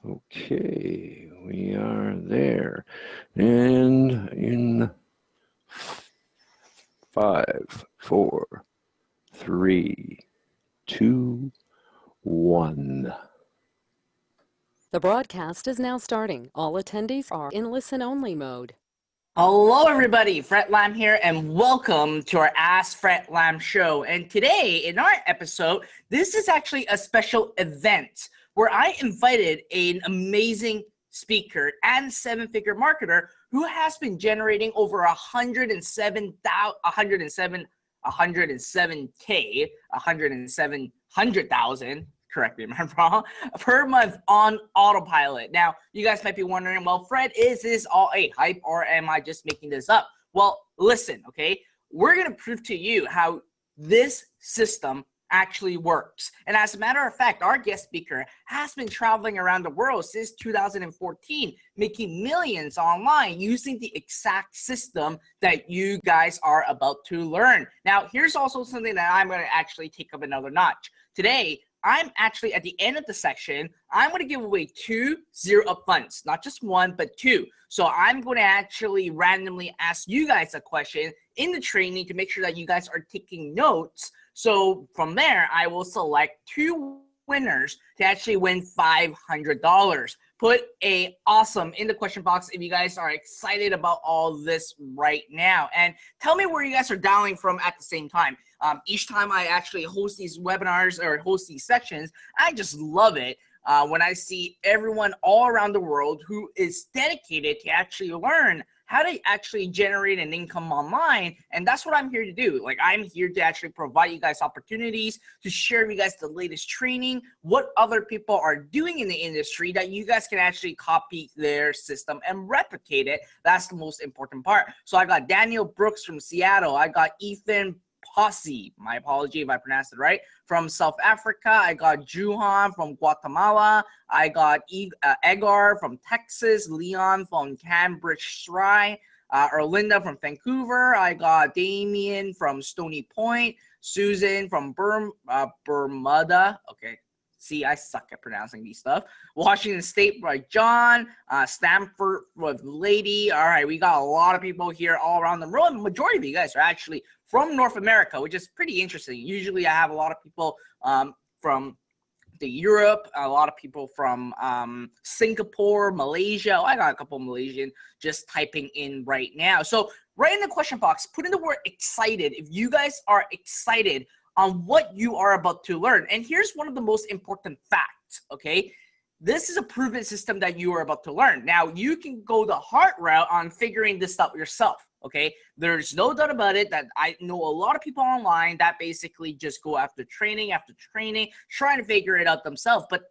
Okay, we are there. And in 5, 4, 3, 2, 1. The broadcast is now starting. All attendees are in listen-only mode. Hello, everybody. Fred Lam here, and welcome to our Ask Fred Lam show. And today, in our episode, this is actually a special event where I invited an amazing speaker and seven-figure marketer who has been generating over 107,000, correct me if I'm wrong, per month on Autopilot. Now, you guys might be wondering, well, Fred, is this all a hype or am I just making this up? Well, listen, okay? We're going to prove to you how this system actually works. And as a matter of fact, our guest speaker has been traveling around the world since 2014, making millions online using the exact system that you guys are about to learn. Now, here's also something that I'm going to actually take up another notch. Today, I'm actually at the end of the section, I'm going to give away 2 0-up funds, not just one, but 2. So I'm going to actually randomly ask you guys a question in the training to make sure that you guys are taking notes. So from there, I will select 2 winners to actually win $500. Put a awesome in the question box if you guys are excited about all this right now. And tell me where you guys are dialing from at the same time. Each time I actually host these webinars or host these sections, I just love it when I see everyone all around the world who is dedicated to actually learn how to actually generate an income online. And that's what I'm here to do. Like, I'm here to actually provide you guys opportunities to share with you guys the latest training, what other people are doing in the industry that you guys can actually copy their system and replicate it. That's the most important part. So I got Daniel Brooks from Seattle. I got Ethan Posse, my apology if I pronounced it right, from South Africa. I got Juhan from Guatemala. I got Egar from Texas, Leon from Cambridge Sry, Erlinda from Vancouver. I got Damien from Stony Point, Susan from Bermuda. Okay. See, I suck at pronouncing these stuff. Washington State by John, Stanford with Lady. All right, we got a lot of people here all around the world. The majority of you guys are actually from North America, which is pretty interesting. Usually I have a lot of people from Europe, a lot of people from Singapore, Malaysia. I got a couple Malaysian just typing in right now. So right in the question box, put in the word excited if you guys are excited on what you are about to learn. And here's one of the most important facts, okay? This is a proven system that you are about to learn. Now, you can go the hard route on figuring this out yourself, okay? There's no doubt about it that I know a lot of people online that basically just go after training, trying to figure it out themselves. But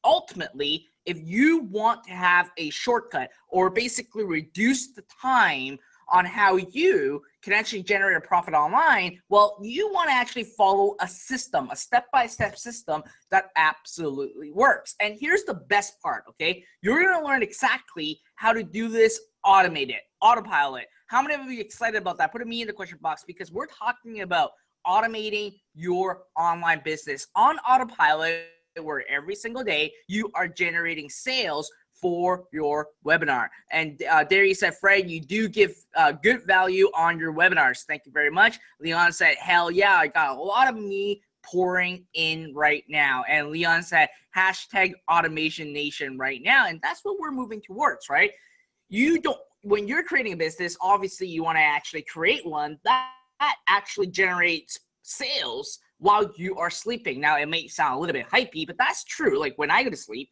ultimately, if you want to have a shortcut or basically reduce the time on how you can actually generate a profit online, well, you want to actually follow a system, a step-by-step system that absolutely works. And here's the best part, okay? You're going to learn exactly how to do this automated, Autopilot. How many of you are excited about that? Put me in the question box because we're talking about automating your online business on Autopilot, where every single day you are generating sales for your webinar. And there you said, Fred, you do give good value on your webinars. Thank you very much. Leon said, hell yeah, I got a lot of me pouring in right now. And Leon said, hashtag Automation Nation right now. And that's what we're moving towards, right? When you're creating a business, obviously you want to actually create one that actually generates sales while you are sleeping. Now, it may sound a little bit hypey, but that's true. Like when I go to sleep,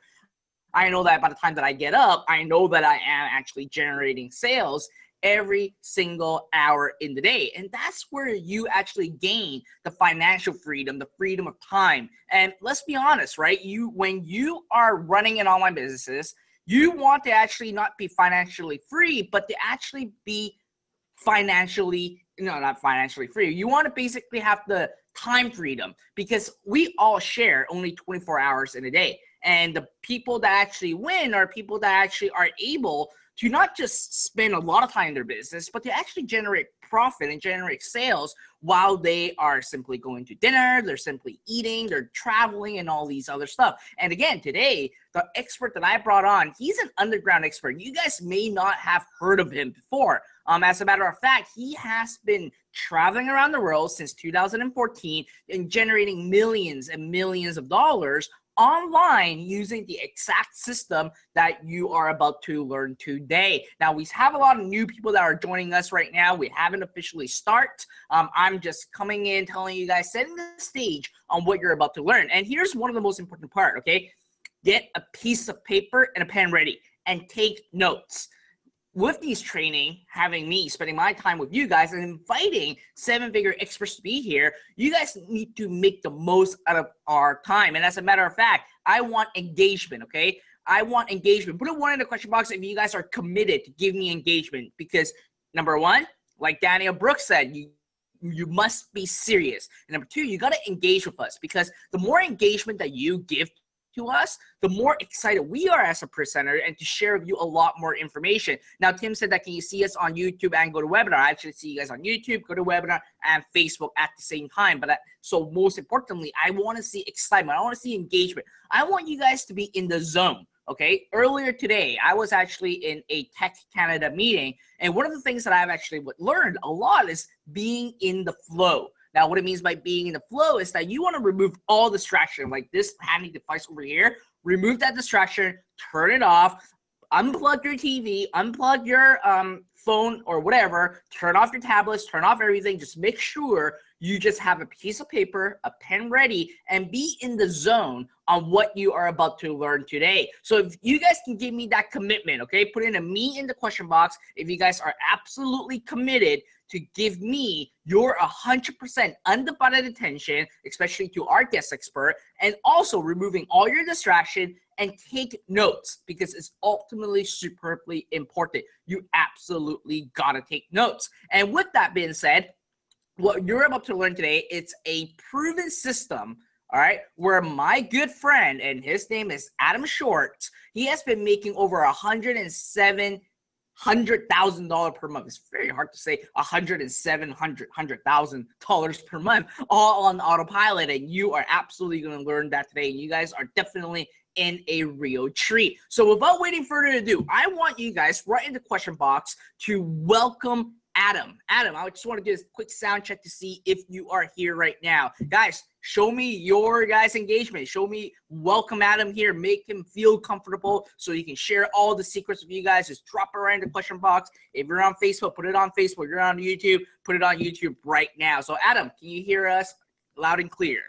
I know that by the time that I get up, I know that I am actually generating sales every single hour in the day. And that's where you actually gain the financial freedom, the freedom of time. And let's be honest, right? When you are running an online business, you want to actually not be financially free, but to actually be not financially free. You want to basically have the time freedom because we all share only 24 hours in a day. And the people that actually win are people that actually are able to not just spend a lot of time in their business, but to actually generate profit and generate sales while they are simply going to dinner, they're simply eating, they're traveling, and all these other stuff. And again, today, the expert that I brought on, he's an underground expert. You guys may not have heard of him before. As a matter of fact, he has been traveling around the world since 2014 and generating millions and millions of dollars online using the exact system that you are about to learn today. Now, we have a lot of new people that are joining us right now. We haven't officially started. I'm just coming in, telling you guys, setting the stage on what you're about to learn. And here's one of the most important part, okay? Get a piece of paper and a pen ready and take notes. With these training, having me spending my time with you guys and inviting seven-figure experts to be here, you guys need to make the most out of our time. And as a matter of fact, I want engagement, okay? I want engagement. Put a one in the question box if you guys are committed to give me engagement, because number one, like Daniel Brooks said, you must be serious. And number two, you got to engage with us, because the more engagement that you give to us, the more excited we are as a presenter and to share with you a lot more information. Now, Tim said that, can you see us on YouTube and go to webinar? I actually see you guys on YouTube, go to webinar, and Facebook at the same time. But so most importantly, I want to see excitement. I want to see engagement. I want you guys to be in the zone. Okay, earlier today, I was actually in a Tech Canada meeting, and one of the things that I've actually learned a lot is being in the flow. Now, what it means by being in the flow is that you want to remove all distraction, like this handy device over here. Remove that distraction, turn it off, unplug your TV, unplug your phone or whatever, turn off your tablets, turn off everything. Just make sure you just have a piece of paper, a pen ready, and be in the zone on what you are about to learn today. So if you guys can give me that commitment, okay, put in a me in the question box if you guys are absolutely committed to give me your 100% undivided attention, especially to our guest expert, and also removing all your distraction and take notes, because it's ultimately superbly important. You absolutely gotta take notes. And with that being said, what you're about to learn today, it's a proven system, all right, where my good friend, and his name is Adam Short, he has been making over $100,000 per month. It's very hard to say $107,000 per month, all on Autopilot, and you are absolutely going to learn that today. You guys are definitely in a real treat. So without waiting further ado, I want you guys right in the question box to welcome Adam. Adam, I just want to do a quick sound check to see if you are here right now. Guys, show me your guys' engagement. Show me, welcome Adam here. Make him feel comfortable so he can share all the secrets with you guys. Just drop it right in the question box. If you're on Facebook, put it on Facebook. If you're on YouTube, put it on YouTube right now. So Adam, can you hear us loud and clear?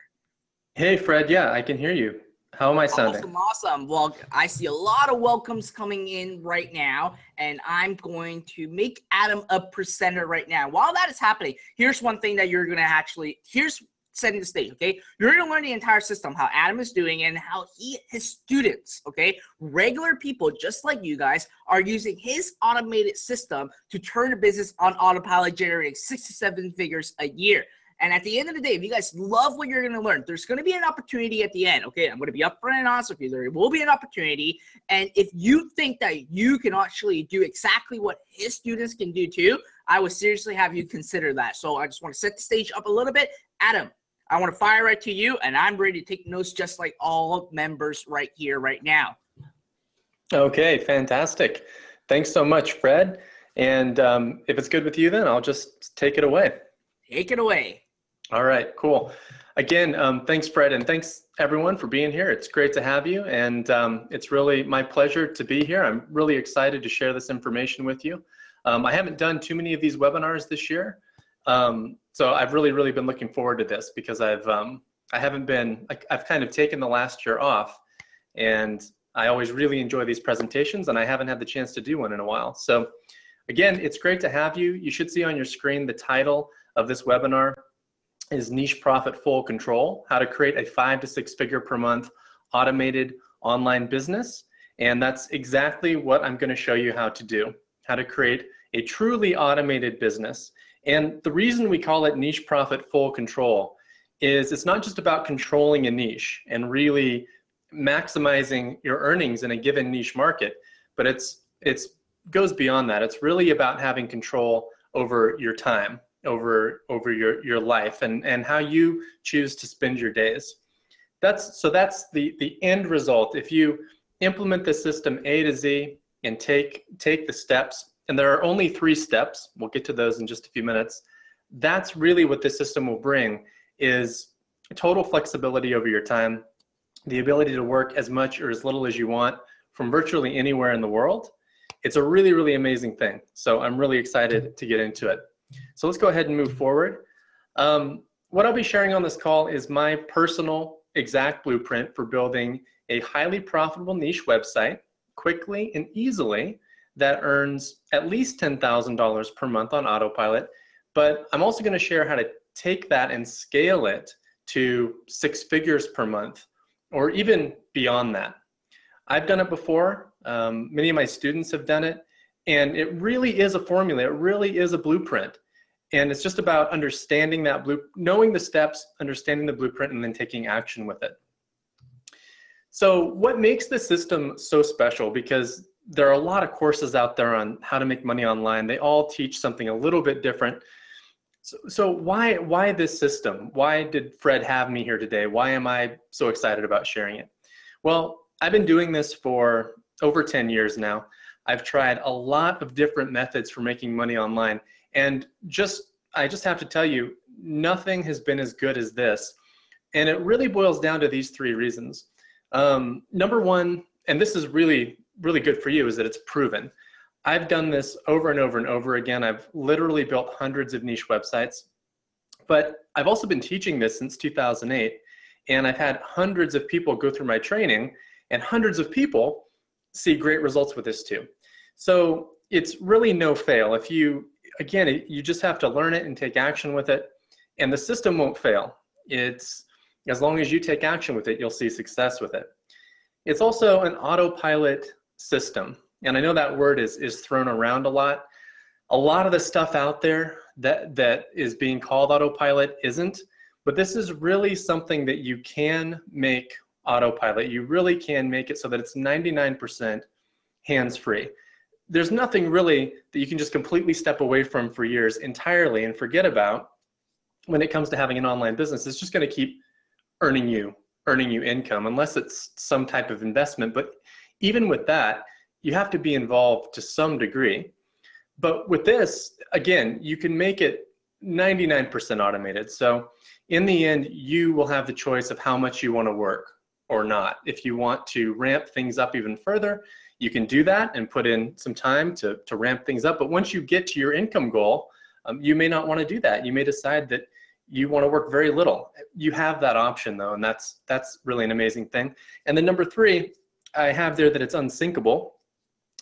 Hey, Fred. Yeah, I can hear you. How am I sounding? Awesome. Well, I see a lot of welcomes coming in right now, and I'm going to make Adam a presenter right now. While that is happening, here's one thing that you're going to here's setting the stage, okay? You're going to learn the entire system, how Adam is doing, and how his students, okay, regular people just like you guys, are using his automated system to turn a business on Autopilot, generating 6 to 7 figures a year. And at the end of the day, if you guys love what you're going to learn, there's going to be an opportunity at the end, okay? I'm going to be upfront and honest with you. There will be an opportunity. And if you think that you can actually do exactly what his students can do too, I would seriously have you consider that. So I just want to set the stage up a little bit. Adam, I want to fire right to you, and I'm ready to take notes just like all members right here, right now. Okay, fantastic. Thanks so much, Fred. And if it's good with you, then I'll just take it away. Take it away. All right, cool. Again, thanks, Fred, and thanks, everyone, for being here. It's great to have you, and it's really my pleasure to be here. I'm really excited to share this information with you. I haven't done too many of these webinars this year, so I've really been looking forward to this, because I've kind of taken the last year off, and I always really enjoy these presentations, and I haven't had the chance to do one in a while. So again, it's great to have you. You should see on your screen the title of this webinar is Niche Profit Full Control, how to create a 5 to 6 figure per month automated online business. And that's exactly what I'm going to show you how to do, how to create a truly automated business. And the reason we call it Niche Profit Full Control is it's not just about controlling a niche and really maximizing your earnings in a given niche market, but it goes beyond that. It's really about having control over your time, over your life, and how you choose to spend your days. That's the end result. If you implement the system A to Z and take the steps, and there are only 3 steps, we'll get to those in just a few minutes, that's really what this system will bring, is total flexibility over your time, the ability to work as much or as little as you want from virtually anywhere in the world. It's a really, really amazing thing. So I'm really excited to get into it. So let's go ahead and move forward. What I'll be sharing on this call is my personal exact blueprint for building a highly profitable niche website quickly and easily that earns at least $10,000 per month on Autopilot. But I'm also going to share how to take that and scale it to 6 figures per month, or even beyond that. I've done it before. Many of my students have done it, and it really is a formula. It really is a blueprint. And it's just about understanding that knowing the steps, understanding the blueprint, and then taking action with it. So what makes the system so special? Because there are a lot of courses out there on how to make money online. They all teach something a little bit different. So why this system? Why did Fred have me here today? Why am I so excited about sharing it? Well, I've been doing this for over 10 years now. I've tried a lot of different methods for making money online. And I just have to tell you, nothing has been as good as this. And it really boils down to these 3 reasons. Number one, and this is really, really good for you, is that it's proven. I've done this over and over and over again. I've literally built hundreds of niche websites, but I've also been teaching this since 2008. And I've had hundreds of people go through my training, and hundreds of people see great results with this too. So it's really no fail. Again, you just have to learn it and take action with it, and the system won't fail. It's, as long as you take action with it, you'll see success with it. It's also an autopilot system. And I know that word is thrown around a lot. A lot of the stuff out there that is being called autopilot isn't, but this is really something that you can make autopilot. You really can make it so that it's 99% hands-free. There's nothing really that you can just completely step away from for years entirely and forget about when it comes to having an online business. It's just going to keep earning you income, unless it's some type of investment. But even with that, you have to be involved to some degree. But with this, again, you can make it 99% automated. So in the end, you will have the choice of how much you want to work or not. If you want to ramp things up even further, you can do that and put in some time to ramp things up. But once you get to your income goal, you may not want to do that. You may decide that you want to work very little. You have that option though, and that's really an amazing thing. And then number 3, I have there that it's unsinkable.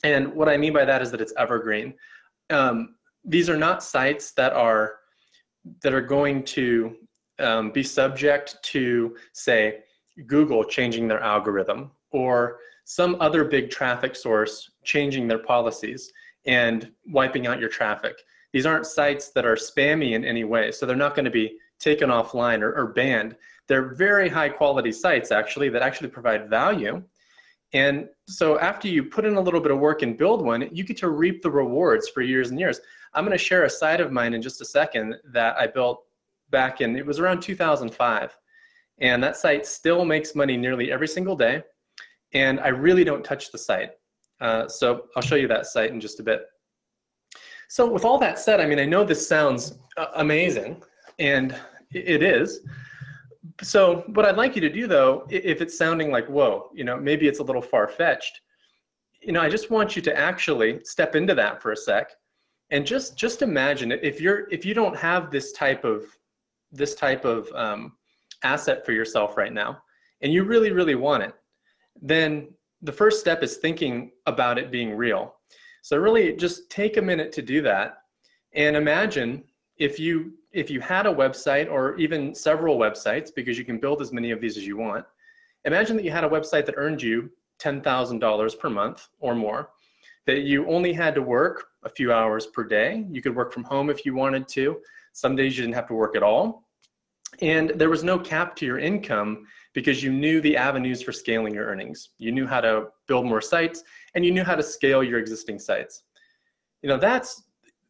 And what I mean by that is that it's evergreen. These are not sites that are going to be subject to, say, Google changing their algorithm, or some other big traffic source changing their policies and wiping out your traffic. These aren't sites that are spammy in any way, so they're not going to be taken offline or banned. They're very high quality sites actually that actually provide value. And so after you put in a little bit of work and build one, you get to reap the rewards for years and years. I'm going to share a site of mine in just a second that I built back in, it was around 2005. And that site still makes money nearly every single day. And I really don't touch the site. So I'll show you that site in just a bit. So with all that said, I mean, I know this sounds amazing, and it is. So what I'd like you to do though, if it's sounding like, whoa, maybe it's a little far-fetched, I just want you to actually step into that for a sec and just imagine if you don't have this type of asset for yourself right now, and you really, really want it, then the first step is thinking about it being real. So really just take a minute to do that, and imagine if you had a website, or even several websites, because you can build as many of these as you want. Imagine that you had a website that earned you $10,000 per month or more, that you only had to work a few hours per day. You could work from home if you wanted to. Some days you didn't have to work at all. And there was no cap to your income because you knew the avenues for scaling your earnings. You knew how to build more sites, and you knew how to scale your existing sites.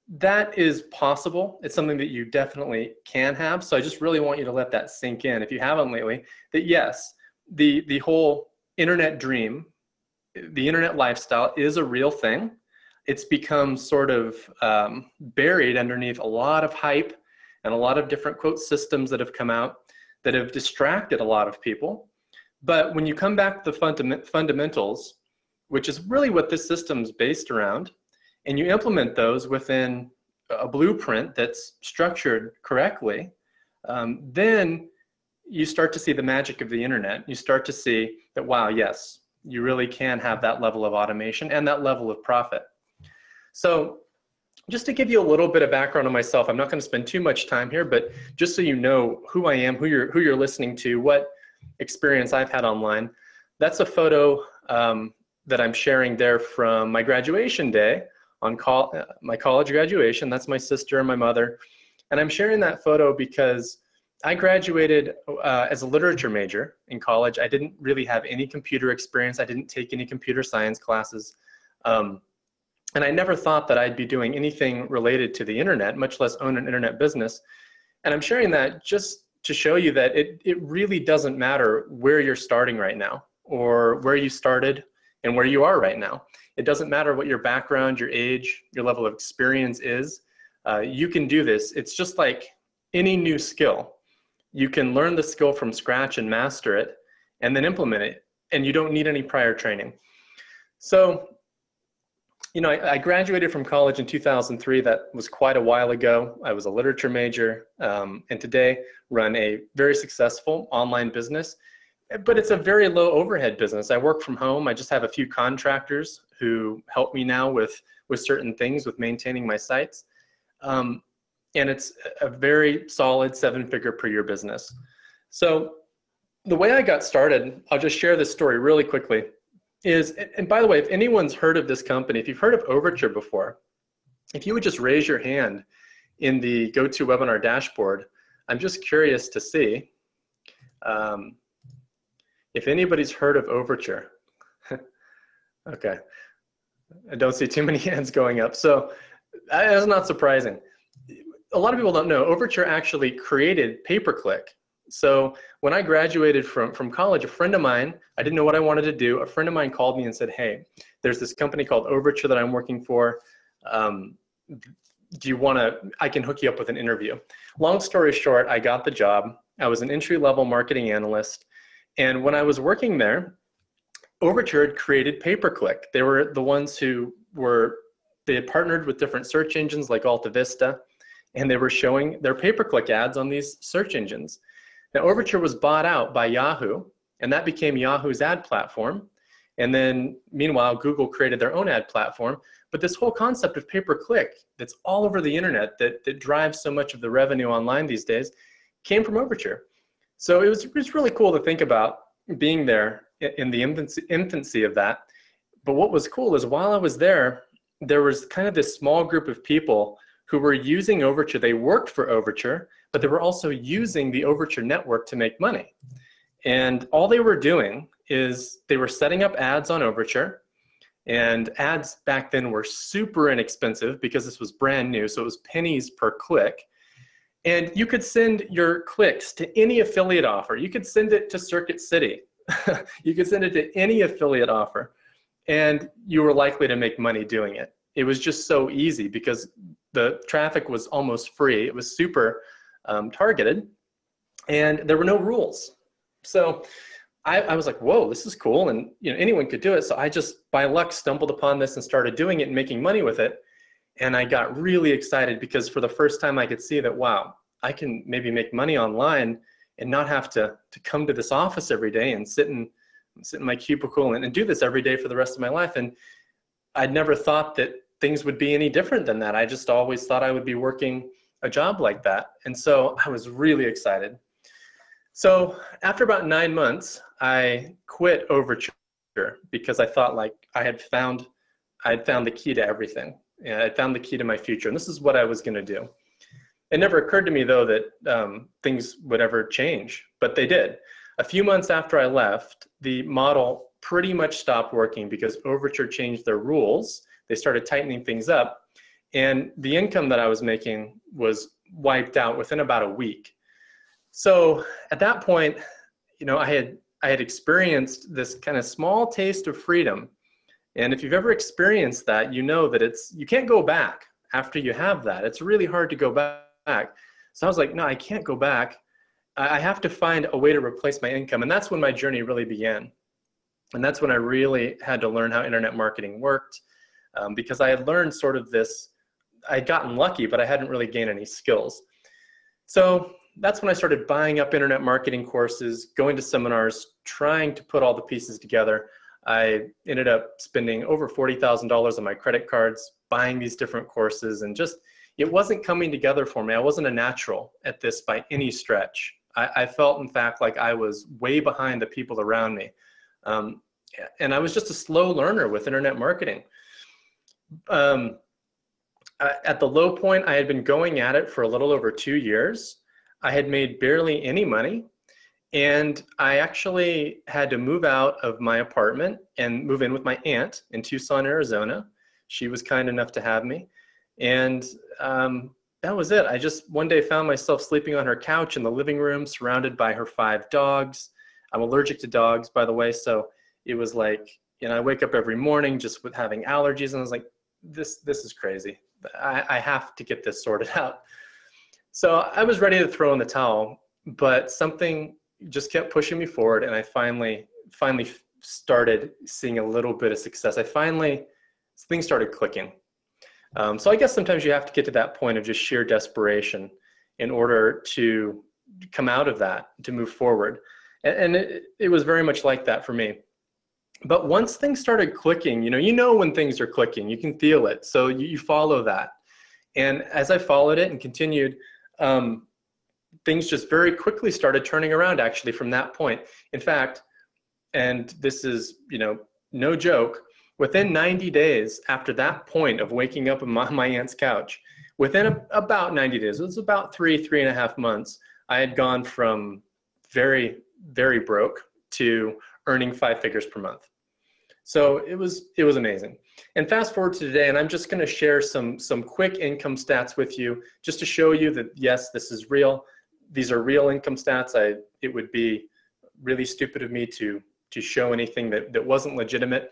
that is possible. It's something that you definitely can have. So I just really want you to let that sink in, if you haven't lately, that yes, the whole internet dream, the internet lifestyle is a real thing. It's become sort of buried underneath a lot of hype and a lot of different quote systems that have come out that have distracted a lot of people. But when you come back to the fundamentals, which is really what this system's based around, and you implement those within a blueprint that's structured correctly, then you start to see the magic of the internet. You start to see that, wow, yes, you really can have that level of automation and that level of profit. So just to give you a little bit of background on myself, I'm not going to spend too much time here, but just so you know who I am, who you're listening to, what experience I've had online. That's a photo that I'm sharing there from my graduation day on my college graduation. That's my sister and my mother. And I'm sharing that photo because I graduated as a literature major in college. I didn't really have any computer experience. I didn't take any computer science classes. And I never thought that I'd be doing anything related to the internet, much less own an internet business. And I'm sharing that just to show you that it really doesn't matter where you're starting right now or where you started and where you are right now. It doesn't matter what your background, your age, your level of experience is. You can do this. It's just like any new skill. You can learn the skill from scratch and master it and then implement it. And you don't need any prior training. So, you know, I graduated from college in 2003. That was quite a while ago. I was a literature major, and today run a very successful online business, but it's a very low overhead business. I work from home. I just have a few contractors who help me now with certain things, with maintaining my sites. And it's a very solid 7-figure per year business. So the way I got started, I'll just share this story really quickly. And by the way, if anyone's heard of this company, if you've heard of Overture before, if you would just raise your hand in the GoToWebinar dashboard, I'm just curious to see if anybody's heard of Overture. Okay, I don't see too many hands going up, so that's not surprising. A lot of people don't know, Overture actually created pay-per-click. So when I graduated from college, a friend of mine, I didn't know what I wanted to do. A friend of mine called me and said, hey, there's this company called Overture that I'm working for. Do you want to, I can hook you up with an interview. Long story short, I got the job. I was an entry-level marketing analyst. And when I was working there, Overture had created pay-per-click. They were the ones who they had partnered with different search engines like Alta Vista, and they were showing their pay-per-click ads on these search engines. Now, Overture was bought out by Yahoo, and that became Yahoo's ad platform. And then, meanwhile, Google created their own ad platform. But this whole concept of pay-per-click that's all over the internet, that drives so much of the revenue online these days, came from Overture. So it was really cool to think about being there in the infancy of that. But what was cool is while I was there, there was kind of this small group of people who were using Overture. They worked for Overture, but they were also using the Overture network to make money. And all they were doing is they were setting up ads on Overture, and ads back then were super inexpensive because this was brand new, so it was pennies per click. And you could send your clicks to any affiliate offer. You could send it to Circuit City. You could send it to any affiliate offer, and you were likely to make money doing it. It was just so easy because the traffic was almost free. It was super targeted, and there were no rules. So I was like, whoa, this is cool, and you know, anyone could do it. So I just, by luck, stumbled upon this and started doing it and making money with it. And I got really excited because for the first time I could see that, wow, I can maybe make money online and not have to come to this office every day and sit in my cubicle and do this every day for the rest of my life. And I'd never thought that things would be any different than that. I just always thought I would be working a job like that. And so I was really excited. So after about 9 months, I quit Overture because I thought like I had found the key to everything. And I found the key to my future. And this is what I was going to do. It never occurred to me, though, that things would ever change, but they did. A few months after I left, the model pretty much stopped working because Overture changed their rules. They started tightening things up. and the income that I was making was wiped out within about a week. So at that point, you know, I had experienced this kind of small taste of freedom. And if you've ever experienced that, you know that you can't go back after you have that. It's really hard to go back. So I was like, no, I can't go back. I have to find a way to replace my income. And that's when my journey really began. And that's when I really had to learn how internet marketing worked, because I had learned sort of this, I'd gotten lucky, but I hadn't really gained any skills. So that's when I started buying up internet marketing courses, going to seminars, trying to put all the pieces together. I ended up spending over $40,000 on my credit cards, buying these different courses, and just, it wasn't coming together for me. I wasn't a natural at this by any stretch. I felt, in fact, like I was way behind the people around me. And I was just a slow learner with internet marketing. At the low point, I had been going at it for a little over 2 years. I had made barely any money. And I actually had to move out of my apartment and move in with my aunt in Tucson, Arizona. She was kind enough to have me. And that was it. I just one day found myself sleeping on her couch in the living room, surrounded by her 5 dogs. I'm allergic to dogs, by the way. So it was like, you know, I wake up every morning just with having allergies. And I was like, this is crazy. I have to get this sorted out. So I was ready to throw in the towel, but something just kept pushing me forward. And I finally started seeing a little bit of success. Things started clicking. So I guess sometimes you have to get to that point of just sheer desperation in order to come out of that, to move forward. And it was very much like that for me. But once things started clicking, you know when things are clicking, you can feel it. So you follow that. And as I followed it and continued, things just very quickly started turning around actually from that point. In fact, and this is, no joke, within 90 days after that point of waking up on my aunt's couch, within about 90 days, it was about 3.5 months, I had gone from very, very broke to earning 5 figures per month. So it was amazing. And fast forward to today, and I'm just going to share some quick income stats with you just to show you that, yes, this is real. These are real income stats. It would be really stupid of me to show anything that wasn't legitimate.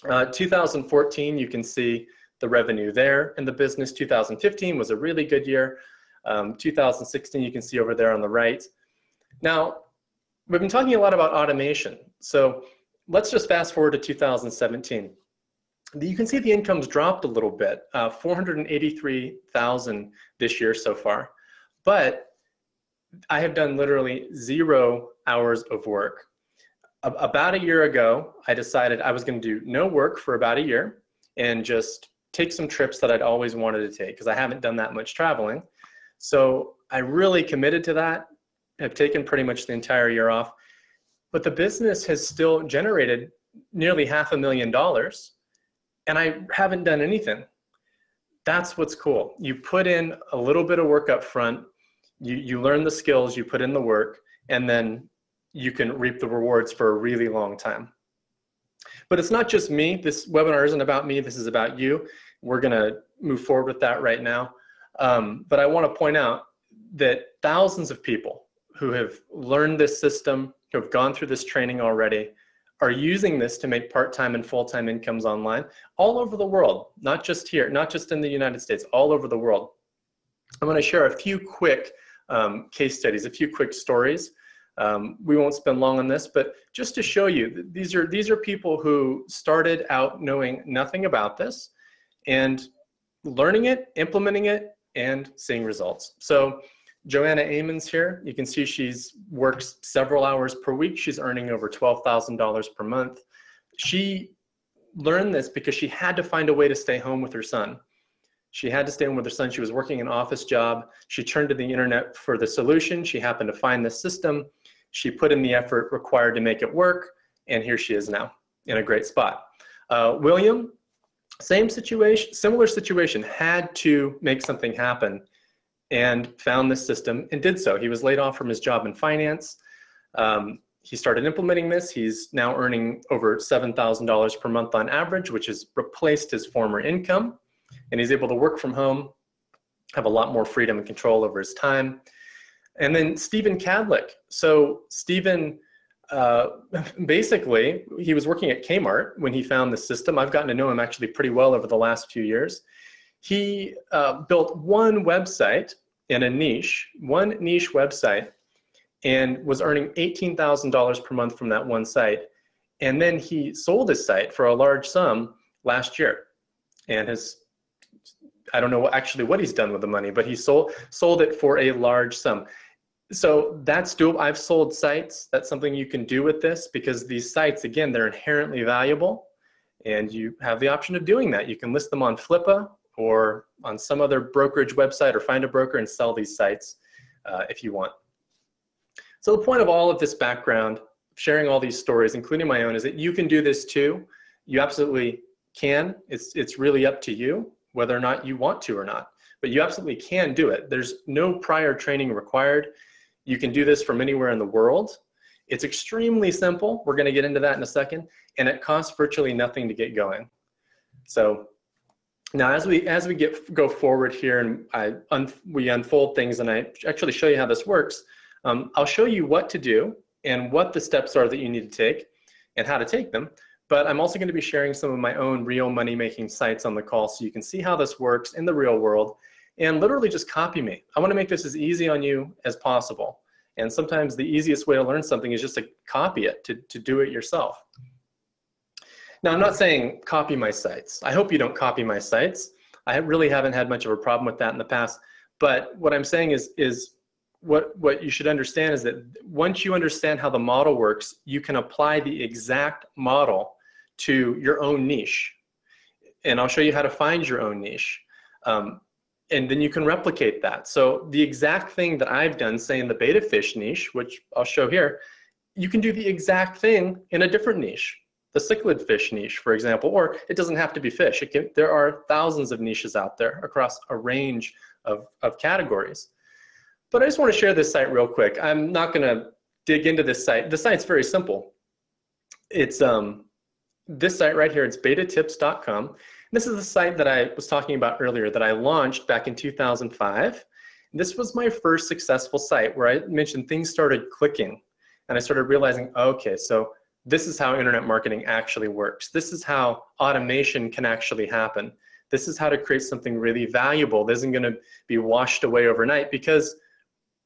2014, you can see the revenue there in the business. 2015 was a really good year. 2016, you can see over there on the right. Now, we've been talking a lot about automation. So let's just fast forward to 2017. You can see the income's dropped a little bit, 483,000 this year so far. But I have done literally 0 hours of work. About a year ago, I decided I was going to do no work for about a year and just take some trips that I'd always wanted to take because I haven't done that much traveling. So I really committed to that. I've taken pretty much the entire year off. But the business has still generated nearly $500,000 and I haven't done anything. That's what's cool. You put in a little bit of work up front, you learn the skills, you put in the work, and then you can reap the rewards for a really long time. But it's not just me. This webinar isn't about me. This is about you. We're going to move forward with that right now. But I want to point out that thousands of people who have learned this system, who have gone through this training already, are using this to make part-time and full-time incomes online all over the world, not just here, not just in the United States, all over the world. I'm going to share a few quick case studies, a few quick stories. We won't spend long on this, but just to show you, these are people who started out knowing nothing about this and learning it, implementing it, and seeing results. So Joanna Amon's here. You can see she's works several hours per week. She's earning over $12,000 per month. She learned this because she had to find a way to stay home with her son. She had to stay home with her son. She was working an office job. She turned to the internet for the solution. She happened to find this system. She put in the effort required to make it work, and here she is now in a great spot. William, same situation, similar situation, had to make something happen and found this system and did so. He was laid off from his job in finance. He started implementing this. He's now earning over $7,000 per month on average, which has replaced his former income. and he's able to work from home, have a lot more freedom and control over his time. And then Stephen Cadlick. So Stephen, basically, he was working at Kmart when he found the system. I've gotten to know him actually pretty well over the last few years. He built one website in a niche, one niche website, and was earning $18,000 per month from that one site. And then he sold his site for a large sum last year, and I don't know actually what he's done with the money, but he sold it for a large sum. So that's doable. I've sold sites. That's something you can do with this, because these sites, again, they're inherently valuable, and you have the option of doing that. You can list them on Flippa or on some other brokerage website, or find a broker and sell these sites if you want. So the point of all of this background, sharing all these stories, including my own, is that you can do this too. You absolutely can. It's really up to you whether or not you want to or not, but you absolutely can do it. There's no prior training required. You can do this from anywhere in the world. It's extremely simple. We're going to get into that in a second, and it costs virtually nothing to get going. So now as we go forward here, and we unfold things, and I actually show you how this works, I'll show you what to do and what the steps are that you need to take and how to take them. But I'm also going to be sharing some of my own real money-making sites on the call, so you can see how this works in the real world and literally just copy me. I want to make this as easy on you as possible. And sometimes the easiest way to learn something is just to copy it, to do it yourself. Now, I'm not saying copy my sites. I hope you don't copy my sites. I really haven't had much of a problem with that in the past. But what I'm saying is what you should understand is that once you understand how the model works, you can apply the exact model to your own niche. And I'll show you how to find your own niche. And then you can replicate that. So the exact thing that I've done, say in the beta fish niche, which I'll show here, you can do the exact thing in a different niche, the cichlid fish niche, for example, or it doesn't have to be fish. There are thousands of niches out there across a range of categories. But I just want to share this site real quick. I'm not going to dig into this site. The site's very simple. It's this site right here. It's betatips.com. This is the site that I was talking about earlier that I launched back in 2005. This was my first successful site where I mentioned things started clicking, and I started realizing, okay, so this is how internet marketing actually works. This is how automation can actually happen. This is how to create something really valuable that isn't going to be washed away overnight, because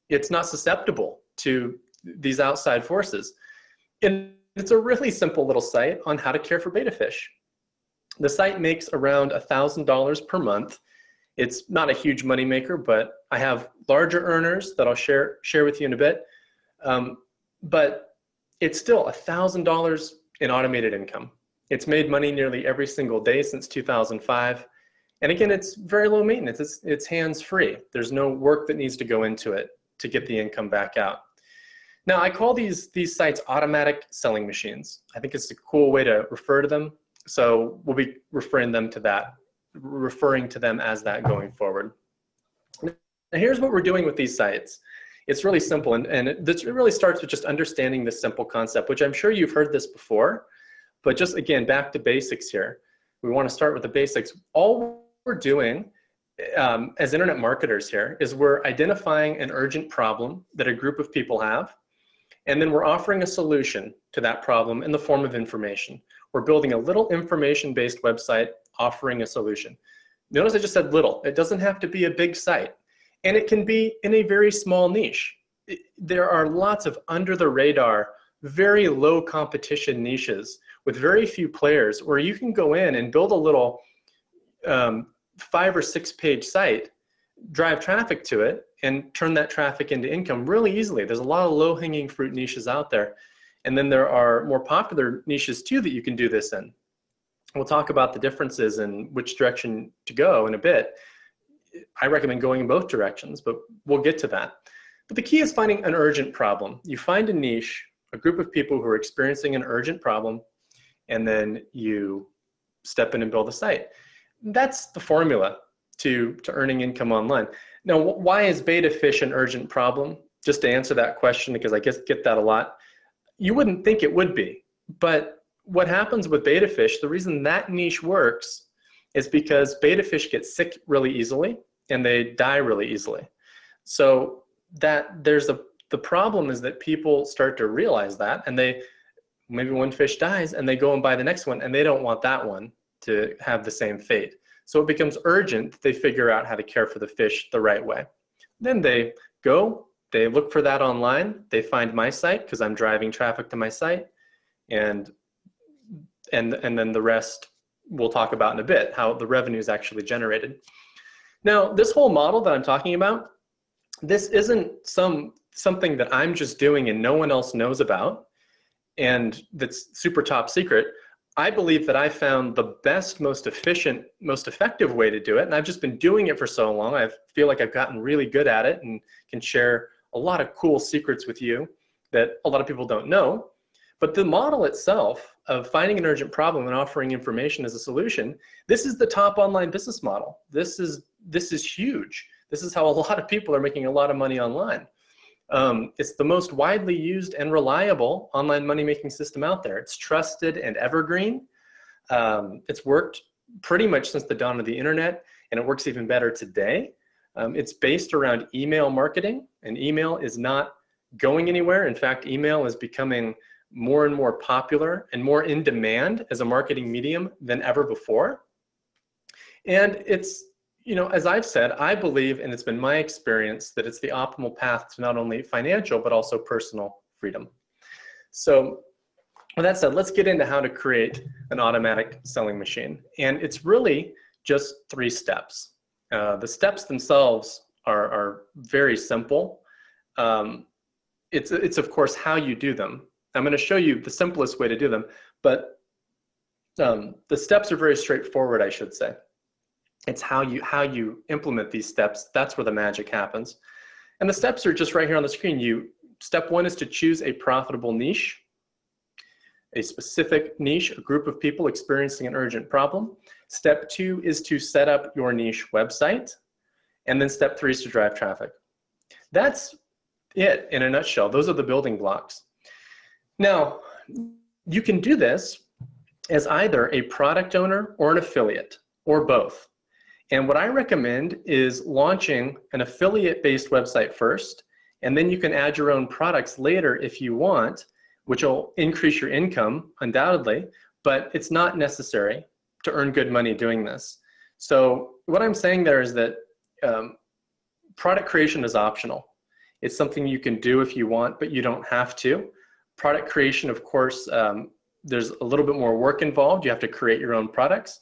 it's not susceptible to these outside forces. And it's a really simple little site on how to care for betta fish. The site makes around $1,000 per month. It's not a huge moneymaker, but I have larger earners that I'll share with you in a bit. But it's still $1,000 in automated income. It's made money nearly every single day since 2005. And again, it's very low maintenance. It's hands-free. There's no work that needs to go into it to get the income back out. Now, I call these sites automatic selling machines. I think it's a cool way to refer to them. So we'll be referring to them as that going forward. Now, here's what we're doing with these sites. It's really simple, and it really starts with just understanding this simple concept, which I'm sure you've heard this before, but just again, back to basics here. We want to start with the basics. All we're doing as internet marketers here is we're identifying an urgent problem that a group of people have, and then we're offering a solution to that problem in the form of information. We're building a little information-based website offering a solution. Notice I just said little. It doesn't have to be a big site. And it can be in a very small niche. There are lots of under-the-radar, very low competition niches with very few players where you can go in and build a little 5 or 6 page site, drive traffic to it, and turn that traffic into income really easily. There's a lot of low-hanging fruit niches out there. And then there are more popular niches too that you can do this in. We'll talk about the differences and which direction to go in a bit. I recommend going in both directions, but we'll get to that. But the key is finding an urgent problem. You find a niche, a group of people who are experiencing an urgent problem, and then you step in and build a site. That's the formula to earning income online. Now, why is betta fish an urgent problem? Just to answer that question, because I get that a lot. You wouldn't think it would be, but what happens with betta fish, the reason that niche works is because betta fish get sick really easily and they die really easily. So the problem is that people start to realize that, and maybe one fish dies and they go and buy the next one, and they don't want that one to have the same fate. So it becomes urgent that they figure out how to care for the fish the right way. Then they look for that online, they find my site because I'm driving traffic to my site, and then the rest we'll talk about in a bit, how the revenue is actually generated. Now, this whole model that I'm talking about, this isn't something that I'm just doing and no one else knows about, and that's super top secret. I believe that I found the best, most efficient, most effective way to do it, and I've just been doing it for so long. I feel like I've gotten really good at it and can share a lot of cool secrets with you that a lot of people don't know. But the model itself of finding an urgent problem and offering information as a solution, this is the top online business model. This is huge. This is how a lot of people are making a lot of money online. It's the most widely used and reliable online money-making system out there. It's trusted and evergreen. It's worked pretty much since the dawn of the internet, and it works even better today. It's based around email marketing, and email is not going anywhere. In fact, email is becoming more and more popular and more in demand as a marketing medium than ever before. And it's, as I've said, I believe, and it's been my experience, that it's the optimal path to not only financial, but also personal freedom. So with that said, let's get into how to create an automatic selling machine. And it's really just 3 steps. The steps themselves are very simple. It's of course how you do them. I'm going to show you the simplest way to do them, but the steps are very straightforward, I should say. It's how you implement these steps. That's where the magic happens. And the steps are just right here on the screen. Step 1 is to choose a profitable niche, a specific niche, a group of people experiencing an urgent problem. Step 2 is to set up your niche website. And then step 3 is to drive traffic. That's it in a nutshell. Those are the building blocks. Now, you can do this as either a product owner or an affiliate, or both. And what I recommend is launching an affiliate-based website first, and then you can add your own products later if you want, which will increase your income, undoubtedly, but it's not necessary to earn good money doing this. So what I'm saying there is that product creation is optional. It's something you can do if you want, but you don't have to. Product creation, of course, there's a little bit more work involved. You have to create your own products.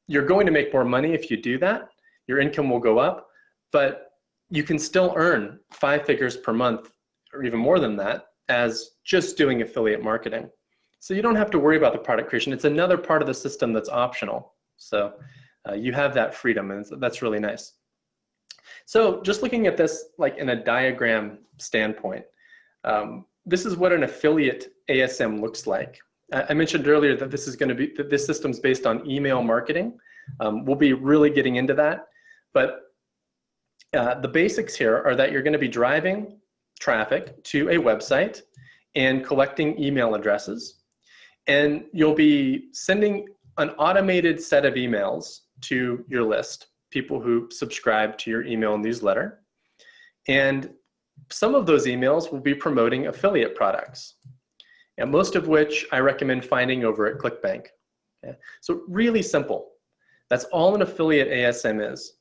You're going to make more money if you do that. Your income will go up, but you can still earn 5 figures per month, or even more than that, as just doing affiliate marketing. So you don't have to worry about the product creation. It's another part of the system that's optional. So you have that freedom, and that's really nice. So just looking at this like in a diagram standpoint, this is what an affiliate ASM looks like. I mentioned earlier that this is going to be, that this system's based on email marketing. We'll be really getting into that, but the basics here are that you're going to be driving traffic to a website and collecting email addresses, and you'll be sending an automated set of emails to your list, people who subscribe to your email newsletter, and some of those emails will be promoting affiliate products, and most of which I recommend finding over at ClickBank. Okay? So really simple. That's all an affiliate ASM is.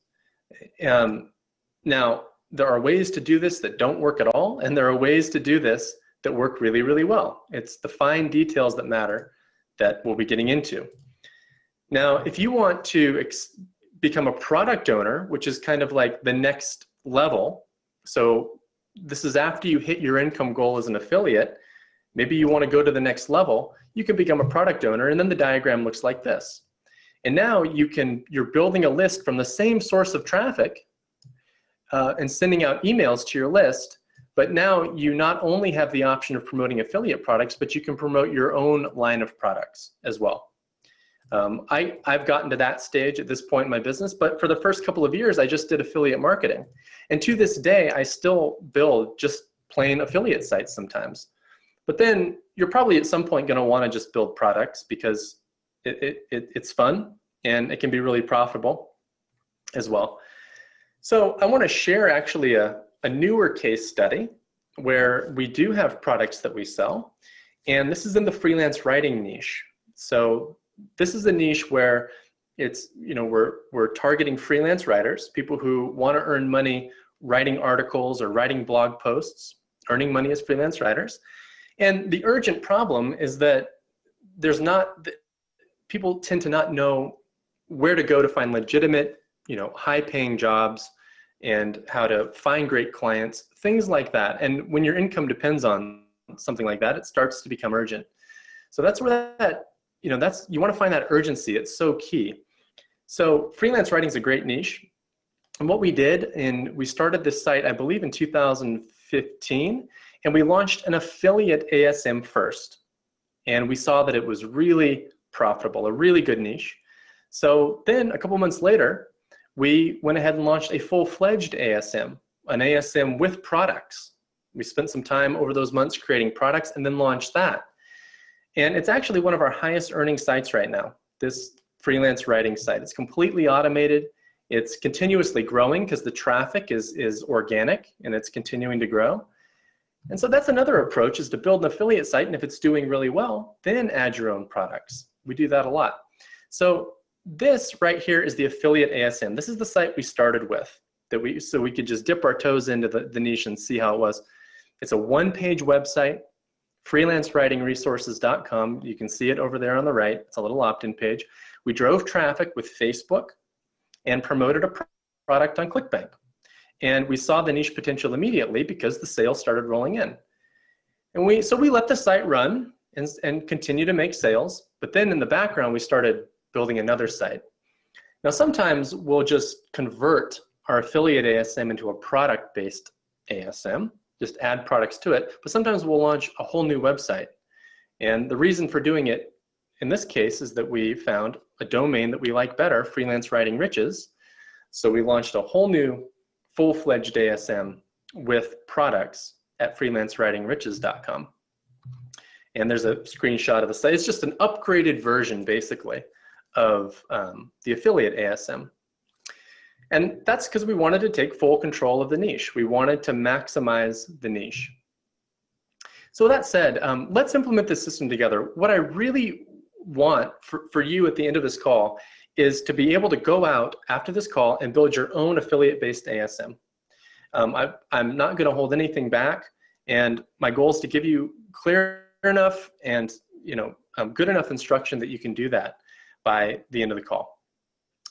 Now, there are ways to do this that don't work at all, and there are ways to do this that work really, really well. It's the fine details that matter that we'll be getting into. Now, if you want to become a product owner, which is kind of like the next level, so this is after you hit your income goal as an affiliate, maybe you want to go to the next level, you can become a product owner, and then the diagram looks like this. And now you're building a list from the same source of traffic and sending out emails to your list, but now you not only have the option of promoting affiliate products, but you can promote your own line of products as well. I've gotten to that stage at this point in my business, but for the first couple of years, I just did affiliate marketing. And to this day, I still build just plain affiliate sites sometimes. But then you're probably at some point going to want to just build products because it's fun and it can be really profitable as well. So I want to share actually a newer case study where we do have products that we sell, and this is in the freelance writing niche. So this is a niche where it's, you know, we're targeting freelance writers, people who want to earn money writing articles or writing blog posts, earning money as freelance writers. And the urgent problem is that people tend to not know where to go to find legitimate, you know, high-paying jobs and how to find great clients, things like that. And when your income depends on something like that, it starts to become urgent. So that's where you want to find that urgency. It's so key. So freelance writing is a great niche. And what we did, we started this site, I believe, in 2015, and we launched an affiliate ASM first. And we saw that it was really profitable, a really good niche. So then a couple months later, we went ahead and launched a full-fledged ASM, an ASM with products. We spent some time over those months creating products and then launched that. And it's actually one of our highest earning sites right now, this freelance writing site. It's completely automated. It's continuously growing because the traffic is organic and it's continuing to grow. And so that's another approach, is to build an affiliate site, and if it's doing really well, then add your own products. We do that a lot. So this right here is the affiliate ASM. This is the site we started with, so we could just dip our toes into the niche and see how it was. It's a one-page website, freelancewritingresources.com. You can see it over there on the right. It's a little opt-in page. We drove traffic with Facebook and promoted a product on ClickBank. And we saw the niche potential immediately because the sales started rolling in. And so we let the site run and continue to make sales. But then in the background, we started building another site. Now, sometimes we'll just convert our affiliate ASM into a product-based ASM, just add products to it. But sometimes we'll launch a whole new website. And the reason for doing it in this case is that we found a domain that we like better, Freelance Writing Riches. So we launched a whole new full-fledged ASM with products at freelancewritingriches.com. And there's a screenshot of the site. It's just an upgraded version, basically, of the affiliate ASM. And that's because we wanted to take full control of the niche. We wanted to maximize the niche. So with that said, let's implement this system together. What I really want for you at the end of this call is to be able to go out after this call and build your own affiliate-based ASM. I'm not going to hold anything back, and my goal is to give you clear enough and good enough instruction that you can do that by the end of the call.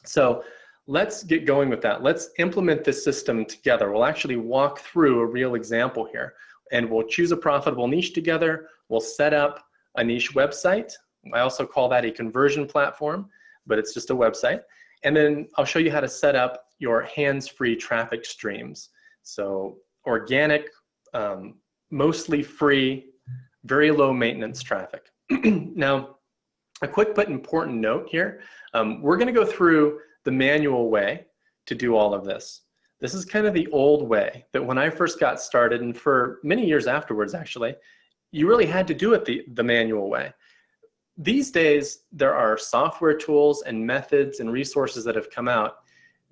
So let's get going with that. Let's implement this system together. We'll actually walk through a real example here, and we'll choose a profitable niche together. We'll set up a niche website. I also call that a conversion platform, but it's just a website. And then I'll show you how to set up your hands-free traffic streams. So organic, mostly free, very low maintenance traffic. Now, a quick but important note here. We're gonna go through the manual way to do all of this. This is kind of the old way that when I first got started, and for many years afterwards actually, you really had to do it the manual way. These days, there are software tools and methods and resources that have come out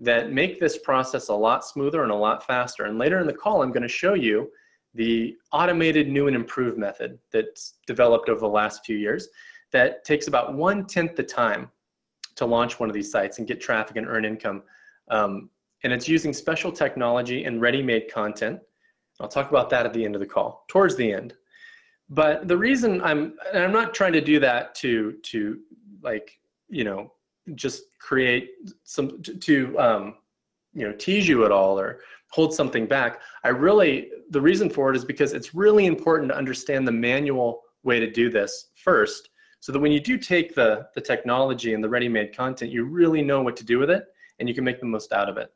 that make this process a lot smoother and a lot faster. And later in the call, I'm going to show you the automated new and improved method that's developed over the last few years that takes about 1/10 the time to launch one of these sites and get traffic and earn income. And it's using special technology and ready-made content. I'll talk about that at the end of the call, towards the end. But the reason I'm not trying to do that to just create some, tease you at all or hold something back. The reason for it is because it's really important to understand the manual way to do this first, so that when you do take the technology and the ready-made content, you really know what to do with it and you can make the most out of it.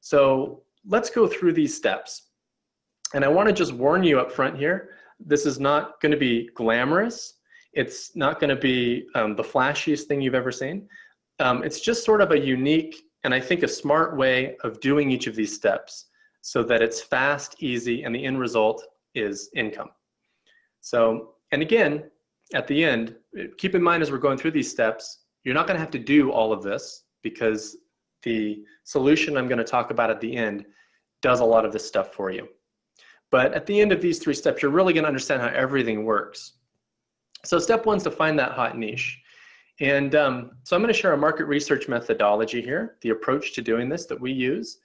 So let's go through these steps. And I want to just warn you up front here, this is not going to be glamorous. It's not going to be the flashiest thing you've ever seen. It's just sort of a unique and I think a smart way of doing each of these steps so that it's fast, easy, and the end result is income. So, and again, at the end, keep in mind as we're going through these steps, you're not going to have to do all of this because the solution I'm going to talk about at the end does a lot of this stuff for you. But at the end of these 3 steps, you're really going to understand how everything works. So step 1 is to find that hot niche. And so I'm going to share a market research methodology here, the approach to doing this that we use.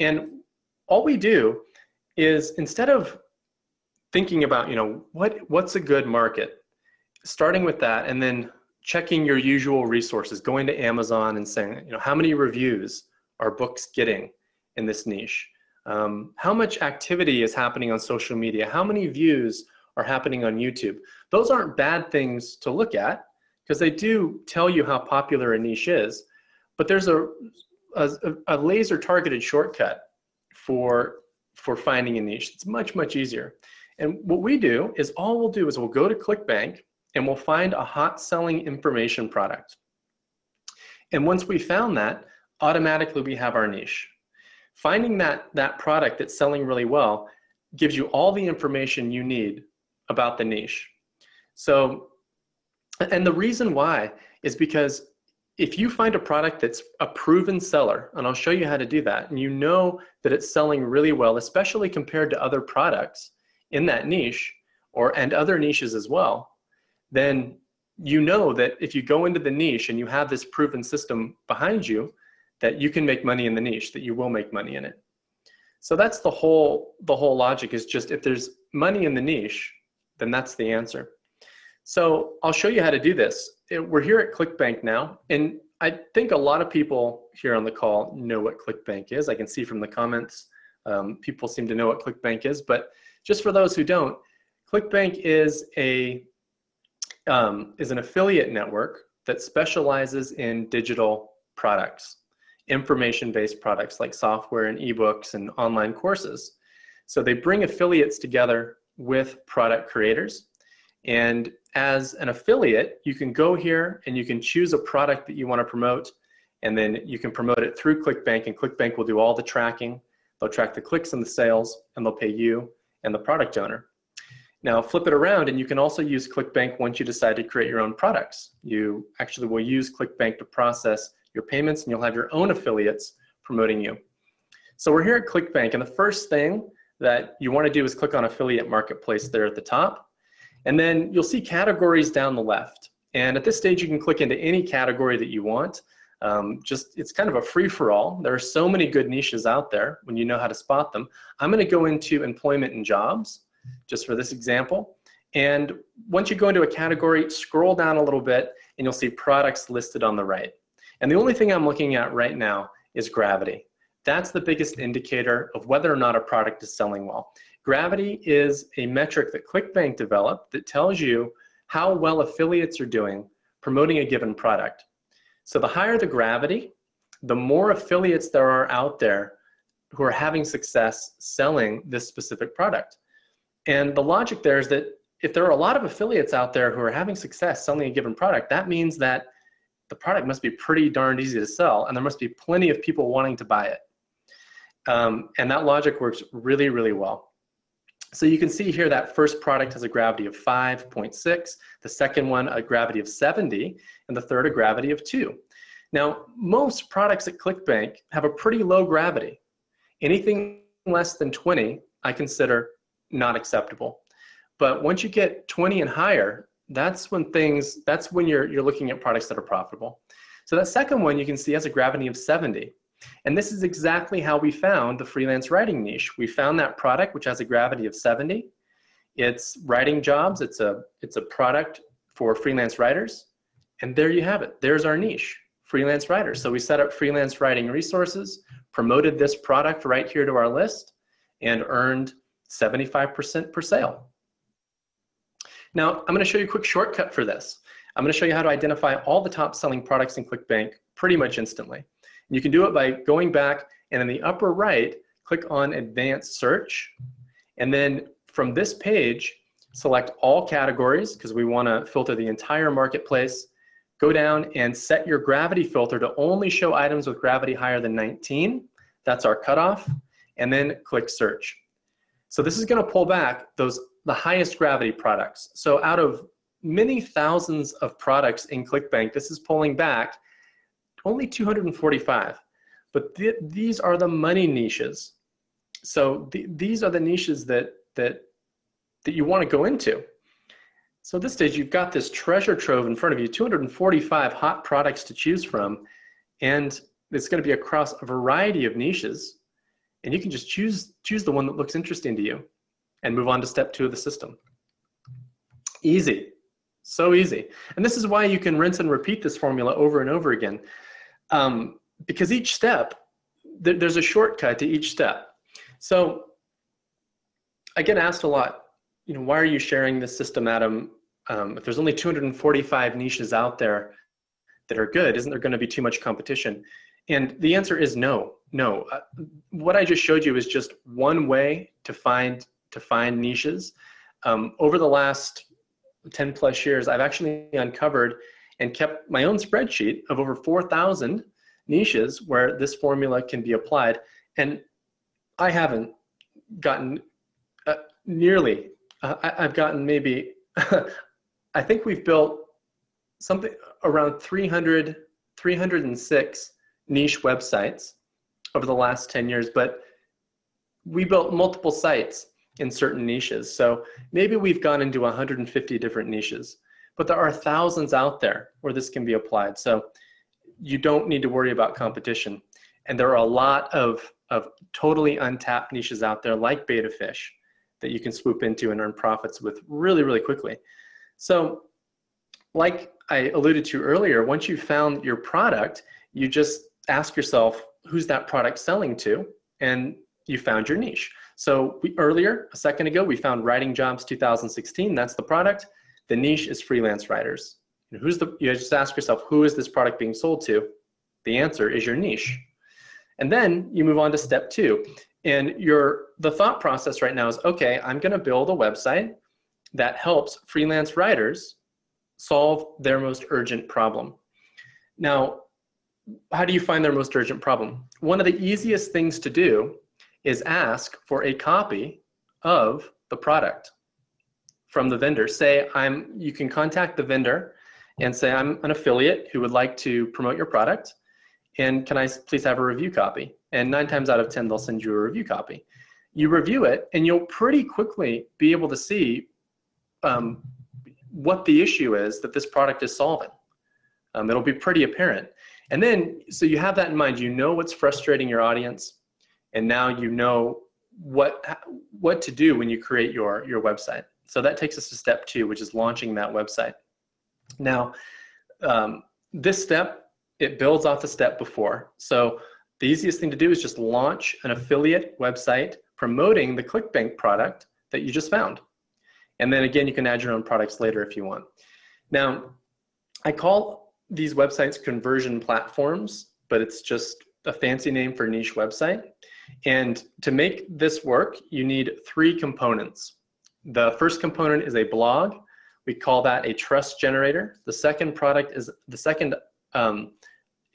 And all we do is, instead of thinking about, you know, what's a good market, starting with that and then checking your usual resources, going to Amazon and saying, you know, how many reviews are books getting in this niche? How much activity is happening on social media? How many views are happening on YouTube? Those aren't bad things to look at because they do tell you how popular a niche is, but there's a laser targeted shortcut for finding a niche. It's much, much easier. And what we do is, all we'll do is we'll go to ClickBank and we'll find a hot selling information product. And once we found that, automatically we have our niche. Finding that product that's selling really well gives you all the information you need about the niche. So, and the reason why is because if you find a product that's a proven seller, and I'll show you how to do that, and you know that it's selling really well, especially compared to other products in that niche and other niches as well, then you know that if you go into the niche and you have this proven system behind you, that you can make money in the niche, that you will make money in it. So that's the whole logic, is just, if there's money in the niche, then that's the answer. So I'll show you how to do this. We're here at ClickBank now, and I think a lot of people here on the call know what ClickBank is. I can see from the comments, people seem to know what ClickBank is, but just for those who don't, ClickBank is an affiliate network that specializes in digital products, information-based products like software and ebooks and online courses. So they bring affiliates together with product creators. And as an affiliate, you can go here and you can choose a product that you want to promote, and then you can promote it through ClickBank, and ClickBank will do all the tracking. They'll track the clicks and the sales, and they'll pay you and the product owner. Now flip it around, and you can also use ClickBank once you decide to create your own products. You actually will use ClickBank to process your payments, and you'll have your own affiliates promoting you. So we're here at ClickBank, and the first thing that you want to do is click on Affiliate Marketplace there at the top. And then you'll see categories down the left. And at this stage, you can click into any category that you want. It's kind of a free-for-all. There are so many good niches out there when you know how to spot them. I'm going to go into employment and jobs, just for this example. And once you go into a category, scroll down a little bit, and you'll see products listed on the right. And the only thing I'm looking at right now is gravity. That's the biggest indicator of whether or not a product is selling well. Gravity is a metric that ClickBank developed that tells you how well affiliates are doing promoting a given product. So the higher the gravity, the more affiliates there are out there who are having success selling this specific product. And the logic there is that if there are a lot of affiliates out there who are having success selling a given product, that means that the product must be pretty darned easy to sell, and there must be plenty of people wanting to buy it. And that logic works really, really well. So you can see here that first product has a gravity of 5.6, the second one a gravity of 70, and the third a gravity of 2. Now, most products at ClickBank have a pretty low gravity. Anything less than 20, I consider not acceptable. But once you get 20 and higher, that's when you're looking at products that are profitable. So that second one you can see has a gravity of 70. And this is exactly how we found the freelance writing niche. We found that product which has a gravity of 70. It's writing jobs. It's a product for freelance writers. And there you have it. There's our niche, freelance writers. So we set up freelance writing resources, promoted this product right here to our list, and earned 75% per sale. Now, I'm going to show you a quick shortcut for this. I'm going to show you how to identify all the top selling products in ClickBank pretty much instantly. You can do it by going back, and in the upper right, click on Advanced Search. And then from this page, select all categories, because we want to filter the entire marketplace. Go down and set your gravity filter to only show items with gravity higher than 19. That's our cutoff. And then click Search. So this is going to pull back the highest gravity products. So out of many thousands of products in ClickBank. This is pulling back only 245. But these are the money niches. So these are the niches that you want to go into. So at this stage, you've got this treasure trove in front of you, 245 hot products to choose from, and it's going to be across a variety of niches, and you can just choose the one that looks interesting to you and move on to step 2 of the system. Easy, so easy. And this is why you can rinse and repeat this formula over and over again, because each step, there's a shortcut to each step. So I get asked a lot, you know, why are you sharing this system, Adam? If there's only 245 niches out there that are good, isn't there going to be too much competition? And the answer is no. What I just showed you is just one way to find niches. Over the last 10 plus years, I've actually uncovered and kept my own spreadsheet of over 4,000 niches where this formula can be applied. And I haven't gotten nearly, I've gotten maybe, I think we've built something around 306 niche websites over the last 10 years, but we built multiple sites in certain niches. So maybe we've gone into 150 different niches, but there are thousands out there where this can be applied. So you don't need to worry about competition. And there are a lot of totally untapped niches out there like beta fish that you can swoop into and earn profits with really, really quickly. So like I alluded to earlier, once you've found your product, you just ask yourself, who's that product selling to? And you found your niche. So earlier, a second ago, we found Writing Jobs 2016. That's the product. The niche is freelance writers. And you just ask yourself, who is this product being sold to? The answer is your niche. And then you move on to step 2. And the thought process right now is, okay, I'm going to build a website that helps freelance writers solve their most urgent problem. Now, how do you find their most urgent problem? One of the easiest things to do is ask for a copy of the product from the vendor. You can contact the vendor and say, I'm an affiliate who would like to promote your product, and can I please have a review copy? And 9 times out of 10, they'll send you a review copy. You review it, and you'll pretty quickly be able to see what the issue is that this product is solving. It'll be pretty apparent. And then, so you have that in mind, you know what's frustrating your audience, and now you know what to do when you create your website. So that takes us to step 2, which is launching that website. Now, this step, it builds off the step before. So the easiest thing to do is just launch an affiliate website promoting the ClickBank product that you just found. And then again, you can add your own products later if you want. Now, I call these websites conversion platforms, but it's just a fancy name for niche website. And to make this work, you need 3 components. The first component is a blog. We call that a trust generator. The second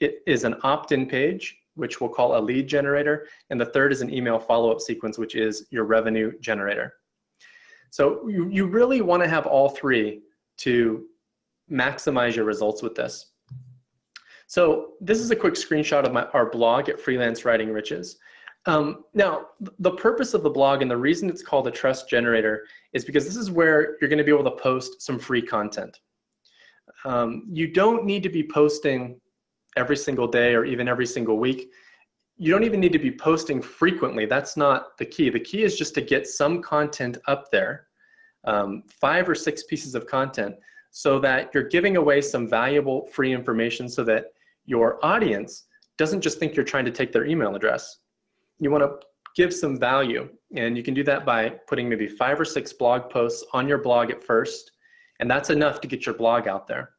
it is an opt-in page, which we'll call a lead generator. And the third is an email follow-up sequence, which is your revenue generator. So you really want to have all 3 to maximize your results with this. So this is a quick screenshot of our blog at Freelance Writing Riches. Now, the purpose of the blog and the reason it's called a trust generator is because this is where you're going to be able to post some free content. You don't need to be posting every single day or even every single week. You don't even need to be posting frequently. That's not the key. The key is just to get some content up there, 5 or 6 pieces of content, so that you're giving away some valuable free information so that your audience doesn't just think you're trying to take their email address. You want to give some value, and you can do that by putting maybe 5 or 6 blog posts on your blog at first, and that's enough to get your blog out there.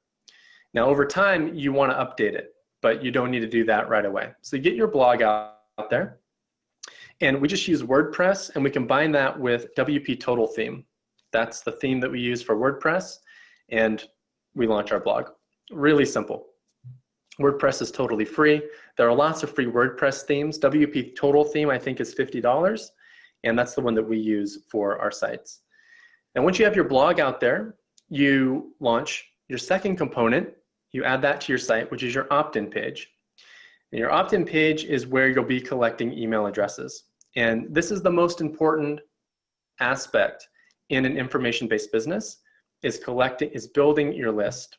Now, over time, you want to update it, but you don't need to do that right away. So you get your blog out there, and we just use WordPress, and we combine that with WP Total theme. That's the theme that we use for WordPress, and we launch our blog. Really simple. WordPress is totally free. There are lots of free WordPress themes. WP Total theme, I think, is $50, and that's the one that we use for our sites. And once you have your blog out there, you launch your second component, you add that to your site, which is your opt-in page. And your opt-in page is where you'll be collecting email addresses. And this is the most important aspect in an information-based business, is building your list.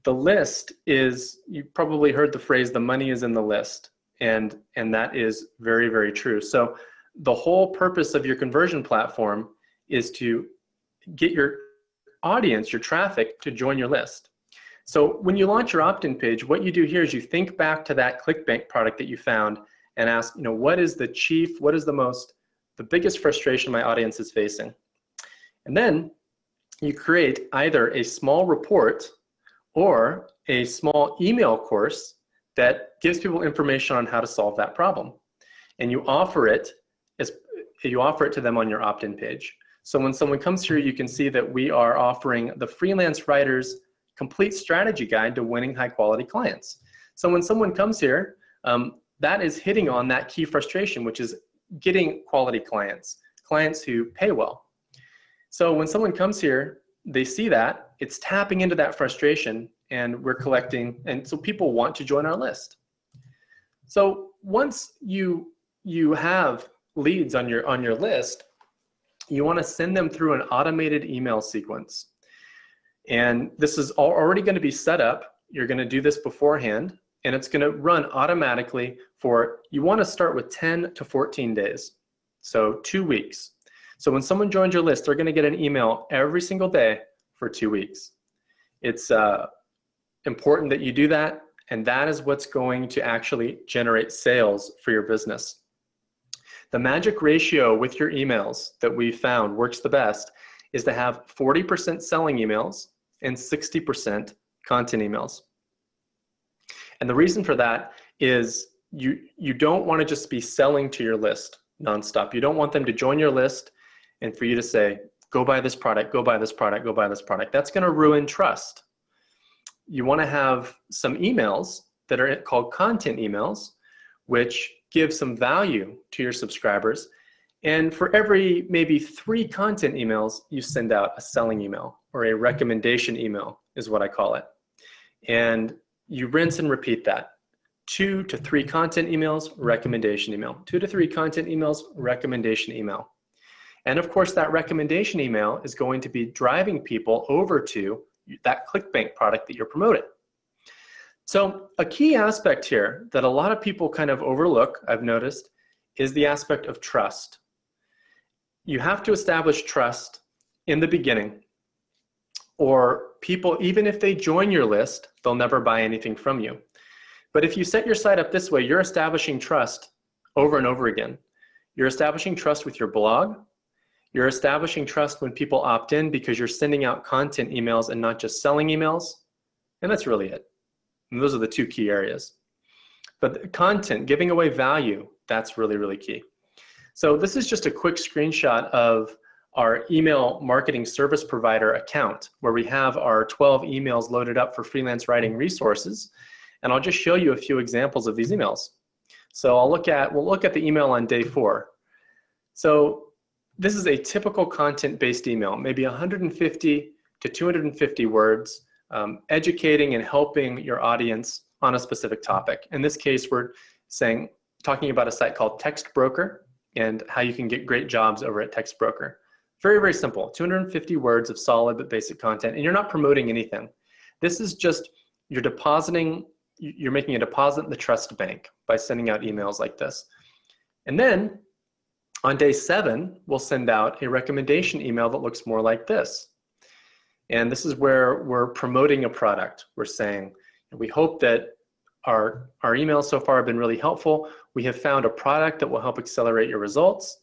The list is, you probably heard the phrase, the money is in the list. And that is very, very true. So the whole purpose of your conversion platform is to get your audience, your traffic, to join your list. So when you launch your opt-in page, what you do here is you think back to that ClickBank product that you found and ask, what is the biggest frustration my audience is facing? And then you create either a small report or a small email course that gives people information on how to solve that problem. And you offer it to them on your opt-in page. So when someone comes here, you can see that we are offering the Freelance Writer's Complete Strategy Guide to Winning High Quality Clients. So when someone comes here, that is hitting on that key frustration, which is getting quality clients who pay well. So when someone comes here, they see that, it's tapping into that frustration, and we're collecting, and so people want to join our list. So once you have leads on your list, you want to send them through an automated email sequence. And this is already going to be set up. You're going to do this beforehand, and it's going to run automatically you want to start with 10 to 14 days. So 2 weeks. So when someone joins your list, they're going to get an email every single day for 2 weeks. It's important that you do that, and that is what's going to actually generate sales for your business. The magic ratio with your emails that we found works the best is to have 40% selling emails and 60% content emails. And the reason for that is you don't want to just be selling to your list nonstop. You don't want them to join your list and for you to say, go buy this product, go buy this product, go buy this product. That's going to ruin trust. You want to have some emails that are called content emails, which give some value to your subscribers. And for every maybe 3 content emails, you send out a selling email, or a recommendation email is what I call it. And you rinse and repeat that. 2 to 3 content emails, recommendation email. 2 to 3 content emails, recommendation email. And of course, that recommendation email is going to be driving people over to that ClickBank product that you're promoting. So a key aspect here that a lot of people kind of overlook, I've noticed, is the aspect of trust. You have to establish trust in the beginning, or people, even if they join your list, they'll never buy anything from you. But if you set your site up this way, you're establishing trust over and over again. You're establishing trust with your blog. You're establishing trust when people opt in because you're sending out content emails and not just selling emails. And that's really it. And those are the 2 key areas. But the content, giving away value, that's really, really key. So this is just a quick screenshot of our email marketing service provider account, where we have our 12 emails loaded up for freelance writing resources. And I'll just show you a few examples of these emails. So we'll look at the email on day 4. So this is a typical content-based email, maybe 150 to 250 words, educating and helping your audience on a specific topic. In this case, we're talking about a site called Text Broker and how you can get great jobs over at Text Broker. Very, very simple, 250 words of solid but basic content, and you're not promoting anything. This is just, you're making a deposit in the trust bank by sending out emails like this. And then on day 7, we'll send out a recommendation email that looks more like this. And this is where we're promoting a product. We're saying, we hope that our emails so far have been really helpful. We have found a product that will help accelerate your results,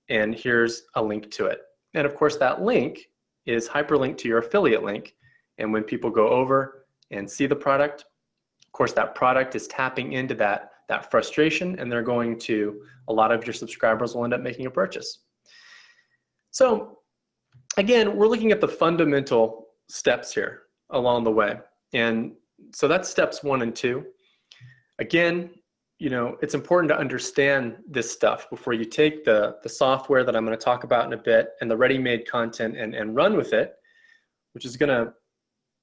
and here's a link to it. And of course, that link is hyperlinked to your affiliate link. And when people go over and see the product, of course, that product is tapping into that frustration, and a lot of your subscribers will end up making a purchase. So again, we're looking at the fundamental steps here along the way. And so that's steps 1 and 2. Again, it's important to understand this stuff before you take the software that I'm going to talk about in a bit and the ready-made content and run with it. which is going to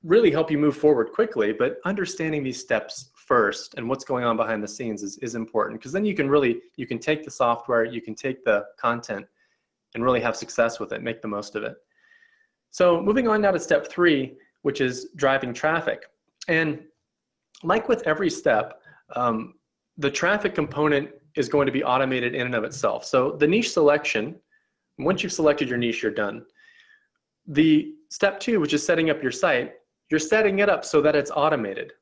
really help you move forward quickly, but understanding these steps first and what's going on behind the scenes is important, because then you can take the software, you can take the content and really have success with it, make the most of it. So moving on now to step 3, which is driving traffic. And like with every step, the traffic component is going to be automated in and of itself. So the niche selection, once you've selected your niche, you're done. The step 2, which is setting up your site, you're setting it up so that it's automated.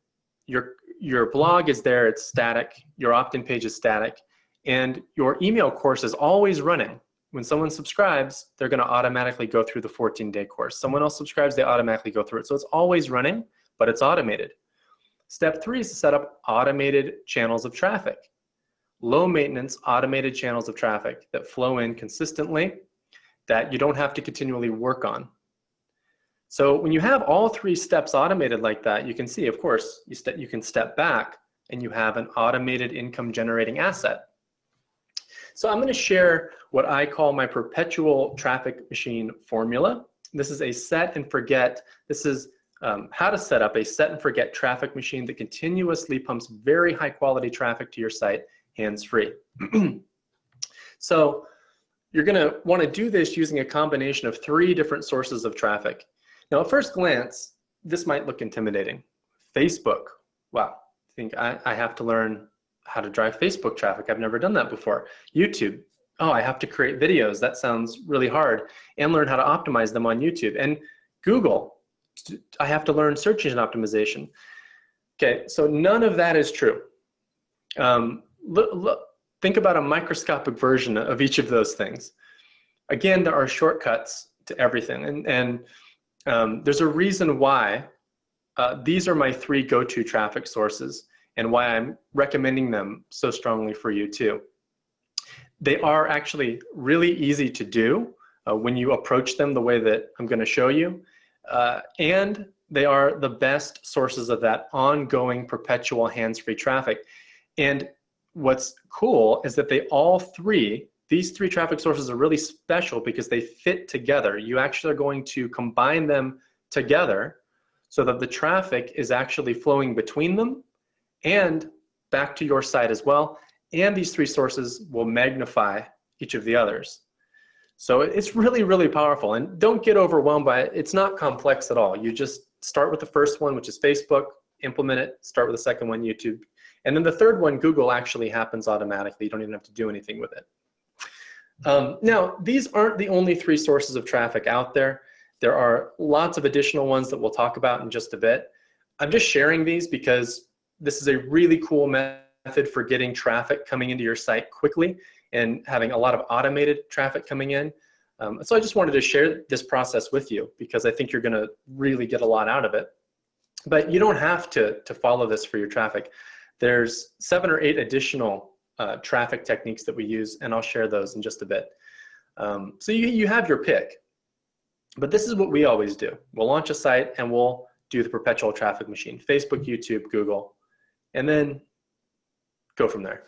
Your blog is there, it's static, your opt-in page is static, and your email course is always running. When someone subscribes, they're gonna automatically go through the 14-day course. Someone else subscribes, they automatically go through it. So it's always running, but it's automated. Step 3 is to set up automated channels of traffic. Low maintenance automated channels of traffic that flow in consistently, that you don't have to continually work on. So when you have all 3 steps automated like that, you can see, of course, you can step back and you have an automated income generating asset. So I'm going to share what I call my perpetual traffic machine formula. This is a set and forget. This is how to set up a set and forget traffic machine that continuously pumps very high quality traffic to your site hands-free. So you're going to want to do this using a combination of 3 different sources of traffic. Now, at first glance, this might look intimidating. Facebook, wow, I think I have to learn how to drive Facebook traffic. I've never done that before. YouTube, oh, I have to create videos. That sounds really hard, and learn how to optimize them on YouTube. And Google, I have to learn search engine optimization. Okay, so none of that is true. Think about a microscopic version of each of those things. Again, there are shortcuts to everything, and there's a reason why these are my 3 go-to traffic sources and why I'm recommending them so strongly for you too. They are actually really easy to do when you approach them the way that I'm going to show you, and they are the best sources of that ongoing perpetual hands-free traffic. And what's cool is that these 3 traffic sources are really special because they fit together. You actually are going to combine them together so that the traffic is actually flowing between them and back to your site as well. And these 3 sources will magnify each of the others. So it's really, really powerful. And don't get overwhelmed by it. It's not complex at all. You just start with the first one, which is Facebook, implement it, start with the second one, YouTube. And then the third one, Google, actually happens automatically. You don't even have to do anything with it. Now, these aren't the only 3 sources of traffic out there. There are lots of additional ones that we'll talk about in just a bit. I'm just sharing these because this is a really cool method for getting traffic coming into your site quickly and having a lot of automated traffic coming in. So I just wanted to share this process with you because I think you're going to really get a lot out of it. But you don't have to follow this for your traffic. There's 7 or 8 additional traffic techniques that we use, and I'll share those in just a bit. So you have your pick, but this is what we always do. We'll launch a site and we'll do the perpetual traffic machine, Facebook, YouTube, Google, and then go from there.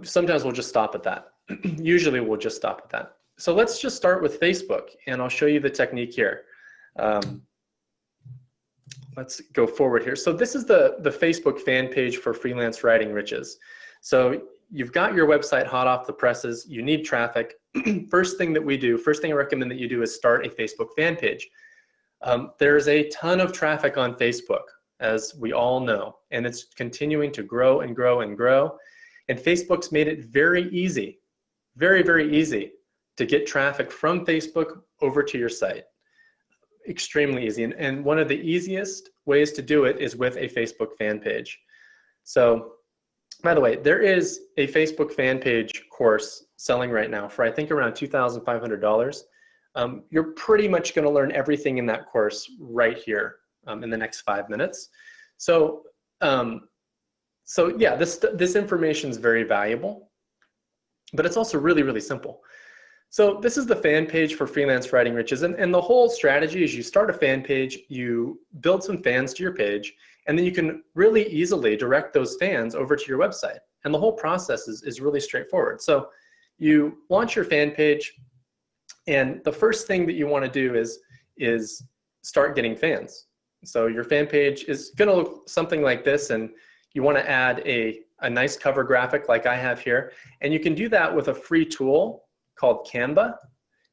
Sometimes we'll just stop at that. Usually we'll just stop at that. So let's just start with Facebook, and I'll show you the technique here. Let's go forward here. So this is the Facebook fan page for Freelance Writing Riches. So you've got your website hot off the presses, you need traffic. First thing I recommend that you do is start a Facebook fan page. There's a ton of traffic on Facebook, as we all know, and it's continuing to grow and grow and grow. And Facebook's made it very easy, very, very easy to get traffic from Facebook over to your site. Extremely easy. And one of the easiest ways to do it is with a Facebook fan page. So, by the way, there is a Facebook fan page course selling right now for I think around $2,500. You're pretty much going to learn everything in that course right here in the next 5 minutes. So yeah, this information is very valuable, but it's also really, really simple. So this is the fan page for Freelance Writing Riches, and the whole strategy is you start a fan page, you build some fans to your page, and then you can really easily direct those fans over to your website. And the whole process is really straightforward. So you launch your fan page, and the first thing that you want to do is start getting fans. So your fan page is going to look something like this, and you want to add a nice cover graphic like I have here. And you can do that with a free tool called Canva.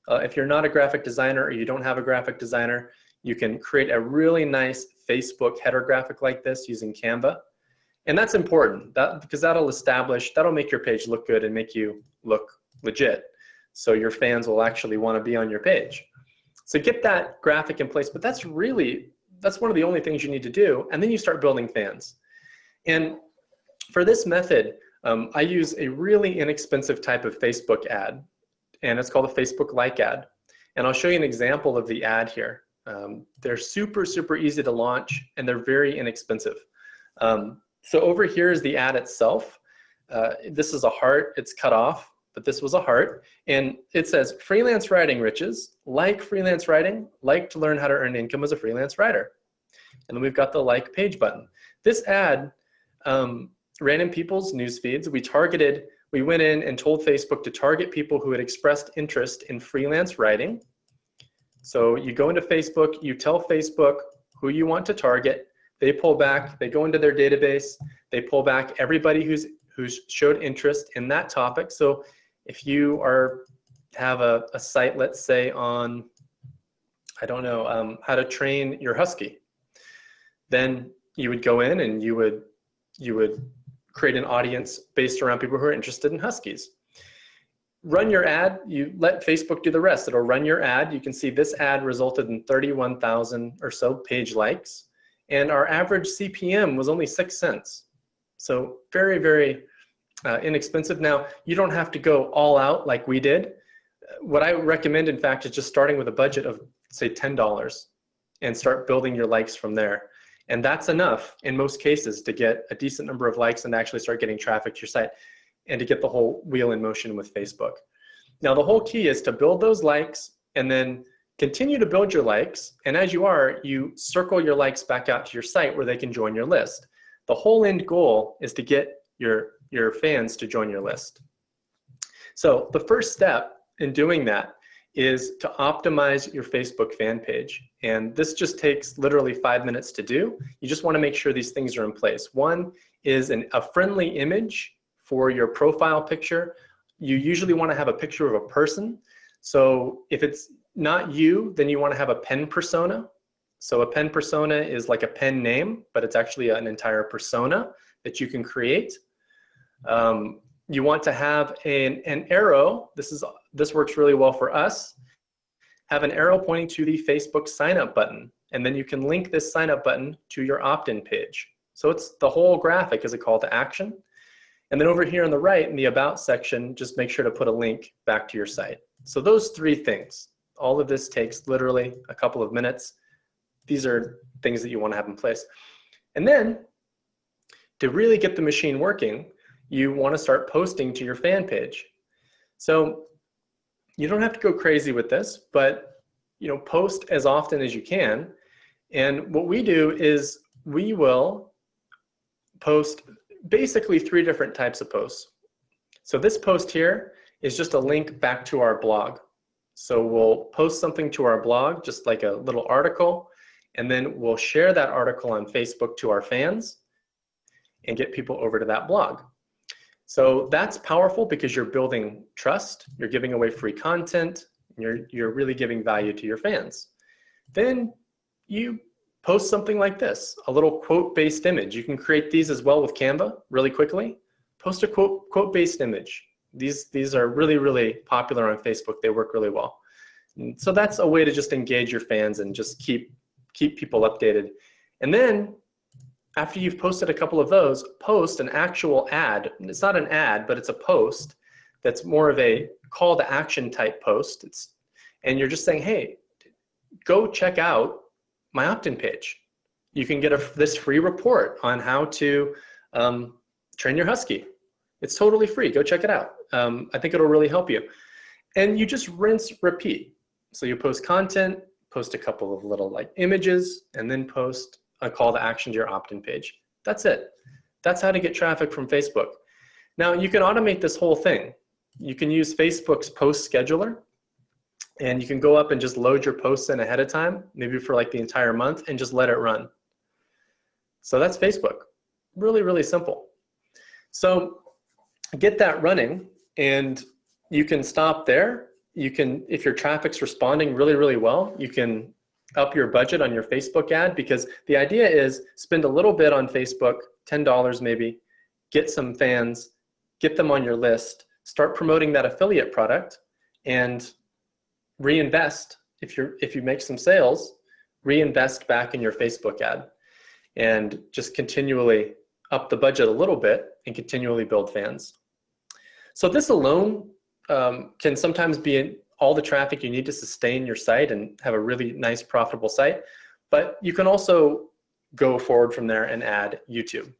If you're not a graphic designer or you don't have a graphic designer, you can create a really nice Facebook header graphic like this using Canva. And that's important because that'll make your page look good and make you look legit. So your fans will actually want to be on your page. So get that graphic in place, but that's one of the only things you need to do. And then you start building fans. And for this method, I use a really inexpensive type of Facebook ad, and it's called a Facebook like ad. And I'll show you an example of the ad here. They're super, super easy to launch, and they're very inexpensive. So over here is the ad itself. This is a heart, it's cut off, but this was a heart. And it says, freelance writing riches, like freelance writing, like to learn how to earn income as a freelance writer. And then we've got the like page button. This ad ran in people's news feeds. We went in and told Facebook to target people who had expressed interest in freelance writing. So you go into Facebook, you tell Facebook who you want to target, they pull back, they go into their database, they pull back everybody who's showed interest in that topic. So if you have a site, let's say on, I don't know, how to train your husky, then you would go in and you would create an audience based around people who are interested in huskies. Run your ad, you let Facebook do the rest. It'll run your ad. You can see this ad resulted in 31,000 or so page likes, and our average CPM was only 6 cents. So very, very inexpensive. Now, you don't have to go all out like we did. What I recommend, in fact, is just starting with a budget of, say, $10 and start building your likes from there. And that's enough in most cases to get a decent number of likes and actually start getting traffic to your site and to get the whole wheel in motion with Facebook. Now, the whole key is to build those likes and then continue to build your likes. And as you circle your likes back out to your site where they can join your list. The whole end goal is to get your fans to join your list. So the first step in doing that is to optimize your Facebook fan page. And this just takes literally 5 minutes to do. You just want to make sure these things are in place. One is a friendly image for your profile picture. You usually want to have a picture of a person. So if it's not you, then you want to have a pen persona. So a pen persona is like a pen name, but it's actually an entire persona that you can create. You want to have an arrow. This works really well for us. Have an arrow pointing to the Facebook sign up button, and then you can link this sign up button to your opt-in page. So it's the whole graphic is a call to action. And then over here on the right in the about section, just make sure to put a link back to your site. So those 3 things, all of this takes literally a couple of minutes. These are things that you want to have in place. And then to really get the machine working, you want to start posting to your fan page. So you don't have to go crazy with this, but post as often as you can. And what we do is we will post basically 3 different types of posts. So this post here is just a link back to our blog. So we'll post something to our blog, just like a little article, and then we'll share that article on Facebook to our fans and get people over to that blog. So that's powerful because you're building trust, you're giving away free content, and you're really giving value to your fans. Then you post something like this, a little quote-based image. You can create these as well with Canva really quickly. Post a quote-based image. These are really, really popular on Facebook. They work really well. And so that's a way to just engage your fans and just keep people updated. And then after you've posted a couple of those, post an actual ad. It's not an ad, but it's a post that's more of a call to action type post. And you're just saying, hey, go check out my opt-in page. You can get this free report on how to train your husky. It's totally free. Go check it out. I think it'll really help you. And you just rinse, repeat. So you post content, post a couple of little images, and then post a call to action to your opt-in page. That's it. That's how to get traffic from Facebook. Now you can automate this whole thing. You can use Facebook's post scheduler. And you can go up and just load your posts in ahead of time, maybe for like the entire month, and just let it run. So that's Facebook. Really, really simple. So get that running, and you can stop there. You can, if your traffic's responding really, really well, you can up your budget on your Facebook ad, because the idea is spend a little bit on Facebook, $10 maybe, get some fans, get them on your list, start promoting that affiliate product, and reinvest. If you make some sales, reinvest back in your Facebook ad, and just continually up the budget a little bit and continually build fans. So this alone can sometimes be all the traffic you need to sustain your site and have a really nice profitable site, but you can also go forward from there and add YouTube.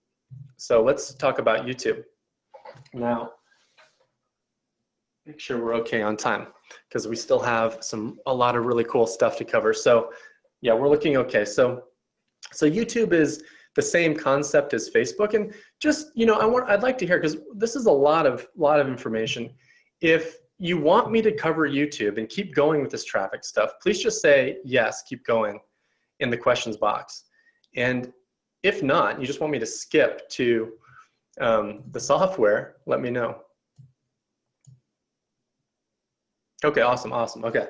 So let's talk about YouTube. Now, make sure we're okay on time, because we still have a lot of really cool stuff to cover. So yeah, we're looking okay. So YouTube is the same concept as Facebook, and just, you know, I'd like to hear, because this is a lot of information. If you want me to cover YouTube and keep going with this traffic stuff, please just say yes, keep going in the questions box. And if not, you just want me to skip to the software, let me know. Okay, awesome, okay.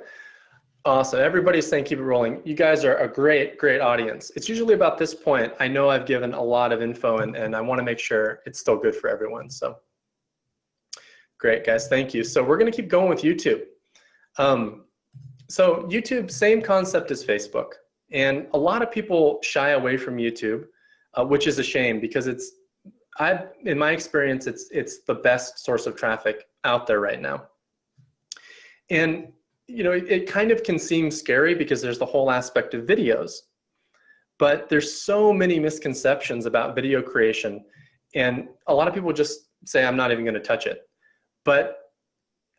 Awesome, everybody's saying keep it rolling. You guys are a great audience. It's usually about this point, I know I've given a lot of info, and I wanna make sure it's still good for everyone, so. Great, guys, thank you. So we're gonna keep going with YouTube. So YouTube, same concept as Facebook. And a lot of people shy away from YouTube, which is a shame, because in my experience, it's the best source of traffic out there right now. And you know, it kind of can seem scary because there's the whole aspect of videos, but there's so many misconceptions about video creation, and a lot of people just say, I'm not even going to touch it. But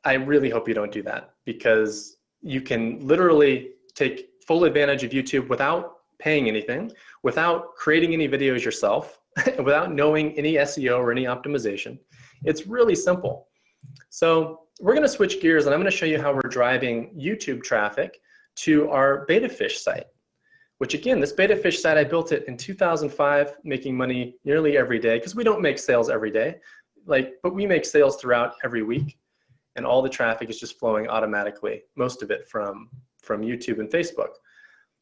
I really hope you don't do that, because you can literally take full advantage of YouTube without paying anything, without creating any videos yourself, without knowing any SEO or any optimization. It's really simple. So we're going to switch gears, and I'm going to show you how we're driving YouTube traffic to our beta fish site, which again, this beta fish site, I built it in 2005, making money nearly every day, because we don't make sales every day, but we make sales throughout every week, and all the traffic is just flowing automatically, most of it from YouTube and Facebook.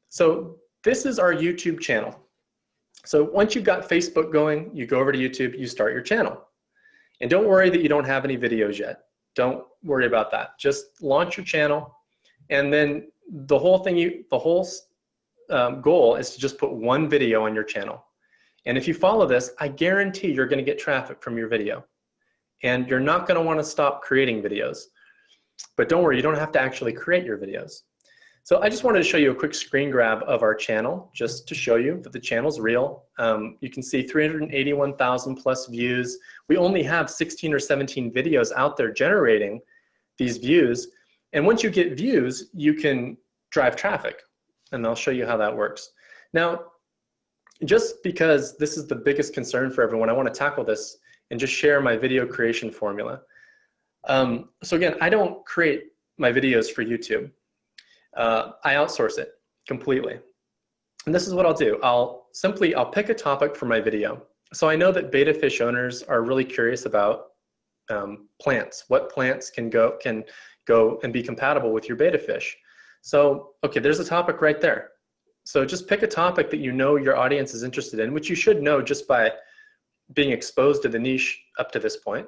So this is our YouTube channel. So once you've got Facebook going, you go over to YouTube, you start your channel. And don't worry that you don't have any videos yet. Don't worry about that. Just launch your channel, and then the whole goal is to just put one video on your channel. And if you follow this, I guarantee you're going to get traffic from your video, and you're not going to want to stop creating videos. But don't worry, you don't have to actually create your videos. So I just wanted to show you a quick screen grab of our channel, just to show you that the channel's real. You can see 381,000 plus views. We only have 16 or 17 videos out there generating these views. And once you get views, you can drive traffic. And I'll show you how that works. Now, just because this is the biggest concern for everyone, I want to tackle this and just share my video creation formula. So again, I don't create my videos for YouTube. I outsource it completely. And this is what I'll do. I'll pick a topic for my video. So I know that beta fish owners are really curious about plants. What plants can go and be compatible with your beta fish? So, okay, there's a topic right there. So just pick a topic that you know your audience is interested in, which you should know just by being exposed to the niche up to this point.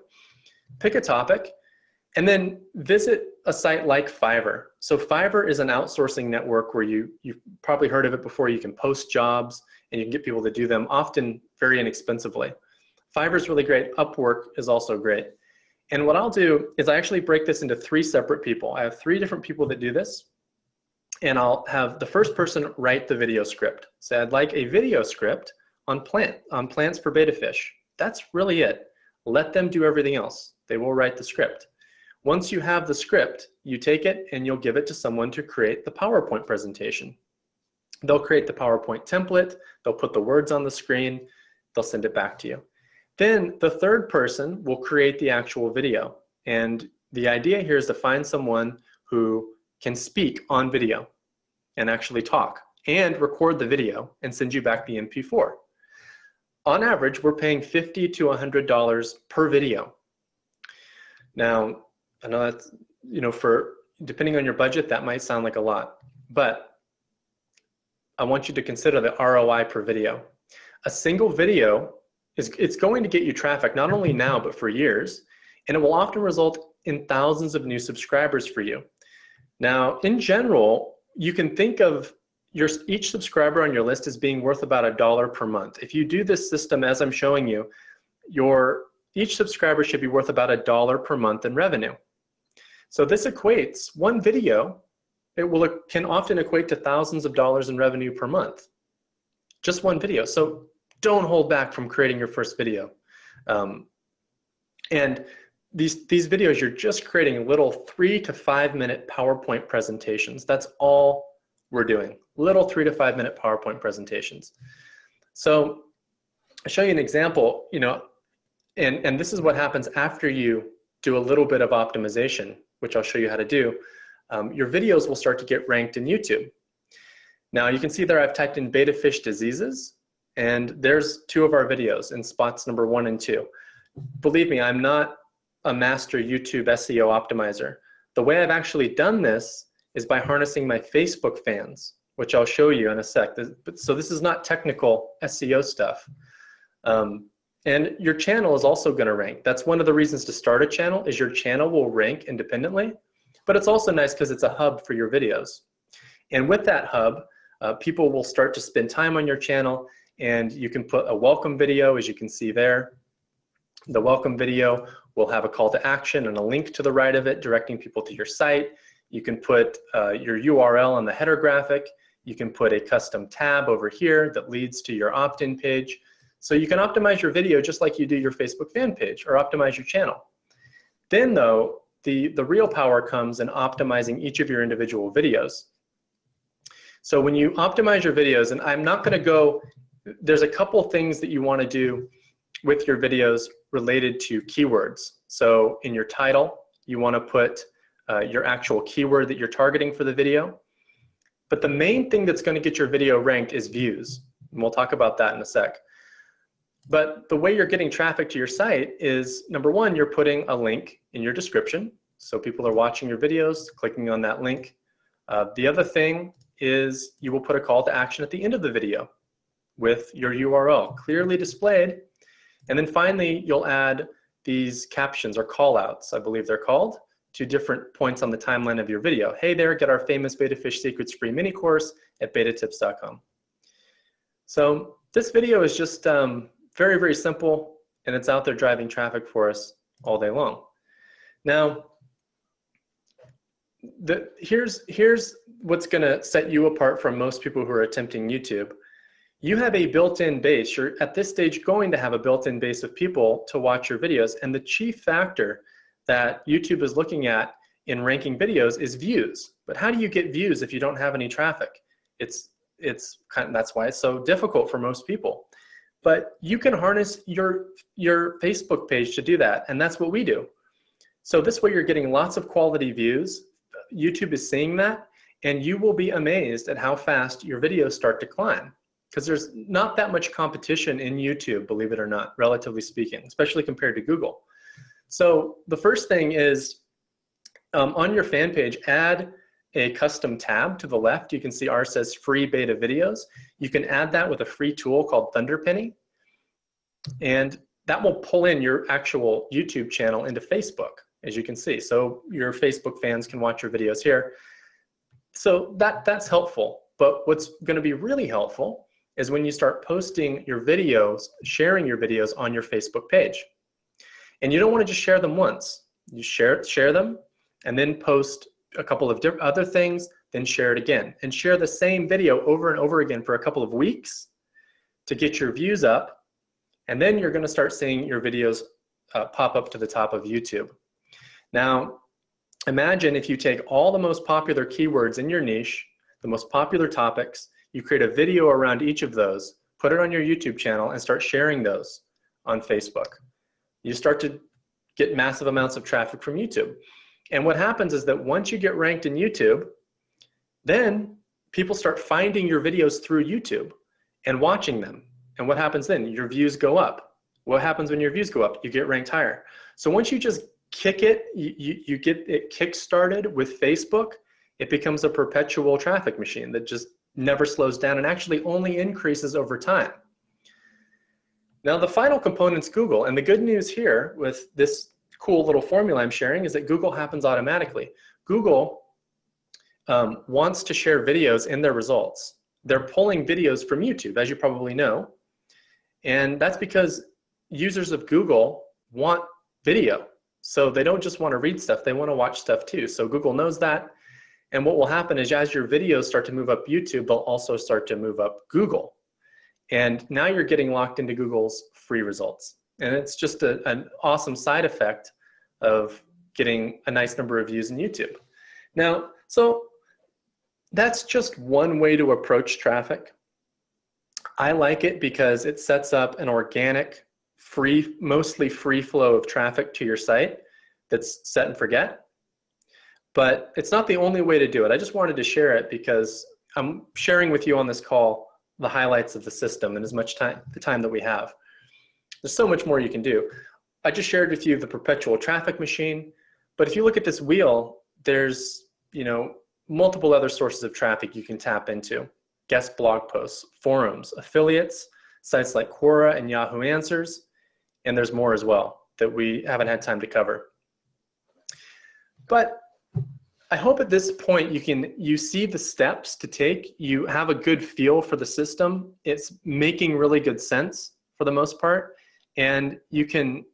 Pick a topic, and then visit a site like Fiverr. So Fiverr is an outsourcing network where you've probably heard of it before. You can post jobs and you can get people to do them, often very inexpensively. Fiverr is really great. Upwork is also great. And what I'll do is I actually break this into 3 separate people. I have 3 different people that do this. And I'll have the first person write the video script. Say, I'd like a video script on plants for beta fish. That's really it. Let them do everything else. They will write the script. Once you have the script, you take it and you'll give it to someone to create the PowerPoint presentation. They'll create the PowerPoint template, they'll put the words on the screen, they'll send it back to you. Then the third person will create the actual video. And the idea here is to find someone who can speak on video and actually talk and record the video and send you back the MP4. On average, we're paying $50 to $100 per video. Now, I know that's, you know, for depending on your budget, that might sound like a lot, but I want you to consider the ROI per video. A single video it's going to get you traffic, not only now, but for years, and it will often result in thousands of new subscribers for you. Now, in general, you can think of each subscriber on your list as being worth about $1 per month. If you do this system as I'm showing you, each subscriber should be worth about $1 per month in revenue. So this equates, one video, can often equate to thousands of dollars in revenue per month. Just one video. So don't hold back from creating your first video. And these videos, you're just creating little 3 to 5 minute PowerPoint presentations. That's all we're doing, little 3 to 5 minute PowerPoint presentations. So I'll show you an example, you know, and this is what happens after you do a little bit of optimization, which I'll show you how to do. Your videos will start to get ranked in YouTube. Now you can see there I've typed in beta fish diseases, and there's 2 of our videos in spots number 1 and 2. Believe me, I'm not a master YouTube SEO optimizer. The way I've actually done this is by harnessing my Facebook fans, which I'll show you in a sec. So this is not technical SEO stuff. And your channel is also going to rank. That's one of the reasons to start a channel, is your channel will rank independently, but it's also nice because it's a hub for your videos. And with that hub, people will start to spend time on your channel, and you can put a welcome video, as you can see there. The welcome video will have a call to action and a link to the right of it, directing people to your site. You can put your URL on the header graphic. You can put a custom tab over here that leads to your opt-in page. So you can optimize your video just like you do your Facebook fan page, or optimize your channel. Then though, the real power comes in optimizing each of your individual videos. So when you optimize your videos, and I'm not going to go, there's a couple things that you want to do with your videos related to keywords. So in your title, you want to put your actual keyword that you're targeting for the video. But the main thing that's going to get your video ranked is views. And we'll talk about that in a sec. But the way you're getting traffic to your site is, number 1, you're putting a link in your description. So people are watching your videos, clicking on that link. The other thing is you will put a call to action at the end of the video with your URL clearly displayed. And then finally, you'll add these captions or call outs, I believe they're called, to different points on the timeline of your video. Hey there, get our famous Beta Fish Secrets free mini course at betatips.com. So this video is just very, very simple, and it's out there driving traffic for us all day long. Now, here's what's gonna set you apart from most people who are attempting YouTube. You have a built-in base. You're at this stage going to have a built-in base of people to watch your videos, and the chief factor that YouTube is looking at in ranking videos is views. But how do you get views if you don't have any traffic? That's why it's so difficult for most people. But you can harness your Facebook page to do that, and that's what we do. So this way you're getting lots of quality views. YouTube is seeing that, and you will be amazed at how fast your videos start to climb, because there's not that much competition in YouTube, believe it or not, relatively speaking, especially compared to Google. So the first thing is on your fan page, add a custom tab to the left. You can see ours says free beta videos. You can add that with a free tool called Thunderpenny, and that will pull in your actual YouTube channel into Facebook, as you can see. So your Facebook fans can watch your videos here. So that's helpful. But what's going to be really helpful is when you start posting your videos, sharing your videos on your Facebook page. And you don't want to just share them once. You share them, and then post a couple of other things, then share it again. And share the same video over and over again for a couple of weeks to get your views up. And then you're going to start seeing your videos pop up to the top of YouTube. Now, imagine if you take all the most popular keywords in your niche, the most popular topics, you create a video around each of those, put it on your YouTube channel, and start sharing those on Facebook. You start to get massive amounts of traffic from YouTube. And what happens is that once you get ranked in YouTube, then people start finding your videos through YouTube and watching them. And what happens then? Your views go up. What happens when your views go up? You get ranked higher. So once you just kick it, you get it kick-started with Facebook, it becomes a perpetual traffic machine that just never slows down and actually only increases over time. Now the final component's Google, and the good news here with this cool little formula I'm sharing is that Google happens automatically. Google wants to share videos in their results. They're pulling videos from YouTube, as you probably know, and that's because users of Google want video. So they don't just want to read stuff, they want to watch stuff too. So Google knows that. And what will happen is as your videos start to move up YouTube, they'll also start to move up Google. And now you're getting locked into Google's free results. And it's just an awesome side effect of getting a nice number of views in YouTube. Now, so that's just one way to approach traffic. I like it because it sets up an organic, mostly free flow of traffic to your site that's set and forget. But it's not the only way to do it. I just wanted to share it because I'm sharing with you on this call the highlights of the system and as much time, the time that we have. There's so much more you can do. I just shared with you the perpetual traffic machine, but if you look at this wheel, there's, you know, multiple other sources of traffic you can tap into. Guest blog posts, forums, affiliates, sites like Quora and Yahoo Answers, and there's more as well that we haven't had time to cover. But I hope at this point you see the steps to take, you have a good feel for the system, it's making really good sense for the most part, and you can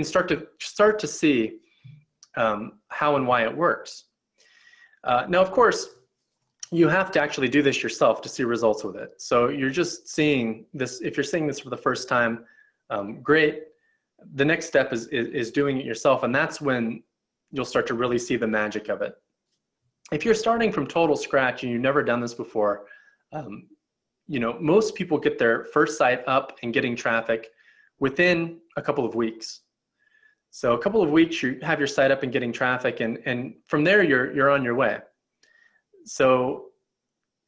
start to see how and why it works. Now, of course, you have to actually do this yourself to see results with it. So you're just seeing this, if you're seeing this for the first time, great. The next step is doing it yourself, and that's when you'll start to really see the magic of it. If you're starting from total scratch and you've never done this before, you know, most people get their first site up and getting traffic within a couple of weeks. So a couple of weeks, you have your site up and getting traffic, and from there, you're on your way. So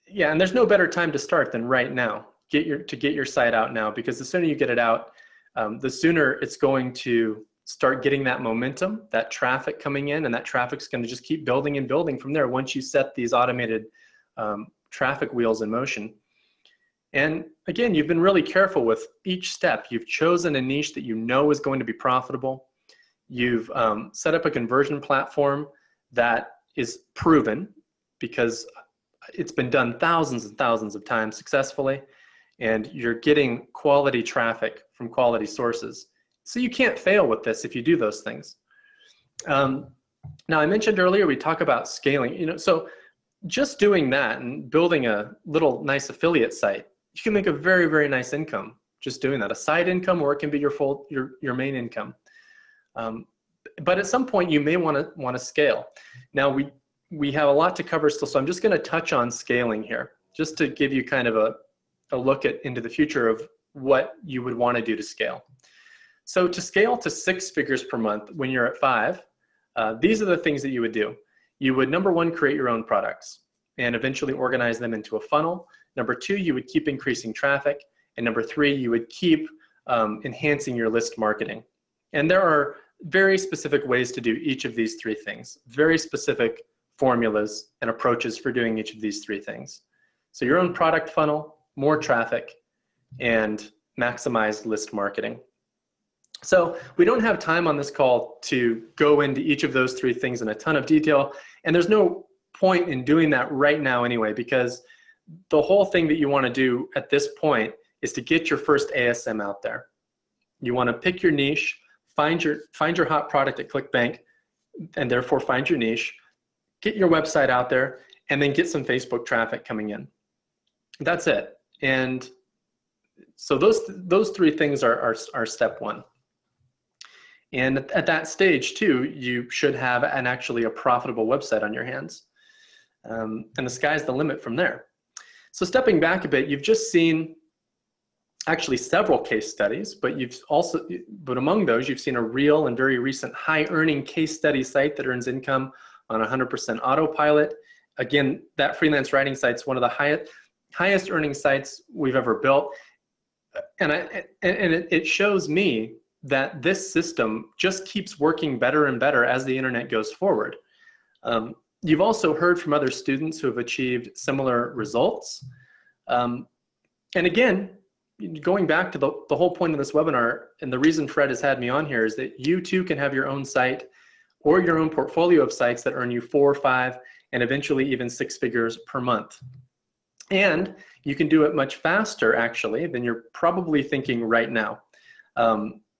yeah, and there's no better time to start than right now. Get your site out now, because the sooner you get it out, the sooner it's going to start getting that momentum, that traffic coming in, and that traffic's going to just keep building and building from there once you set these automated traffic wheels in motion. And again, you've been really careful with each step. You've chosen a niche that you know is going to be profitable. You've set up a conversion platform that is proven because it's been done thousands and thousands of times successfully, and you're getting quality traffic from quality sources. So you can't fail with this if you do those things. Now, I mentioned earlier we talk about scaling. You know, so just doing that and building a little nice affiliate site, you can make a very, very nice income just doing that. A side income, or it can be your main income. But at some point, you may want to scale. Now, we have a lot to cover still, so I'm just going to touch on scaling here, just to give you kind of a look into the future of what you would want to do to scale. So to scale to 6 figures per month when you're at 5, these are the things that you would do. You would, number 1, create your own products and eventually organize them into a funnel. Number 2, you would keep increasing traffic. And number 3, you would keep enhancing your list marketing. And there are very specific ways to do each of these 3 things, very specific formulas and approaches for doing each of these 3 things. So your own product funnel, more traffic, and maximize list marketing. So we don't have time on this call to go into each of those 3 things in a ton of detail, and there's no point in doing that right now anyway, because the whole thing that you want to do at this point is to get your first ASM out there. You want to pick your niche, find your hot product at ClickBank, and therefore find your niche, get your website out there, and then get some Facebook traffic coming in. That's it. And so those 3 things are step 1. And at that stage too, you should have actually a profitable website on your hands. And the sky's the limit from there. So stepping back a bit, you've just seen actually several case studies, but among those, you've seen a real and very recent high earning case study site that earns income on 100% autopilot. Again, that freelance writing site's one of the highest earning sites we've ever built. And it shows me that this system just keeps working better and better as the internet goes forward. You've also heard from other students who have achieved similar results. And again, going back to the whole point of this webinar, and the reason Fred has had me on here, is that you too can have your own site or your own portfolio of sites that earn you 4, 5, and eventually even 6 figures per month. And you can do it much faster, actually, than you're probably thinking right now.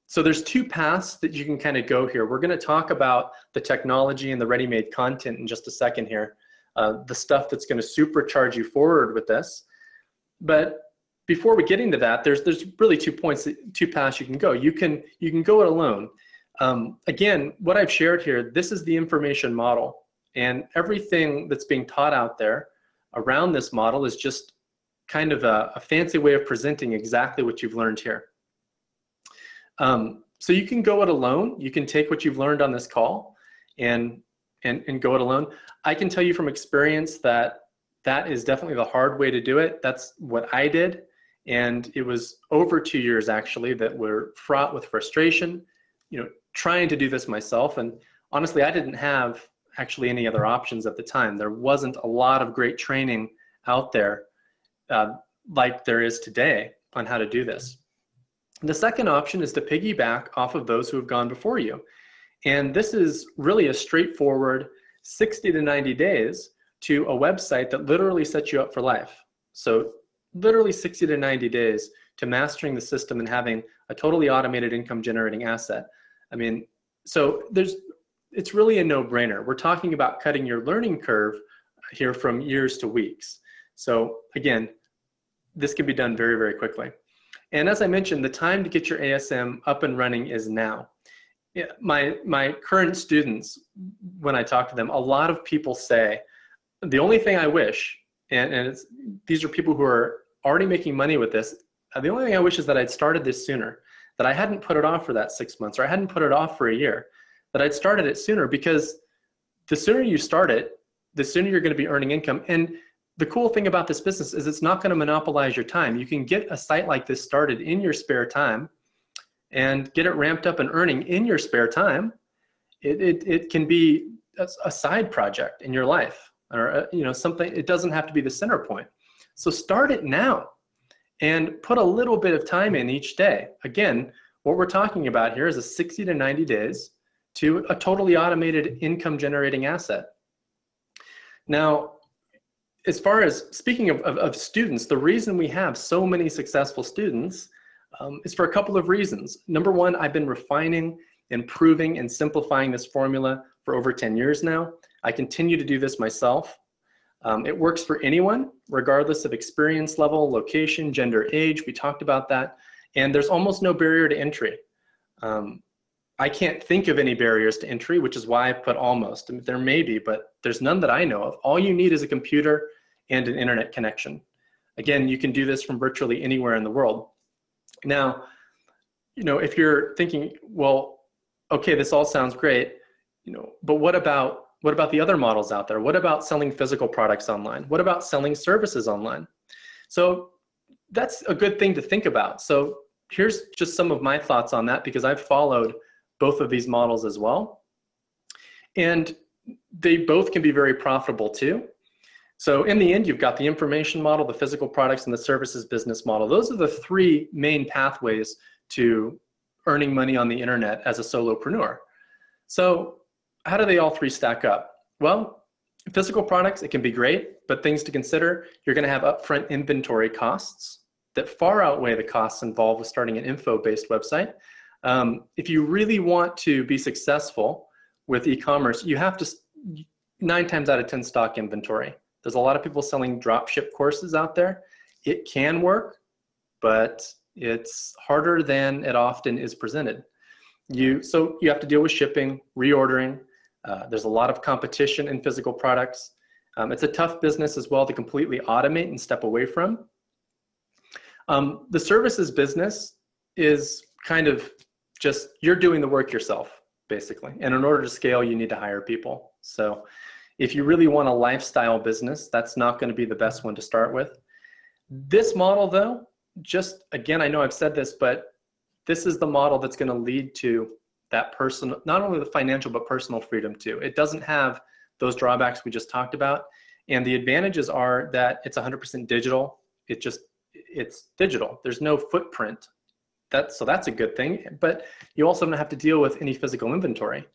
So there's 2 paths that you can kind of go here. We're going to talk about the technology and the ready-made content in just a second here, the stuff that's going to supercharge you forward with this. But before we get into that, there's really 2 paths you can go. You can go it alone. Again, what I've shared here, this is the information model, and everything that's being taught out there around this model is just kind of a fancy way of presenting exactly what you've learned here. So you can go it alone. You can take what you've learned on this call and go it alone. I can tell you from experience that that is definitely the hard way to do it. That's what I did. And it was over 2 years actually that were fraught with frustration, trying to do this myself. And honestly, I didn't have actually any other options at the time. There wasn't a lot of great training out there like there is today on how to do this. The second option is to piggyback off of those who have gone before you. And this is really a straightforward 60 to 90 days to a website that literally sets you up for life. So literally 60 to 90 days to mastering the system and having a totally automated income generating asset. I mean, so it's really a no-brainer. We're talking about cutting your learning curve here from years to weeks. So again, this can be done very, very quickly. And as I mentioned, the time to get your ASM up and running is now. My current students, when I talk to them, a lot of people say, the only thing I wish, and these are people who are already making money with this, the only thing I wish is that I'd started this sooner, that I hadn't put it off for that 6 months, or I hadn't put it off for a year, that I'd started it sooner, because the sooner you start it, the sooner you're going to be earning income. And the cool thing about this business is it's not going to monopolize your time. You can get a site like this started in your spare time and get it ramped up and earning in your spare time. It can be a side project in your life, or something. It doesn't have to be the center point. So start it now and put a little bit of time in each day. Again, what we're talking about here is a 60 to 90 days to a totally automated income generating asset. Now, as far as speaking of students, the reason we have so many successful students is for a couple of reasons. Number one, I've been refining, improving, and simplifying this formula for over 10 years now. I continue to do this myself. It works for anyone, regardless of experience level, location, gender, age. We talked about that. And there's almost no barrier to entry. I can't think of any barriers to entry, which is why I put almost. I mean, there may be, but there's none that I know of. All you need is a computer and an internet connection. Again, you can do this from virtually anywhere in the world. Now, if you're thinking, well, okay, this all sounds great, but what about the other models out there? What about selling physical products online? What about selling services online? So that's a good thing to think about. So here's just some of my thoughts on that, because I've followed both of these models as well. And they both can be very profitable too. So in the end, you've got the information model, the physical products, and the services business model. Those are the 3 main pathways to earning money on the internet as a solopreneur. So how do they all 3 stack up? Well, physical products, it can be great, but things to consider: you're going to have upfront inventory costs that far outweigh the costs involved with starting an info-based website. If you really want to be successful with e-commerce, you have to 9 times out of 10 stock inventory. There's a lot of people selling dropship courses out there. It can work, but it's harder than it often is presented. So you have to deal with shipping, reordering. There's a lot of competition in physical products. It's a tough business as well to completely automate and step away from. The services business is kind of just, you're doing the work yourself, basically. And in order to scale, you need to hire people. So if you really want a lifestyle business, that's not going to be the best one to start with. This model, though, just again, I know I've said this, but this is the model that's going to lead to that person, not only the financial, but personal freedom too. It doesn't have those drawbacks we just talked about. And the advantages are that it's 100% digital. It's digital. There's no footprint. So that's a good thing. But you also don't have to deal with any physical inventory.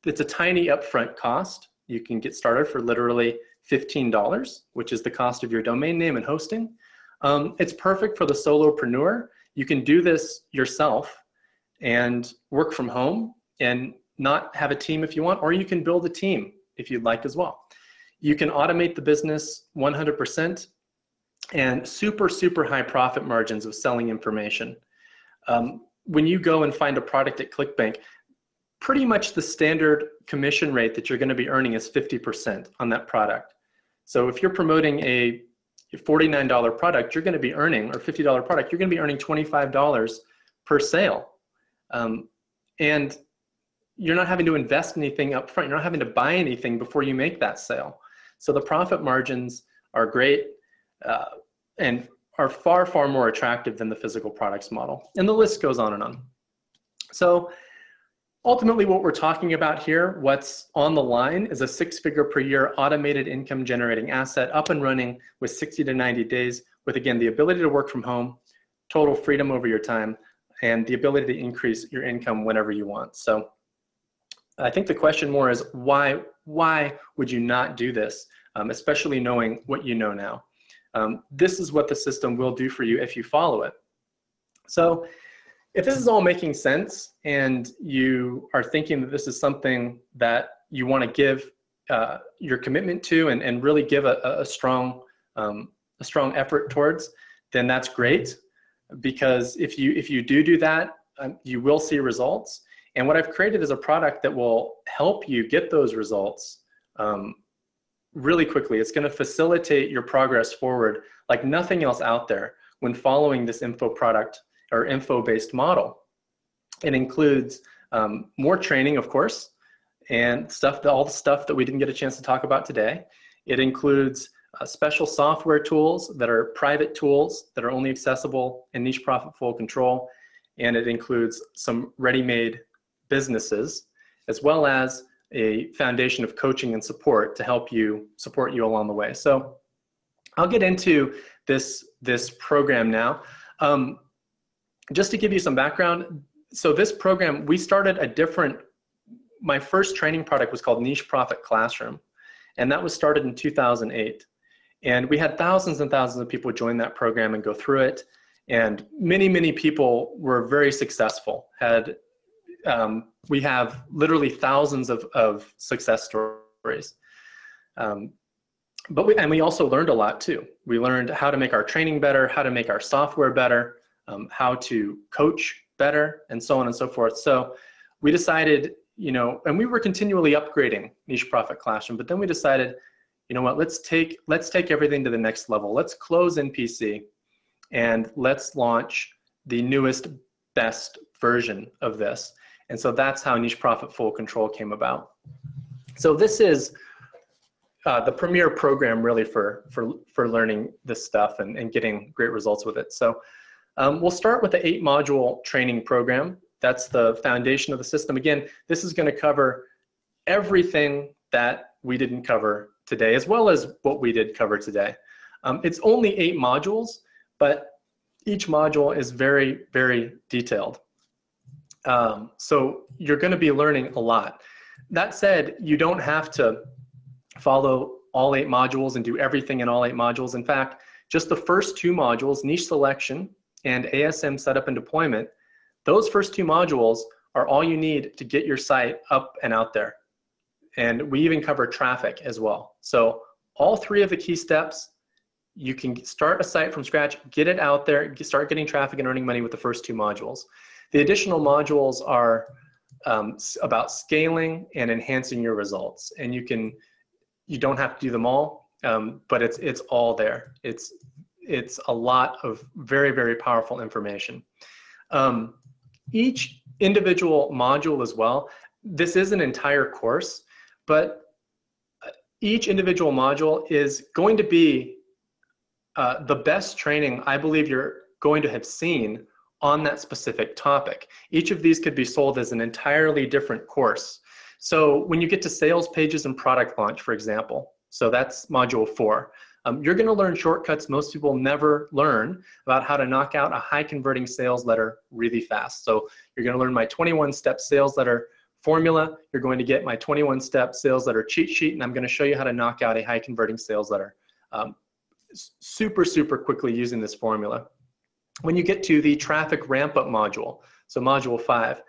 It's a tiny upfront cost. You can get started for literally $15, which is the cost of your domain name and hosting. It's perfect for the solopreneur. You can do this yourself and work from home and not have a team if you want, or you can build a team if you'd like as well. You can automate the business 100% and super, super high profit margins of selling information. When you go and find a product at ClickBank, pretty much the standard commission rate that you're going to be earning is 50% on that product. So if you're promoting a $49 product, you're going to be earning, or $50 product, you're going to be earning $25 per sale. And you're not having to invest anything up front. You're not having to buy anything before you make that sale. So the profit margins are great and are far, far more attractive than the physical products model. And the list goes on and on. So ultimately what we're talking about here, what's on the line, is a 6-figure per year automated income generating asset up and running with 60 to 90 days with, again, the ability to work from home, total freedom over your time, and the ability to increase your income whenever you want. So I think the question more is why would you not do this, especially knowing what you know now? This is what the system will do for you if you follow it. So if this is all making sense and you are thinking that this is something that you want to give your commitment to and really give a strong effort towards, then that's great. Because if you do that, you will see results. And what I've created is a product that will help you get those results really quickly. It's going to facilitate your progress forward like nothing else out there when following this info product or info-based model. It includes more training, of course, and all the stuff that we didn't get a chance to talk about today. It includes special software tools that are private tools that are only accessible in Niche Profit Full Control. And it includes some ready-made businesses, as well as a foundation of coaching and support to help support you along the way. So I'll get into this program now. Just to give you some background, so this program, we started my first training product was called Niche Profit Classroom, and that was started in 2008. And we had thousands and thousands of people join that program and go through it. And many, many people were very successful. We have literally thousands of success stories. But we also learned a lot too. We learned how to make our training better, how to make our software better, how to coach better, and so on and so forth. So we decided, and we were continually upgrading Niche Profit Classroom, but then we decided, you know what, let's take everything to the next level. Let's close NPC and let's launch the newest, best version of this. And so that's how Niche Profit Full Control came about. So this is the premier program really for learning this stuff and getting great results with it. So we'll start with the 8-module training program. That's the foundation of the system. Again, this is going to cover everything that we didn't cover today, as well as what we did cover today. It's only 8 modules, but each module is very, very detailed. So you're going to be learning a lot. That said, you don't have to follow all 8 modules and do everything in all 8 modules. In fact, just the first 2 modules, niche selection and ASM setup and deployment, those first 2 modules are all you need to get your site up and out there. And we even cover traffic as well. So all 3 of the key steps, you can start a site from scratch, get it out there, start getting traffic and earning money with the first 2 modules. The additional modules are about scaling and enhancing your results. And you don't have to do them all, but it's all there. It's it's a lot of very, very powerful information. Each individual module as well, this is an entire course, but each individual module is going to be the best training I believe you're going to have seen on that specific topic. Each of these could be sold as an entirely different course. So when you get to sales pages and product launch, for example, so that's module 4, you're going to learn shortcuts most people never learn about how to knock out a high converting sales letter really fast. So you're going to learn my 21-step sales letter formula. You're going to get my 21-step sales letter cheat sheet, and I'm going to show you how to knock out a high converting sales letter super, super quickly using this formula. When you get to the traffic ramp-up module, so module 5,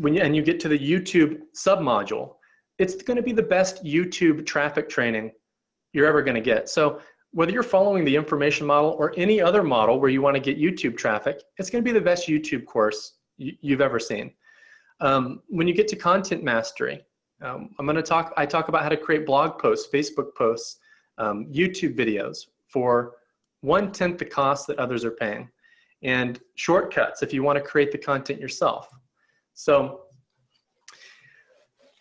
and you get to the YouTube submodule, it's going to be the best YouTube traffic training you're ever going to get. So whether you're following the information model or any other model where you want to get YouTube traffic, it's going to be the best YouTube course you've ever seen. When you get to content mastery, I talk about how to create blog posts, Facebook posts, YouTube videos for 1/10 the cost that others are paying, and shortcuts if you want to create the content yourself. So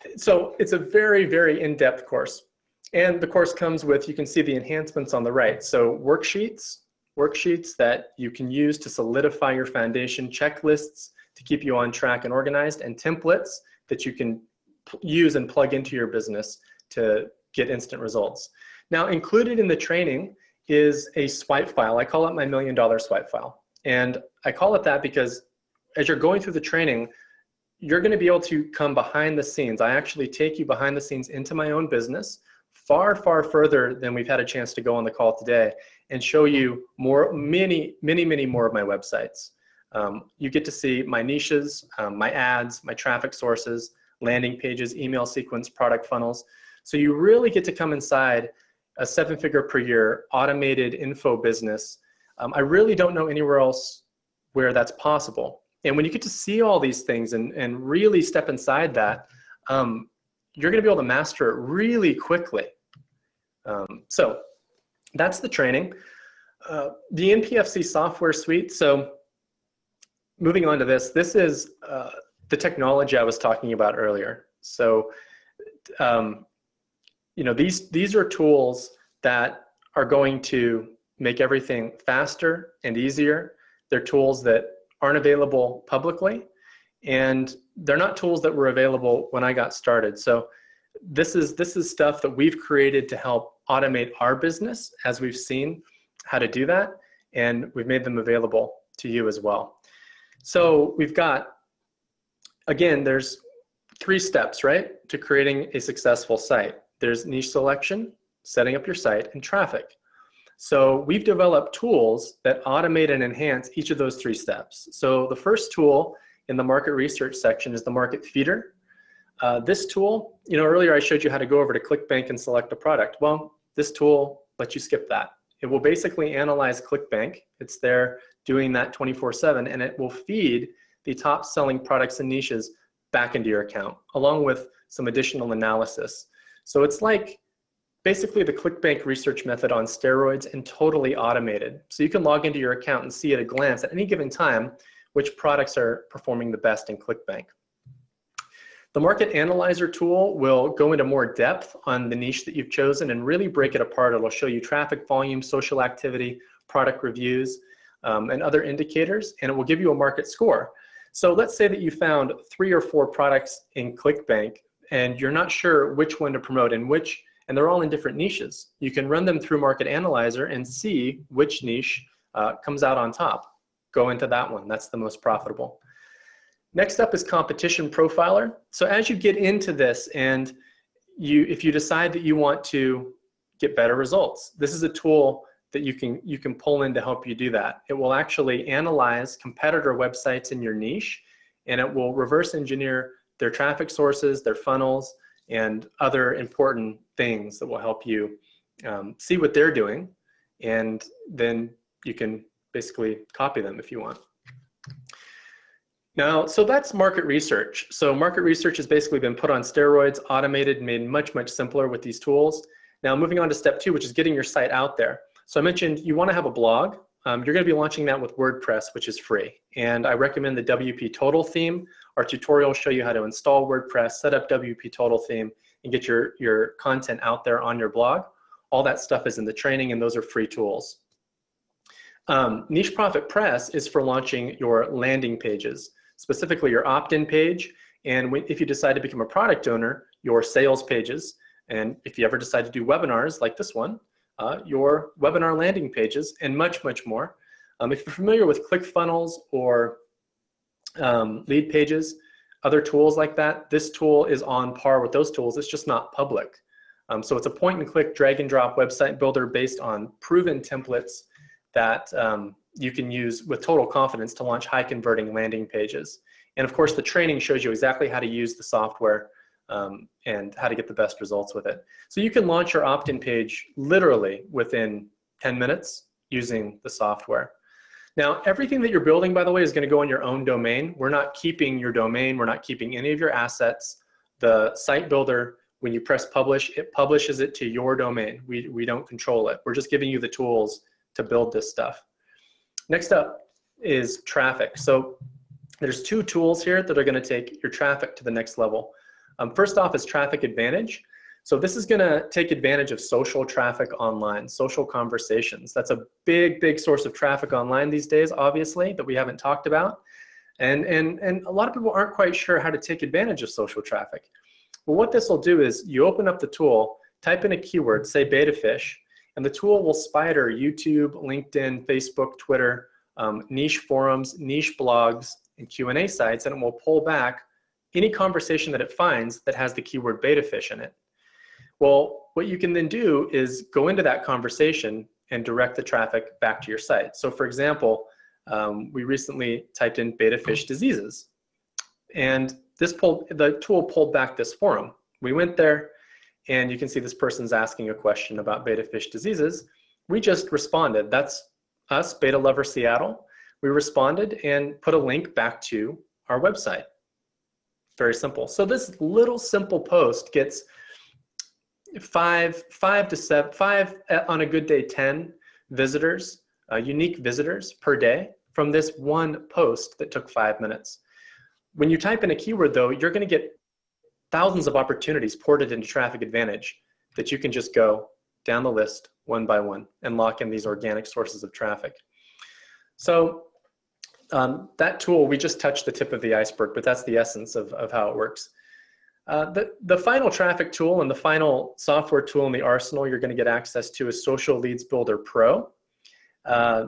it's a very, very in-depth course. And the course comes with, you can see the enhancements on the right. So worksheets that you can use to solidify your foundation, checklists to keep you on track and organized, and templates that you can use and plug into your business to get instant results. Now, included in the training is a swipe file. I call it my $1 million swipe file. And I call it that because as you're going through the training, you're going to be able to come behind the scenes. I actually take you behind the scenes into my own business, far, far further than we've had a chance to go on the call today, and show you many more of my websites. You get to see my niches, my ads, my traffic sources, landing pages, email sequence, product funnels. So you really get to come inside a 7-figure per year automated info business. I really don't know anywhere else where that's possible. And when you get to see all these things and really step inside that, you're going to be able to master it really quickly. So that's the training. The NPFC software suite. So moving on to this is the technology I was talking about earlier. So you know, these are tools that are going to make everything faster and easier. They're tools that aren't available publicly, and they're not tools that were available when I got started. So this is stuff that we've created to help automate our business, as we've seen how to do that, and we've made them available to you as well. So we've got, again, there's 3 steps, right, to creating a successful site. There's niche selection, setting up your site, and traffic. So we've developed tools that automate and enhance each of those 3 steps. So the first tool in the market research section is the market feeder. This tool, you know, earlier I showed you how to go over to ClickBank and select a product. Well, this tool lets you skip that. It will basically analyze ClickBank. It's there doing that 24/7, and it will feed the top selling products and niches back into your account, along with some additional analysis. So it's like basically the ClickBank research method on steroids and totally automated. So you can log into your account and see at a glance at any given time which products are performing the best in ClickBank. The Market Analyzer tool will go into more depth on the niche that you've chosen and really break it apart. It'll show you traffic volume, social activity, product reviews, and other indicators, and it will give you a market score. So let's say that you found 3 or 4 products in ClickBank and you're not sure which one to promote and they're all in different niches. You can run them through Market Analyzer and see which niche comes out on top. Go into that one, that's the most profitable. Next up is Competition Profiler. So as you get into this and if you decide that you want to get better results, this is a tool that you can pull in to help you do that. It will actually analyze competitor websites in your niche, and it will reverse engineer their traffic sources, their funnels, and other important things that will help you see what they're doing, and then you can basically copy them if you want. Now, so that's market research. So market research has basically been put on steroids, automated, made much, much simpler with these tools. Now moving on to step 2, which is getting your site out there. So I mentioned you want to have a blog. You're going to be launching that with WordPress, which is free. And I recommend the WP Total theme. Our tutorial will show you how to install WordPress, set up WP Total theme, and get your content out there on your blog. All that stuff is in the training, and those are free tools. Niche Profit Press is for launching your landing pages, specifically your opt-in page, and if you decide to become a product owner, your sales pages, and if you ever decide to do webinars like this one, your webinar landing pages, and much, much more. If you're familiar with ClickFunnels or lead pages, other tools like that, this tool is on par with those tools. It's just not public. So it's a point-and-click, drag-and-drop website builder based on proven templates that you can use with total confidence to launch high-converting landing pages. And of course, the training shows you exactly how to use the software and how to get the best results with it. So you can launch your opt-in page literally within 10 minutes using the software. Now, everything that you're building, by the way, is going to go on your own domain. We're not keeping your domain. We're not keeping any of your assets. The site builder, when you press publish, it publishes it to your domain. We don't control it. We're just giving you the tools to build this stuff. Next up is traffic. So there's two tools here that are going to take your traffic to the next level. First off is Traffic Advantage. So this is going to take advantage of social traffic online, social conversations. That's a big, big source of traffic online these days, obviously, that we haven't talked about. And a lot of people aren't quite sure how to take advantage of social traffic. Well, what this will do is you open up the tool, type in a keyword, say beta fish, and the tool will spider YouTube, LinkedIn, Facebook, Twitter, niche forums, niche blogs, and Q&A sites, and it will pull back any conversation that it finds that has the keyword beta fish in it. Well, what you can then do is go into that conversation and direct the traffic back to your site. So for example, we recently typed in beta fish diseases, and the tool pulled back this forum. We went there, and you can see this person's asking a question about beta fish diseases. We just responded. That's us, Beta Lover Seattle. We responded and put a link back to our website. Very simple. So this little simple post gets five on a good day, 10 visitors, unique visitors per day from this one post that took 5 minutes. When you type in a keyword though, you're going to get thousands of opportunities ported into Traffic Advantage that you can just go down the list one by one and lock in these organic sources of traffic. So that tool, we just touched the tip of the iceberg, but that's the essence of how it works. The final traffic tool and the final software tool in the arsenal you're going to get access to is Social Leads Builder Pro.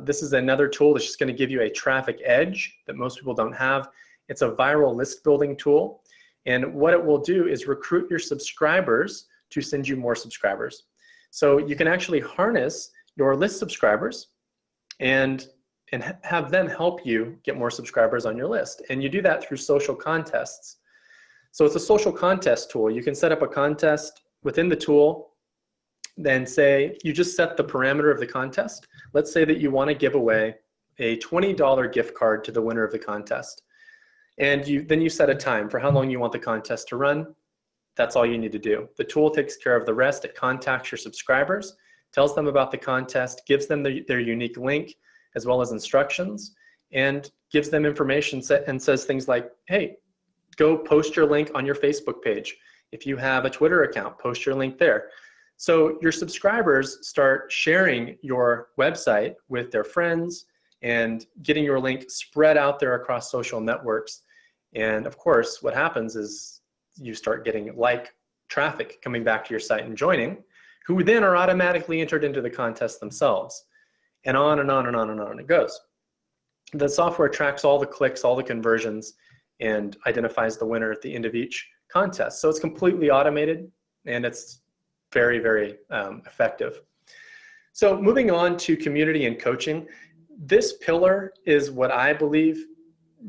This is another tool that's just going to give you a traffic edge that most people don't have. It's a viral list building tool. And what it will do is recruit your subscribers to send you more subscribers. So you can actually harness your list subscribers and have them help you get more subscribers on your list. And you do that through social contests. So it's a social contest tool. You can set up a contest within the tool, then say, you just set the parameter of the contest. Let's say that you want to give away a $20 gift card to the winner of the contest. And then you set a time for how long you want the contest to run. That's all you need to do. The tool takes care of the rest. It contacts your subscribers, tells them about the contest, gives them their unique link, as well as instructions, and gives them information and says things like, hey, go post your link on your Facebook page. If you have a Twitter account, post your link there. So your subscribers start sharing your website with their friends and getting your link spread out there across social networks. And of course, what happens is you start getting traffic coming back to your site and joining, who then are automatically entered into the contest themselves. And on and on and on and on it goes. The software tracks all the clicks, all the conversions, and identifies the winner at the end of each contest. So it's completely automated, and it's very, very effective. So moving on to community and coaching, this pillar is what I believe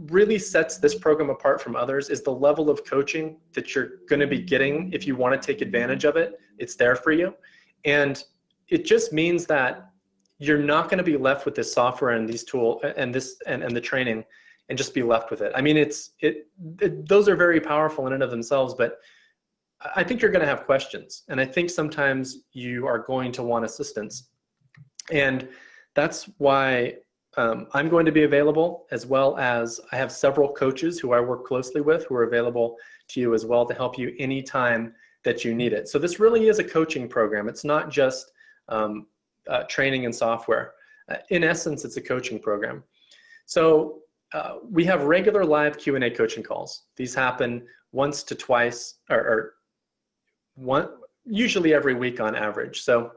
really sets this program apart from others, is the level of coaching that you're going to be getting if you want to take advantage of it. It's there for you. And it just means that you're not going to be left with this software and these tools and the training and just be left with it. I mean, those are very powerful in and of themselves, but I think you're going to have questions. And I think sometimes you are going to want assistance. And that's why I'm going to be available, as well as I have several coaches who I work closely with who are available to you as well to help you anytime that you need it. So this really is a coaching program. It's not just training and software. In essence, it's a coaching program. So we have regular live Q&A coaching calls. These happen once to twice, usually every week on average. So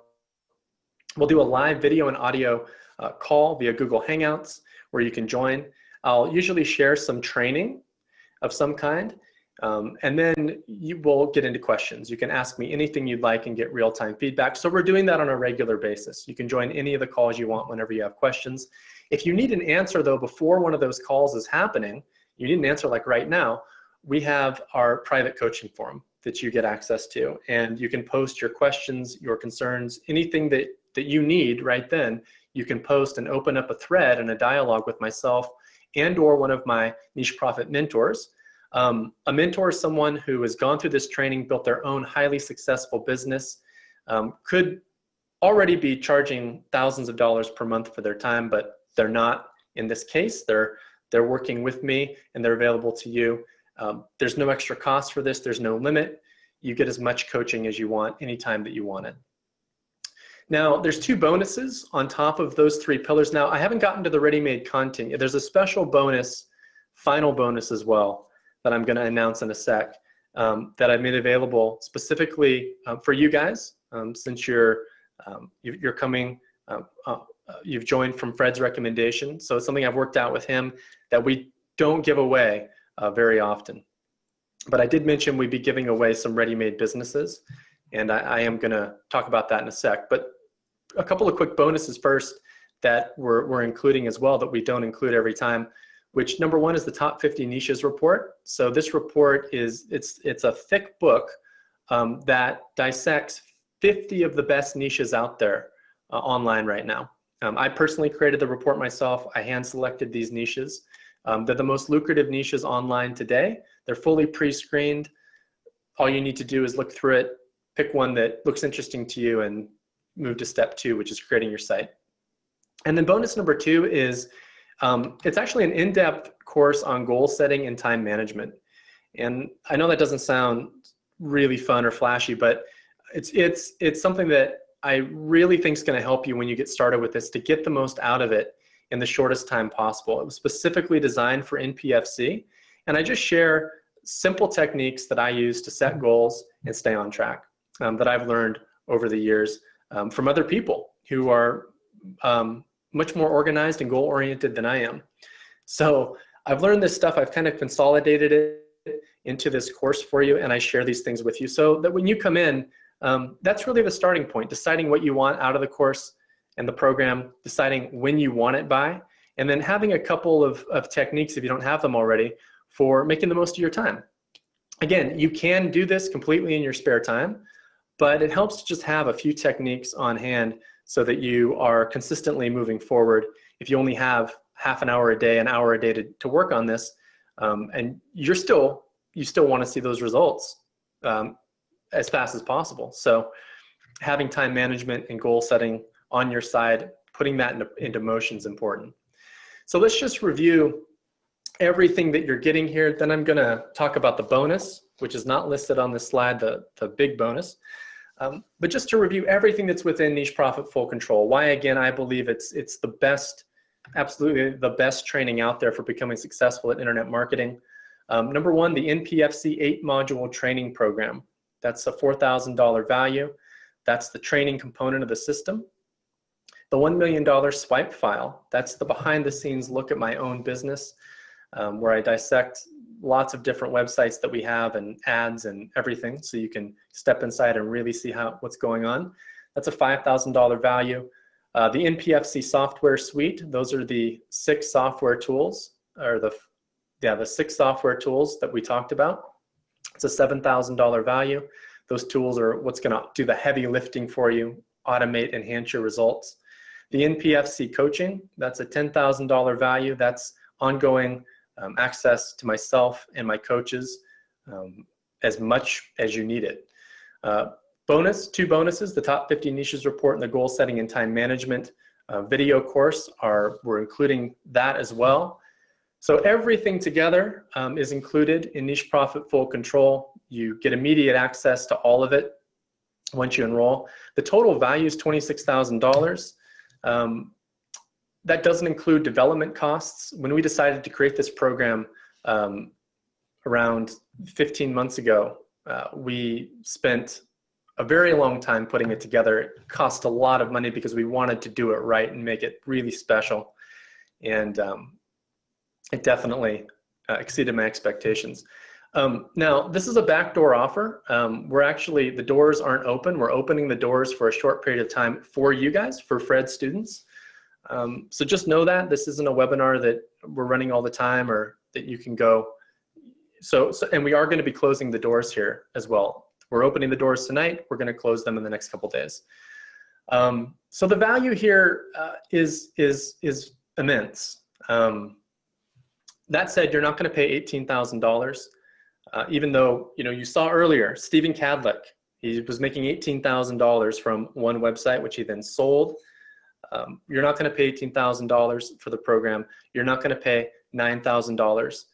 we'll do a live video and audio call via Google Hangouts where you can join. I'll usually share some training of some kind, and then you will get into questions. You can ask me anything you'd like and get real-time feedback. So we're doing that on a regular basis. You can join any of the calls you want whenever you have questions. If you need an answer though before one of those calls is happening, you need an answer like right now, we have our private coaching forum that you get access to, and you can post your questions, your concerns, anything that you need right then. You can post and open up a thread and a dialogue with myself and or one of my niche profit mentors. A mentor is someone who has gone through this training, built their own highly successful business, could already be charging thousands of dollars per month for their time, but they're not in this case. They're working with me and they're available to you. There's no extra cost for this. There's no limit. You get as much coaching as you want anytime that you want it. Now, there's 2 bonuses on top of those 3 pillars. Now, I haven't gotten to the ready-made content yet. There's a special bonus, final bonus as well, that I'm going to announce in a sec, that I've made available specifically for you guys, since you're coming, you've joined from Fred's recommendation. So it's something I've worked out with him that we don't give away very often. But I did mention we'd be giving away some ready-made businesses, and I am going to talk about that in a sec. But a couple of quick bonuses first that we're including as well that we don't include every time, which number 1 is the top 50 niches report. So this report is, it's a thick book that dissects 50 of the best niches out there online right now. I personally created the report myself. I hand selected these niches. They're the most lucrative niches online today. They're fully pre-screened. All you need to do is look through it, pick one that looks interesting to you, and move to step 2, which is creating your site. And then bonus number 2 is, it's actually an in-depth course on goal setting and time management. And I know that doesn't sound really fun or flashy, but it's something that I really think is going to help you when you get started with this to get the most out of it in the shortest time possible. It was specifically designed for NPFC, and I just share simple techniques that I use to set goals and stay on track that I've learned over the years from other people who are much more organized and goal-oriented than I am. So I've learned this stuff. I've kind of consolidated it into this course for you, and I share these things with you so that when you come in, that's really the starting point, deciding what you want out of the course and the program, deciding when you want it by, and then having a couple of techniques, if you don't have them already, for making the most of your time. Again, you can do this completely in your spare time, but it helps to just have a few techniques on hand so that you are consistently moving forward. If you only have half an hour a day, an hour a day to work on this, and you still want to see those results as fast as possible. So having time management and goal setting on your side, putting that into motion is important. So let's just review everything that you're getting here. Then I'm going to talk about the bonus, which is not listed on this slide, the big bonus. But just to review everything that's within Niche Profit Full Control, why again I believe it's the best, absolutely the best training out there for becoming successful at internet marketing. Number 1, the NPFC 8-module training program. That's a $4,000 value. That's the training component of the system. The $1 million swipe file, that's the behind the scenes look at my own business, where I dissect lots of different websites that we have and ads and everything, so you can step inside and really see what's going on. That's a $5,000 value. The NPFC software suite, those are the 6 software tools, or the 6 software tools that we talked about. It's a $7,000 value. Those tools are what's going to do the heavy lifting for you, automate, enhance your results. The NPFC coaching, that's a $10,000 value. That's ongoing access to myself and my coaches as much as you need it. Two bonuses, the top 50 niches report and the goal setting and time management video course we're including that as well. So everything together is included in Niche Profit Full Control. You get immediate access to all of it once you enroll. The total value is $26,000. That doesn't include development costs. When we decided to create this program around 15 months ago, we spent a very long time putting it together. It cost a lot of money because we wanted to do it right and make it really special. And it definitely exceeded my expectations. Now, this is a backdoor offer. The doors aren't open. We're opening the doors for a short period of time for you guys, for Fred students. So just know that this isn't a webinar that we're running all the time or that you can go. And we are going to be closing the doors here as well. We're opening the doors tonight. We're going to close them in the next couple days. So the value here is immense. That said, you're not going to pay $18,000, even though you saw earlier Stephen Cadlick. He was making $18,000 from one website, which he then sold. You're not going to pay $18,000 for the program. You're not going to pay $9,000.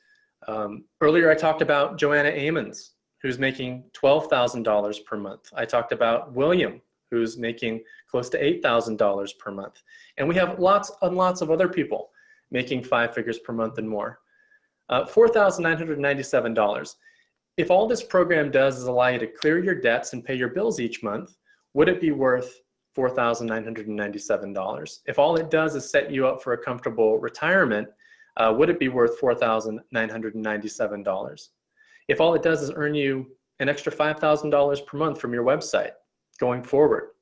Earlier, I talked about Joanna Amons, who's making $12,000 per month. I talked about William, who's making close to $8,000 per month. And we have lots and lots of other people making 5 figures per month and more. $4,997. If all this program does is allow you to clear your debts and pay your bills each month, would it be worth $4,997? If all it does is set you up for a comfortable retirement, would it be worth $4,997? If all it does is earn you an extra $5,000 per month from your website going forward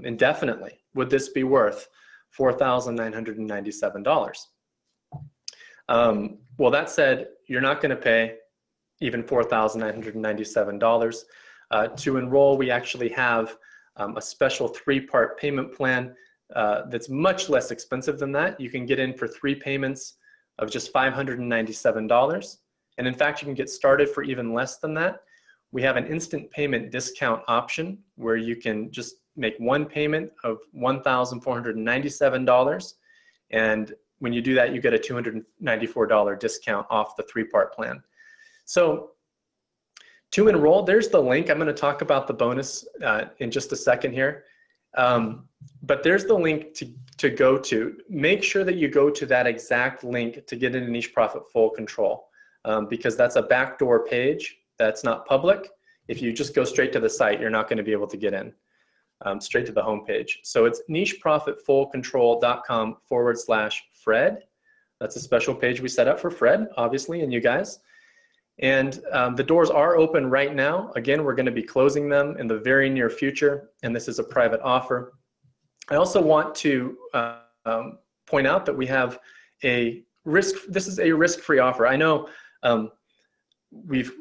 indefinitely, would this be worth $4,997? Well, that said, you're not going to pay even $4,997. To enroll, we actually have a special 3-part payment plan that's much less expensive than that. You can get in for 3 payments of just $597. And in fact, you can get started for even less than that. We have an instant payment discount option where you can just make 1 payment of $1,497. And when you do that, you get a $294 discount off the 3-part plan. So to enroll, there's the link. I'm going to talk about the bonus in just a second here. But there's the link to go to. Make sure that you go to that exact link to get into Niche Profit Full Control, because that's a backdoor page that's not public. If you just go straight to the site, you're not going to be able to get in straight to the home page. So it's nicheprofitfullcontrol.com/Fred. That's a special page we set up for Fred, obviously, and you guys. And the doors are open right now. Again, we're going to be closing them in the very near future, and this is a private offer. I also want to point out that we have this is a risk-free offer. I know we've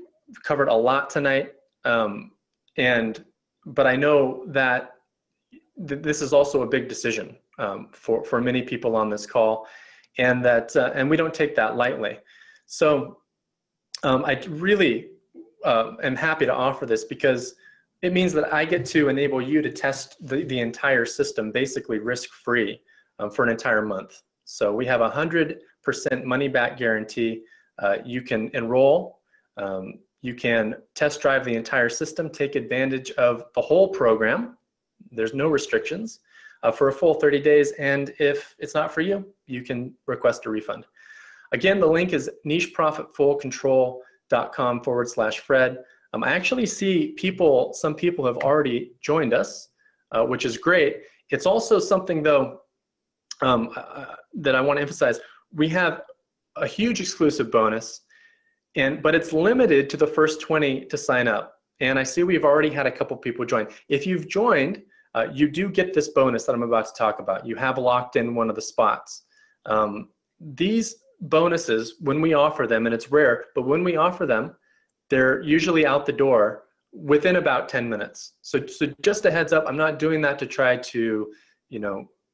covered a lot tonight, but I know that this is also a big decision for many people on this call, and we don't take that lightly. So I really am happy to offer this because it means that I get to enable you to test the entire system basically risk-free for an entire month. So we have 100% money-back guarantee. You can enroll. You can test drive the entire system, take advantage of the whole program. There's no restrictions for a full 30 days. And if it's not for you, you can request a refund. Again, the link is nicheprofitfullcontrol.com/Fred. I actually see some people have already joined us, which is great. It's also something though that I want to emphasize. We have a huge exclusive bonus, but it's limited to the first 20 to sign up. And I see we've already had a couple people join. If you've joined, you do get this bonus that I'm about to talk about. You have locked in one of the spots. These bonuses, when we offer them, and it's rare, but when we offer them, they're usually out the door within about 10 minutes. So just a heads up, I'm not doing that to try to,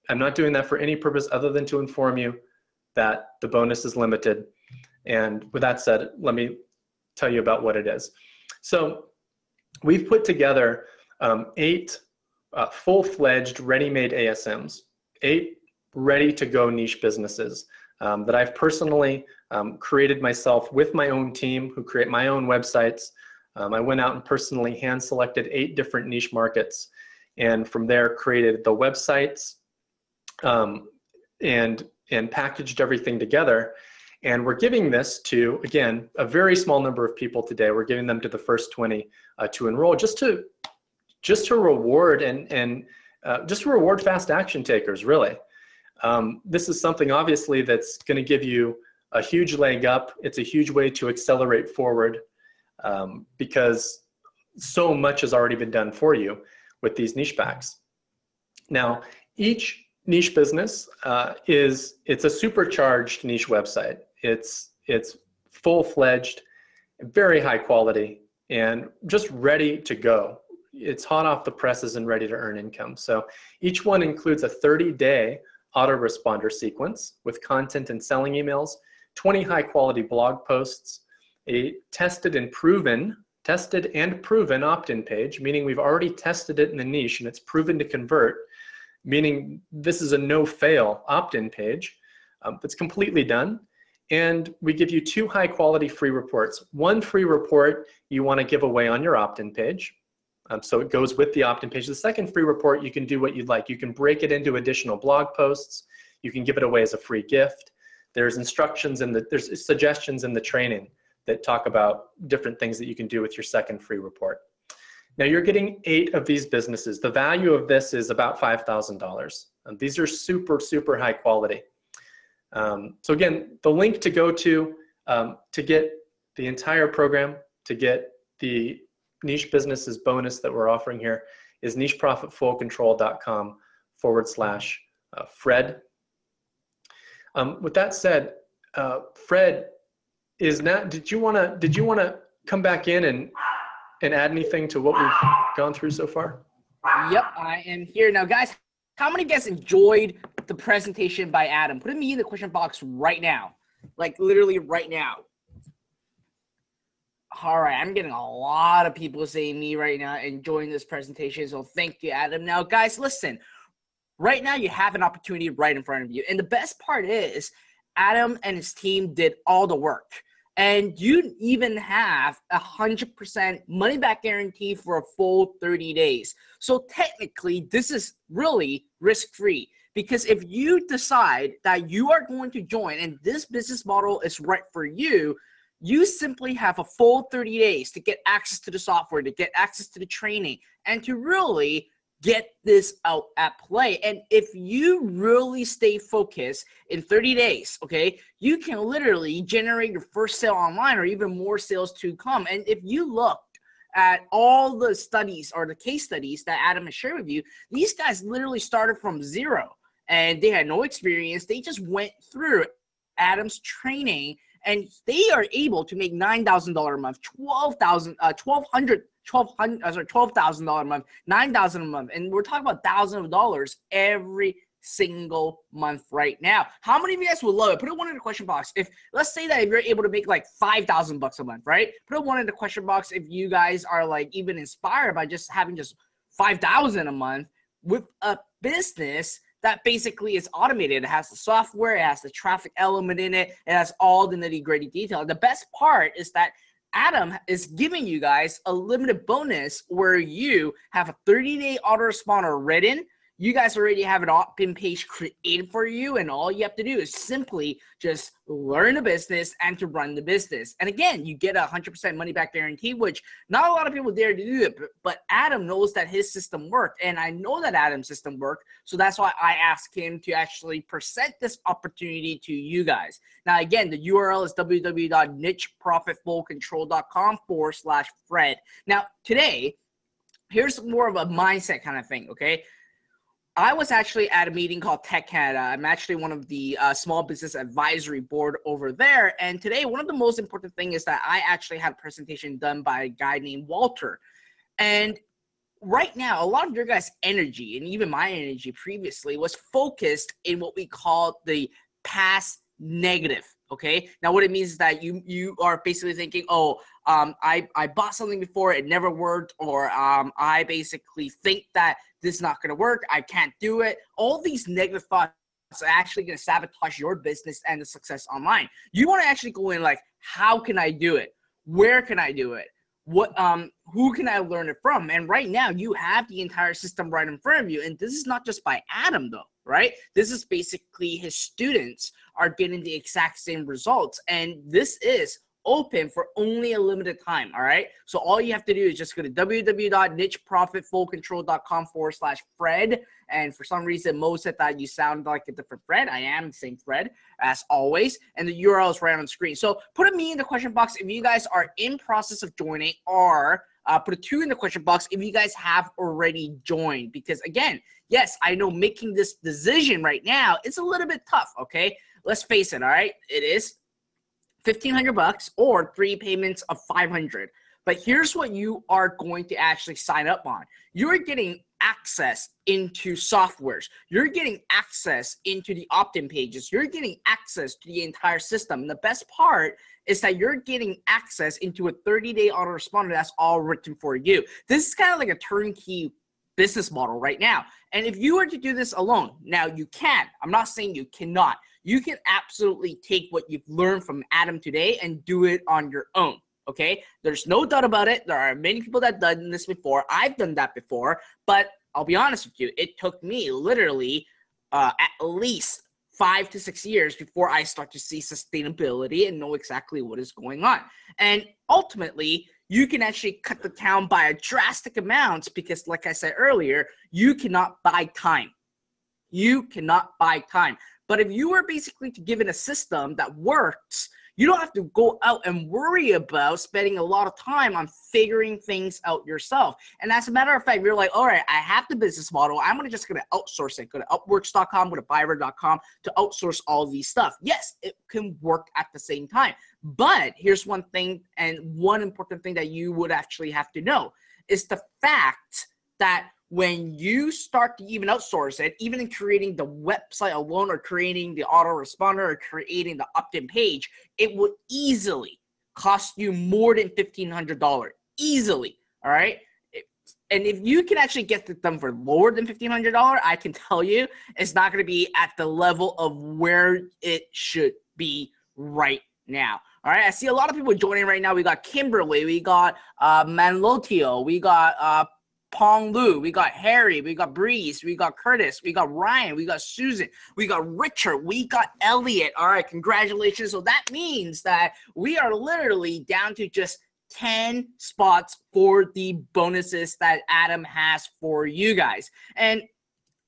I'm not doing that for any purpose other than to inform you that the bonus is limited. And with that said, let me tell you about what it is. So we've put together 8 full-fledged ready-made ASMs, 8 ready-to-go niche businesses that I've personally created myself with my own team who create my own websites. I went out and personally hand-selected 8 different niche markets, and from there created the websites and packaged everything together. And we're giving this to, again, a very small number of people today. We're giving them to the first 20 to enroll, just to reward and just to reward fast action takers, really. This is something obviously that's going to give you a huge leg up. It's a huge way to accelerate forward because so much has already been done for you with these niche packs. Now, each niche business it's a supercharged niche website. It's full-fledged, very high quality, and just ready to go. It's hot off the presses and ready to earn income. So each one includes a 30-day autoresponder sequence with content and selling emails, 20 high-quality blog posts, a tested and proven opt-in page, meaning we've already tested it in the niche and it's proven to convert, meaning this is a no-fail opt-in page that's completely done. And we give you 2 high-quality free reports. One free report you want to give away on your opt-in page. So it goes with the opt-in page. The second free report, you can do what you'd like. You can break it into additional blog posts. You can give it away as a free gift. There's instructions and there's suggestions in the training that talk about different things that you can do with your second free report. Now you're getting 8 of these businesses. The value of this is about $5,000. These are super, super high quality. So again, the link to go to get the entire program, to get the niche businesses bonus that we're offering here is nicheprofitfullcontrol.com/Fred. With that said, Fred, did you want to come back in and add anything to what we've gone through so far? Yep, I am here now, guys. How many of you guys enjoyed the presentation by Adam? Put me in the question box right now, like literally right now. All right, I'm getting a lot of people saying me right now enjoying this presentation, so thank you, Adam. Now, guys, listen. Right now, you have an opportunity right in front of you, and the best part is Adam and his team did all the work, and you even have 100% money-back guarantee for a full 30 days. So technically, this is really risk-free, because if you decide that you are going to join and this business model is right for you, you simply have a full 30 days to get access to the software, to get access to the training, and to really get this out at play. And if you really stay focused in 30 days, okay, you can literally generate your first sale online or even more sales to come. And if you looked at all the studies or the case studies that Adam has shared with you, these guys literally started from zero and they had no experience. They just went through Adam's training, and they are able to make $9,000 a month, $12,000 a month, $9,000 a month, and we're talking about thousands of dollars every single month right now. How many of you guys would love it? Put a 1 in the question box. If let's say that if you're able to make like $5,000 a month, right? Put a 1 in the question box if you guys are like even inspired by just having just $5,000 a month with a business that basically is automated. It has the software, it has the traffic element in it, it has all the nitty-gritty detail. The best part is that Adam is giving you guys a limited bonus where you have a 30-day autoresponder written. You guys already have an opt-in page created for you, and all you have to do is simply just learn the business and to run the business. And again, you get a 100% money-back guarantee, which not a lot of people dare to do it, but Adam knows that his system worked, and I know that Adam's system worked, so that's why I asked him to actually present this opportunity to you guys. Now, again, the URL is www.nicheprofitfullcontrol.com/Fred. Now, today, here's more of a mindset kind of thing, okay? I was actually at a meeting called Tech Canada. I'm actually one of the small business advisory board over there. And today, one of the most important things is that I actually had a presentation done by a guy named Walter. And right now, a lot of your guys' energy, and even my energy previously, was focused in what we call the past negative. Okay. Now what it means is that you are basically thinking, oh, I bought something before, it never worked, or I basically think that this is not going to work, I can't do it. All these negative thoughts are actually going to sabotage your business and the success online. You want to actually go in like, how can I do it? Where can I do it? What who can I learn it from? And right now you have the entire system right in front of you. And this is not just by Adam though, right? This is basically his students are getting the exact same results. And this is open for only a limited time. All right. So all you have to do is just go to www.nicheprofitfullcontrol.com/Fred. And for some reason, Mo said that you sound like a different Fred. I am the same Fred as always. And the URL is right on the screen. So put a me in the question box if you guys are in process of joining, or put a 2 in the question box if you guys have already joined. Because again, yes, I know making this decision right now is a little bit tough. Okay. Let's face it. All right. It is $1,500 or 3 payments of $500. But here's what you are going to actually sign up on. You're getting access into softwares. You're getting access into the opt-in pages. You're getting access to the entire system. And the best part is that you're getting access into a 30-day autoresponder that's all written for you. This is kind of like a turnkey business model right now. And if you were to do this alone, now you can. I'm not saying you cannot. You can absolutely take what you've learned from Adam today and do it on your own. Okay, there's no doubt about it. There are many people that have done this before. I've done that before, but I'll be honest with you. It took me literally at least 5 to 6 years before I start to see sustainability and know exactly what is going on. And ultimately, you can actually cut the down by a drastic amount because, like I said earlier, you cannot buy time. You cannot buy time. But if you are basically to give it a system that works, you don't have to go out and worry about spending a lot of time on figuring things out yourself. And as a matter of fact, you're like, all right, I have the business model. I'm just going to outsource it. Go to Upworks.com, go to Fiverr.com to outsource all of these stuff. Yes, it can work at the same time. But here's one thing, and one important thing that you would actually have to know is the fact that when you start to even outsource it, even in creating the website alone or creating the autoresponder or creating the opt-in page, it would easily cost you more than $1,500. Easily, all right? And if you can actually get it done for lower than $1,500, I can tell you it's not going to be at the level of where it should be right now. All right, I see a lot of people joining right now. We got Kimberly, we got Manlotio, we got Pong Lu, we got Harry, we got Breeze, we got Curtis, we got Ryan, we got Susan, we got Richard, we got Elliot. All right, congratulations. So that means that we are literally down to just 10 spots for the bonuses that Adam has for you guys. And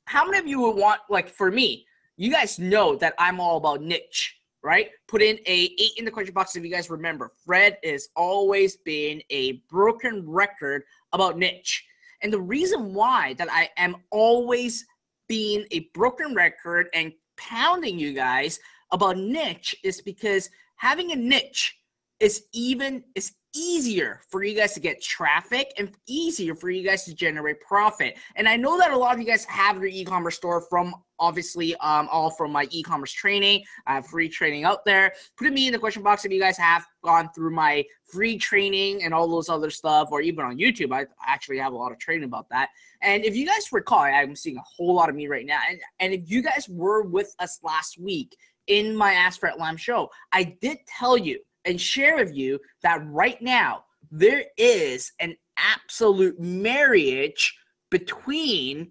how many of you would want, like for me, you guys know that I'm all about niche, right? Put in a 8 in the question box if you guys remember. Fred has always been a broken record about niche. And the reason why that I am always being a broken record and pounding you guys about niche is because having a niche is easier for you guys to get traffic and easier for you guys to generate profit. And I know that a lot of you guys have your e-commerce store from obviously all from my e-commerce training. I have free training out there. Put me in the question box if you guys have gone through my free training and all those other stuff, or even on YouTube. I actually have a lot of training about that. And if you guys recall, I'm seeing a whole lot of me right now. And if you guys were with us last week in my Ask Fred Lam show, I did tell you and share with you that right now there is an absolute marriage between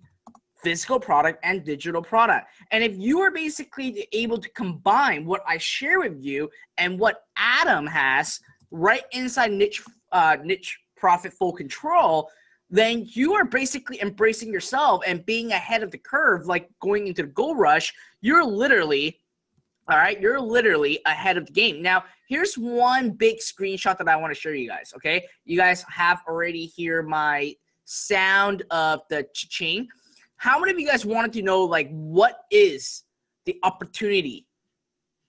physical product and digital product. And if you are basically able to combine what I share with you and what Adam has right inside Niche Profit Full Control, then you are basically embracing yourself and being ahead of the curve, like going into the gold rush. You're literally, all right, you're literally ahead of the game. Now, here's one big screenshot that I want to show you guys, okay? You guys have already heard my sound of the cha-ching. How many of you guys wanted to know, like, what is the opportunity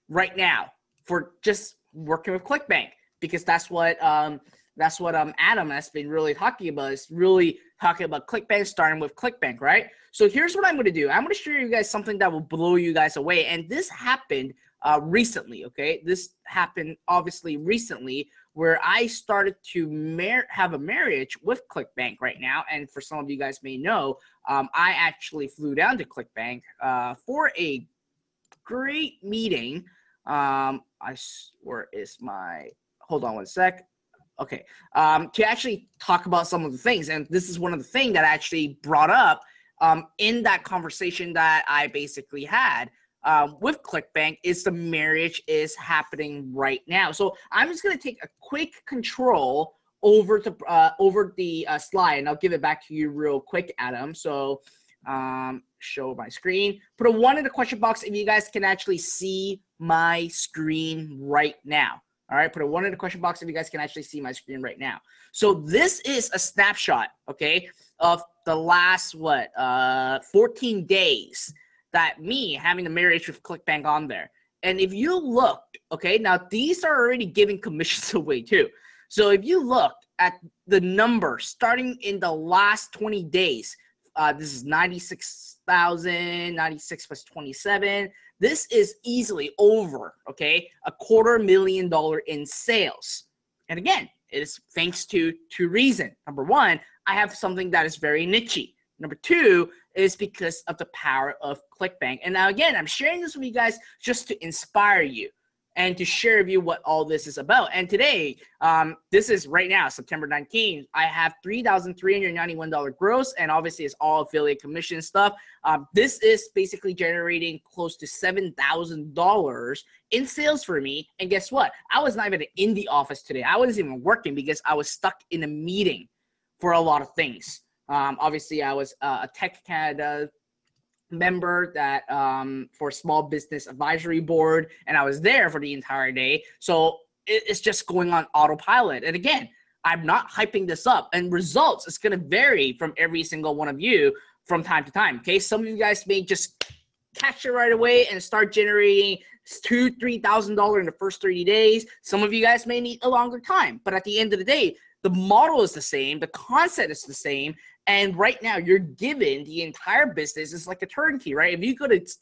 right now for just working with ClickBank? Because that's what Adam has been really talking about. Is really talking about ClickBank, starting with ClickBank, right? So here's what I'm going to do. I'm going to show you guys something that will blow you guys away. And this happened recently, okay? This happened obviously recently, where I started to have a marriage with ClickBank right now. And for some of you guys may know, I actually flew down to ClickBank for a great meeting. Where is my, hold on one sec. Okay, to actually talk about some of the things. And this is one of the things that I actually brought up in that conversation that I basically had with ClickBank, is the marriage is happening right now. So I'm just going to take a quick control over the slide, and I'll give it back to you real quick, Adam. So show my screen. Put a 1 in the question box if you guys can actually see my screen right now. All right, put a 1 in the question box if you guys can actually see my screen right now. So this is a snapshot, okay, of the last, 14 days that me having a marriage with ClickBank on there. And if you looked, okay, now these are already giving commissions away too. So if you looked at the number starting in the last 20 days, this is 96,000, 96 plus 27. This is easily over, okay, $250,000 in sales. And again, it is thanks to two reasons. Number one, I have something that is very niche-y. Number two is because of the power of ClickBank. And now again, I'm sharing this with you guys just to inspire you and to share with you what all this is about. And today, this is right now, September 19th, I have $3,391 gross, and obviously it's all affiliate commission stuff. This is basically generating close to $7,000 in sales for me. And guess what? I was not even in the office today. I wasn't even working because I was stuck in a meeting for a lot of things. Obviously, I was a Tech Canada member that for Small Business Advisory Board, and I was there for the entire day. So it's just going on autopilot. And again, I'm not hyping this up, and results is going to vary from every single one of you from time to time. Okay, some of you guys may just catch it right away and start generating $2,000-$3,000 in the first 30 days. Some of you guys may need a longer time, but at the end of the day, the model is the same, the concept is the same, and right now you're given the entire business. It's like a turnkey, right? If you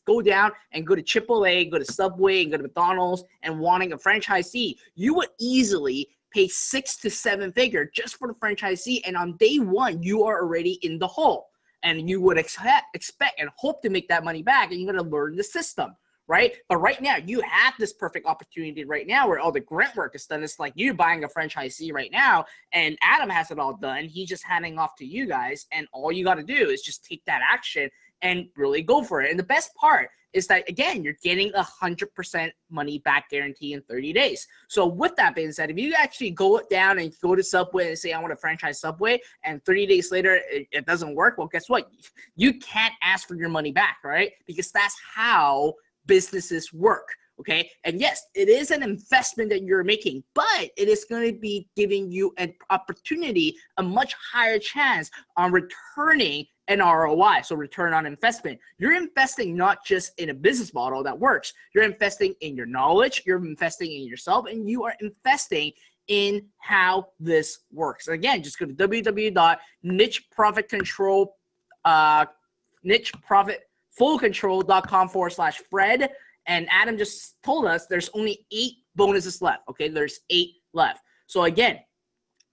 go down and go to AAA, go to Subway, and go to McDonald's and wanting a franchisee, you would easily pay 6 to 7 figures just for the franchisee, and on day one, you are already in the hole. And you would expect and hope to make that money back, and you're going to learn the system, right? But right now, you have this perfect opportunity right now where all the grunt work is done. It's like you buying a franchisee right now, and Adam has it all done. He's just handing off to you guys, and all you got to do is just take that action and really go for it. And the best part is that, again, you're getting 100% money back guarantee in 30 days. So with that being said, if you actually go down and go to Subway and say, I want to franchise Subway, and 30 days later it doesn't work, well, guess what? You can't ask for your money back, right? Because that's how businesses work, okay? And yes, it is an investment that you're making, but it is going to be giving you an opportunity, a much higher chance on returning an ROI, so return on investment. You're investing not just in a business model that works. You're investing in your knowledge, you're investing in yourself, and you are investing in how this works. And again, just go to nicheprofitcontrol.com/Fred. And Adam just told us there's only 8 bonuses left. Okay, there's 8 left. So again,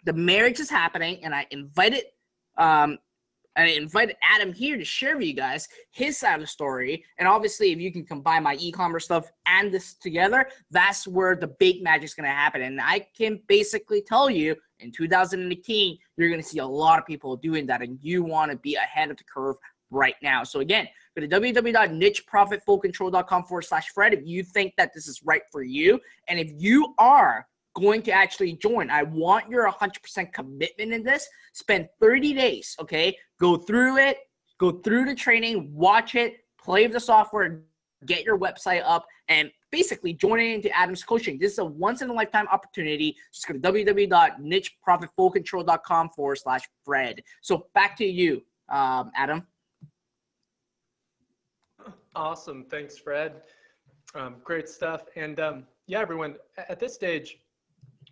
the marriage is happening, and I invited Adam here to share with you guys his side of the story. And obviously, if you can combine my e-commerce stuff and this together, that's where the big magic is going to happen. And I can basically tell you, in 2018, you're going to see a lot of people doing that, and you want to be ahead of the curve right now. So again, go to www.nicheprofitfullcontrol.com/Fred if you think that this is right for you. And if you are going to actually join, I want your 100% commitment in this. Spend 30 days, okay? Go through it, go through the training, watch it, play with the software, get your website up, and basically join into Adam's coaching. This is a once-in-a-lifetime opportunity. Just go to www.nicheprofitfullcontrol.com/Fred. So back to you, Adam. Awesome. Thanks, Fred. Great stuff. And yeah, everyone, at this stage,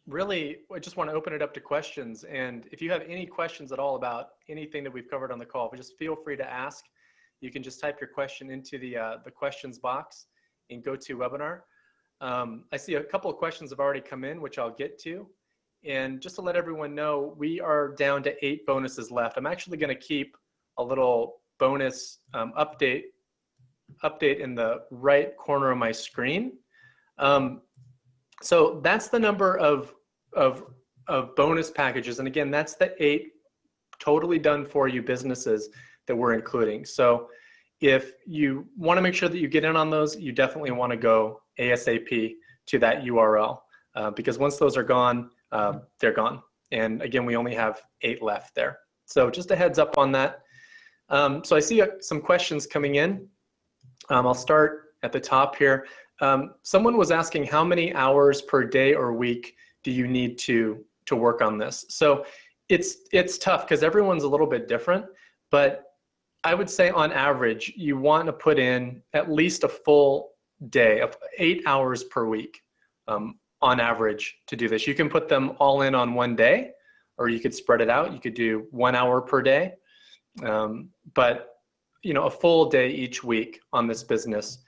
really, I just want to open it up to questions. And if you have any questions at all about anything that we've covered on the call, just feel free to ask. You can just type your question into the questions box in GoToWebinar. I see a couple of questions have already come in, which I'll get to. And just to let everyone know, we are down to 8 bonuses left. I'm actually going to keep a little bonus update in the right corner of my screen. So that's the number of bonus packages. And again, that's the 8 totally done for you businesses that we're including. So if you want to make sure that you get in on those, you definitely want to go ASAP to that URL because once those are gone, they're gone. And again, we only have 8 left there. So just a heads up on that. So I see some questions coming in. I'll start at the top here. Someone was asking how many hours per day or week do you need to work on this? So it's tough because everyone's a little bit different, but I would say on average, you want to put in at least a full day of 8 hours per week on average to do this. You can put them all in on one day, or you could spread it out. You could do 1 hour per day, but you know, a full day each week on this business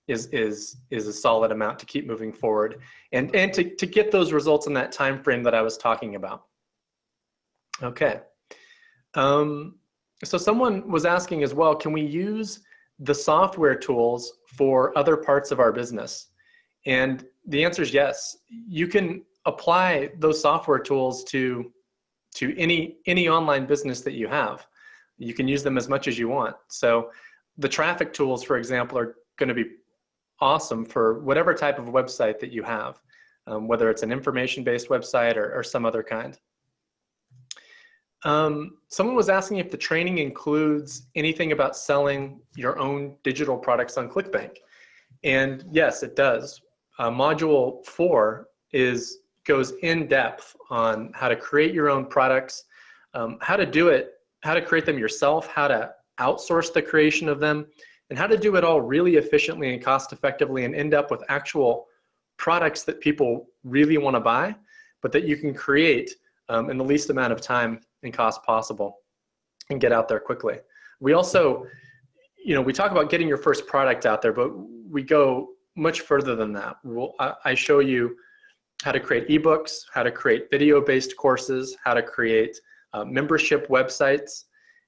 is a solid amount to keep moving forward and to get those results in that time frame that I was talking about. Okay. So someone was asking as well, can we use the software tools for other parts of our business? And the answer is yes. You can apply those software tools to any online business that you have. You can use them as much as you want. So the traffic tools, for example, are going to be awesome for whatever type of website that you have, whether it's an information-based website or some other kind. Someone was asking if the training includes anything about selling your own digital products on ClickBank. And yes, it does. Module 4 goes in depth on how to create your own products, how to do it, how to create them yourself, how to outsource the creation of them, and how to do it all really efficiently and cost effectively and end up with actual products that people really want to buy, but that you can create in the least amount of time and cost possible and get out there quickly. We also, you know, we talk about getting your first product out there, but we go much further than that. I show you how to create ebooks, how to create video-based courses, how to create membership websites,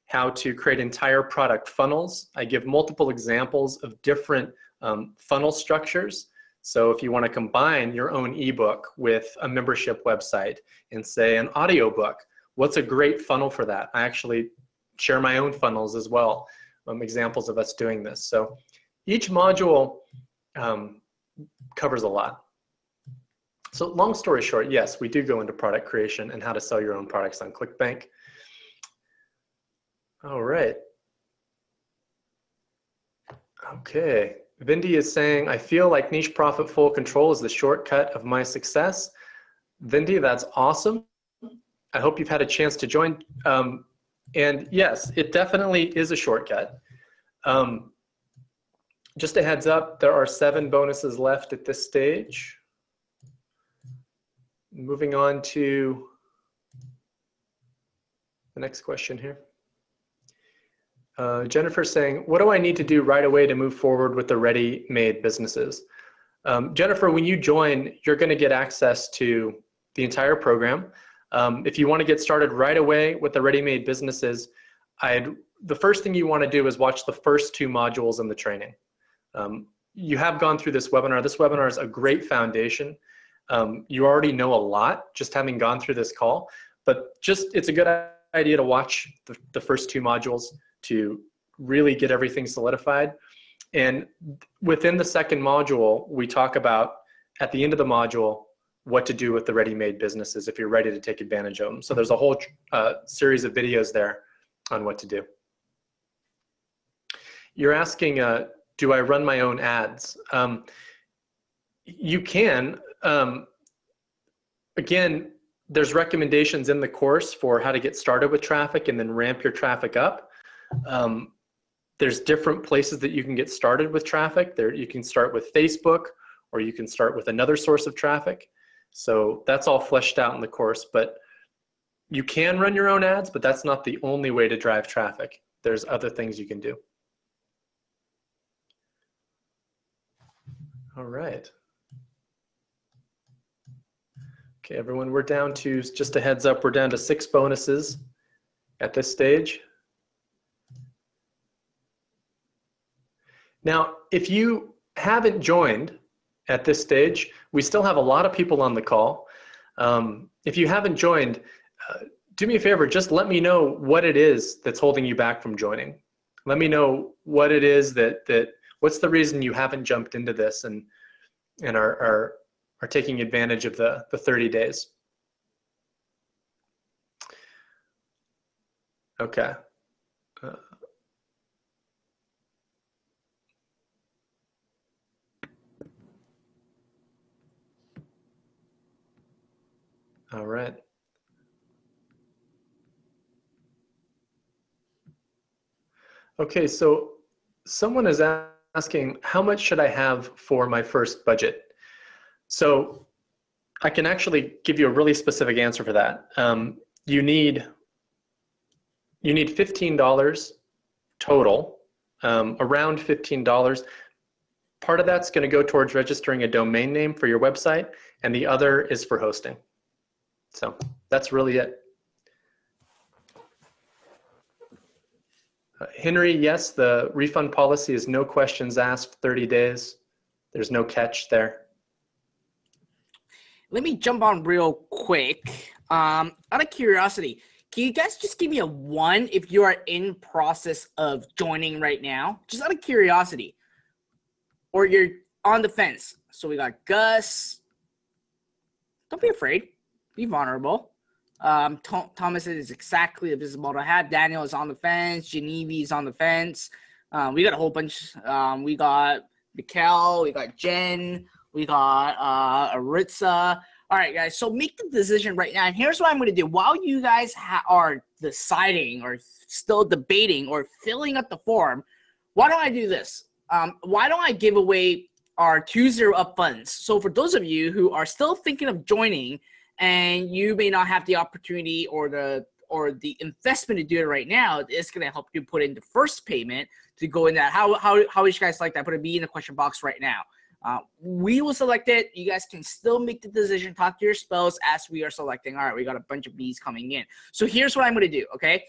how to create entire product funnels. I give multiple examples of different funnel structures. So if you want to combine your own ebook with a membership website and say an audiobook, what's a great funnel for that? I actually share my own funnels as well, examples of us doing this. So each module covers a lot. So long story short, yes, we do go into product creation and how to sell your own products on ClickBank. All right. Okay. Vindy is saying, I feel like niche profit full control is the shortcut of my success. Vindy, that's awesome. I hope you've had a chance to join. And yes, it definitely is a shortcut. Just a heads up, there are 7 bonuses left at this stage. Moving on to the next question here. Jennifer saying, what do I need to do right away to move forward with the ready-made businesses? Jennifer, when you join, you're going to get access to the entire program. If you want to get started right away with the ready-made businesses, the first thing you want to do is watch the first 2 modules in the training. You have gone through this webinar. This webinar is a great foundation. You already know a lot just having gone through this call, but it's a good idea to watch the first 2 modules to really get everything solidified. And within the second module, we talk about, at the end of the module, what to do with the ready-made businesses if you're ready to take advantage of them. So there's a whole series of videos there on what to do. You're asking, do I run my own ads? You can. Again, there's recommendations in the course for how to get started with traffic and then ramp your traffic up. There's different places that you can get started with traffic. You can start with Facebook, or you can start with another source of traffic. So that's all fleshed out in the course, but you can run your own ads, but that's not the only way to drive traffic. There's other things you can do. All right. Okay, everyone, we're down to, just a heads up, we're down to 6 bonuses at this stage. Now, if you haven't joined at this stage, we still have a lot of people on the call. If you haven't joined, do me a favor, just let me know what it is that's holding you back from joining. Let me know what it is what's the reason you haven't jumped into this and are taking advantage of the 30 days. Okay. All right. Okay, so someone is asking, how much should I have for my first budget? So I can actually give you a really specific answer for that. You need $15 total, around $15. Part of that's going to go towards registering a domain name for your website, and the other is for hosting. So that's really it. Henry, yes, the refund policy is no questions asked, 30 days. There's no catch there. Let me jump on real quick. Out of curiosity, can you guys just give me a 1 if you are in process of joining right now? Just out of curiosity. Or you're on the fence. So we got Gus. Don't be afraid. Be vulnerable. Thomas is exactly the business model I had. Daniel is on the fence. Genevieve is on the fence. We got a whole bunch. We got Mikkel. We got Jen. We got Aritza. All right, guys. So make the decision right now. And here's what I'm going to do. While you guys are deciding or still debating or filling out the form, why don't I do this? Why don't I give away our 2-0 up funds? So for those of you who are still thinking of joining, and you may not have the opportunity or the investment to do it right now, it's going to help you put in the first payment to go in that. How would you guys like that? Put a B in the question box right now. We will select it. You guys can still make the decision. Talk to your spouse as we are selecting. All right, we got a bunch of B's coming in. So here's what I'm going to do, okay?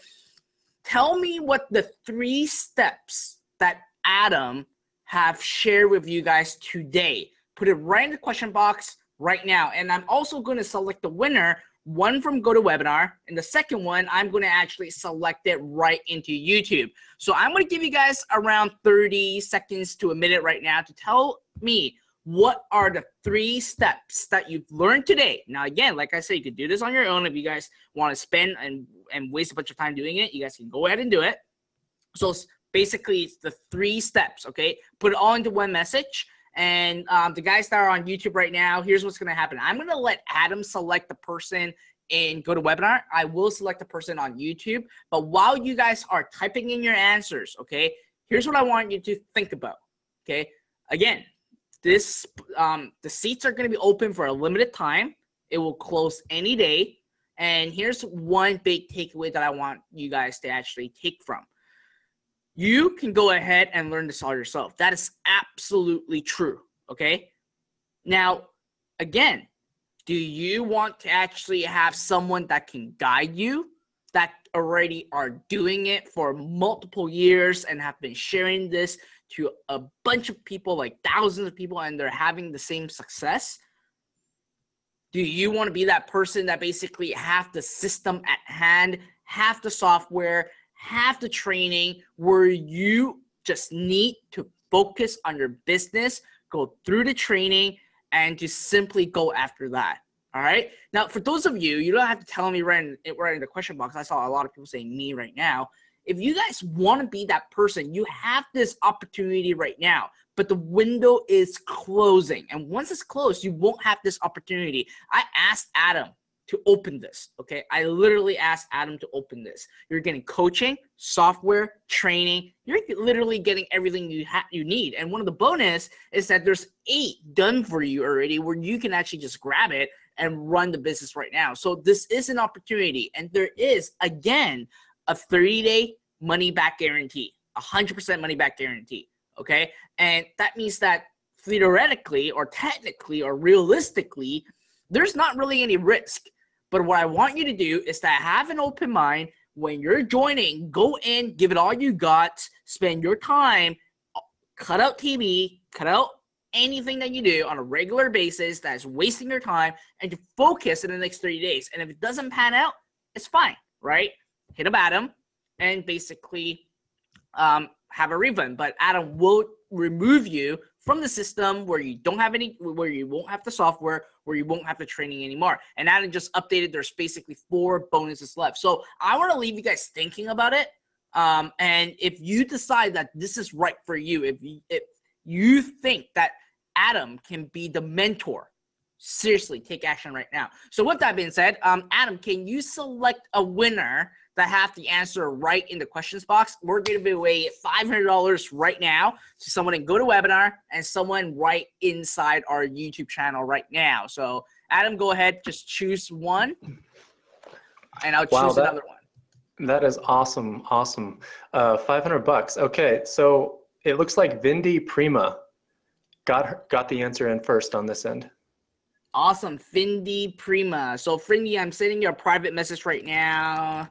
Tell me what the 3 steps that Adam have shared with you guys today. Put it right in the question box right now. And I'm also going to select the winner, one from GoToWebinar, and the second one, I'm going to actually select it right into YouTube. So I'm going to give you guys around 30 seconds to a minute right now to tell me what are the 3 steps that you've learned today. Now, again, like I said, you can do this on your own. If you guys want to spend and waste a bunch of time doing it, you guys can go ahead and do it. So basically, it's the 3 steps, okay? Put it all into one message. And the guys that are on YouTube right now, here's what's going to happen. I'm going to let Adam select the person in GoToWebinar. I will select the person on YouTube. But while you guys are typing in your answers, okay, here's what I want you to think about, okay? Again, this the seats are going to be open for a limited time. It will close any day. And here's one big takeaway that I want you guys to actually take from. You can go ahead and learn this all yourself. That is absolutely true, okay? Now, again, do you want to actually have someone that can guide you, that already are doing it for multiple years and have been sharing this to a bunch of people, like thousands of people, and they're having the same success? Do you want to be that person that basically have the system at hand, have the software, have the training, where you just need to focus on your business, go through the training, and to simply go after that? All right. Now, for those of you, you don't have to tell me right in the question box. I saw a lot of people saying me right now. If you guys want to be that person, you have this opportunity right now, but the window is closing. And once it's closed, you won't have this opportunity. I asked Adam to open this, okay? I literally asked Adam to open this. You're getting coaching, software, training. You're literally getting everything you need. And one of the bonus is that there's 8 done for you already where you can actually just grab it and run the business right now. So this is an opportunity. And there is, again, a 30-day money-back guarantee, 100% money-back guarantee, okay? And that means that theoretically or technically or realistically, there's not really any risk. But what I want you to do is to have an open mind. When you're joining, go in, give it all you got, spend your time, cut out TV, cut out anything that you do on a regular basis that's wasting your time, and to focus in the next 30 days. And if it doesn't pan out, it's fine, right? Hit up Adam and basically have a refund. But Adam will remove you from the system where you don't have any, where you won't have the software, where you won't have the training anymore. And Adam just updated, there's basically 4 bonuses left. So I want to leave you guys thinking about it. And if you decide that this is right for you, if you think that Adam can be the mentor, seriously, take action right now. So with that being said, Adam, can you select a winner that have the answer right in the questions box? We're going to give away $500 right now to someone in GoToWebinar and someone right inside our YouTube channel right now. So Adam, go ahead, just choose one, and I'll choose another one. That is awesome, awesome. $500. Okay, so it looks like Vindy Prima got the answer in first on this end. Awesome, Vindy Prima. So Vindy, I'm sending you a private message right now.